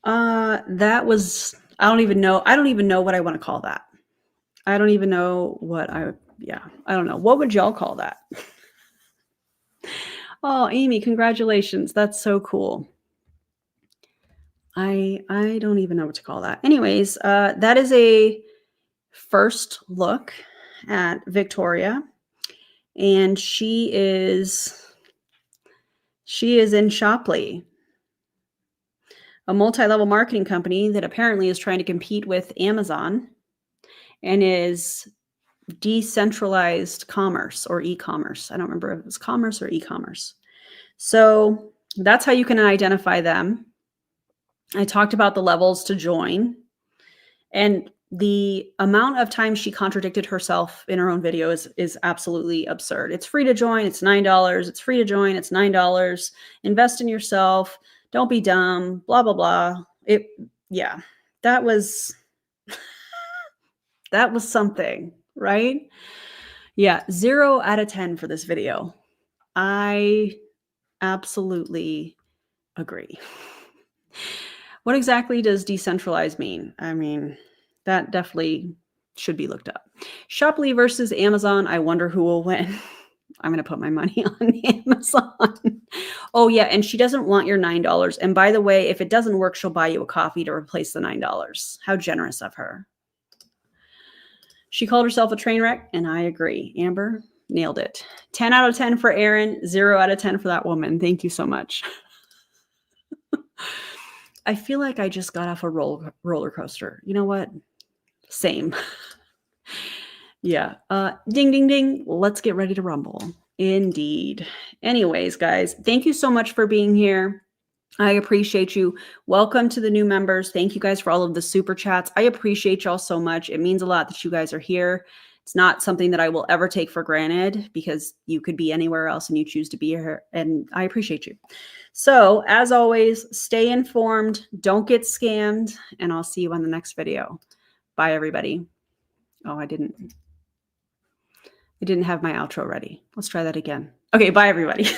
Speaker 1: God. That was, I don't even know what I want to call that. I don't even know what I don't know. What would y'all call that? Oh, Amy, congratulations. That's so cool. I don't even know what to call that. Anyways, that is a first look at Victoria. And she is in Shoply, a multi-level marketing company that apparently is trying to compete with Amazon and is decentralized commerce or e-commerce. I don't remember if it was commerce or e-commerce. So that's how you can identify them. I talked about the levels to join. And the amount of times she contradicted herself in her own video is absolutely absurd. It's free to join. It's $9. It's free to join. It's $9. Invest in yourself. Don't be dumb. Blah, blah, blah. Yeah, that was something, right? Yeah, 0 out of 10 for this video. I absolutely agree. What exactly does decentralized mean? I mean, that definitely should be looked up. Shoply versus Amazon. I wonder who will win. I'm going to put my money on Amazon. Oh, yeah. And she doesn't want your $9. And by the way, if it doesn't work, she'll buy you a coffee to replace the $9. How generous of her. She called herself a train wreck, and I agree. Amber, nailed it. 10 out of 10 for Aaron, 0 out of 10 for that woman. Thank you so much. I feel like I just got off a roller coaster. You know what? Same. Yeah. Ding, ding, ding. Let's get ready to rumble. Indeed. Anyways, guys, thank you so much for being here. I appreciate you. Welcome to the new members. Thank you guys for all of the super chats. I appreciate y'all so much. It means a lot that you guys are here. It's not something that I will ever take for granted because you could be anywhere else and you choose to be here. And I appreciate you. So as always, stay informed. Don't get scammed. And I'll see you on the next video. Bye, everybody. Oh, I didn't have my outro ready. Let's try that again. Okay, bye, everybody.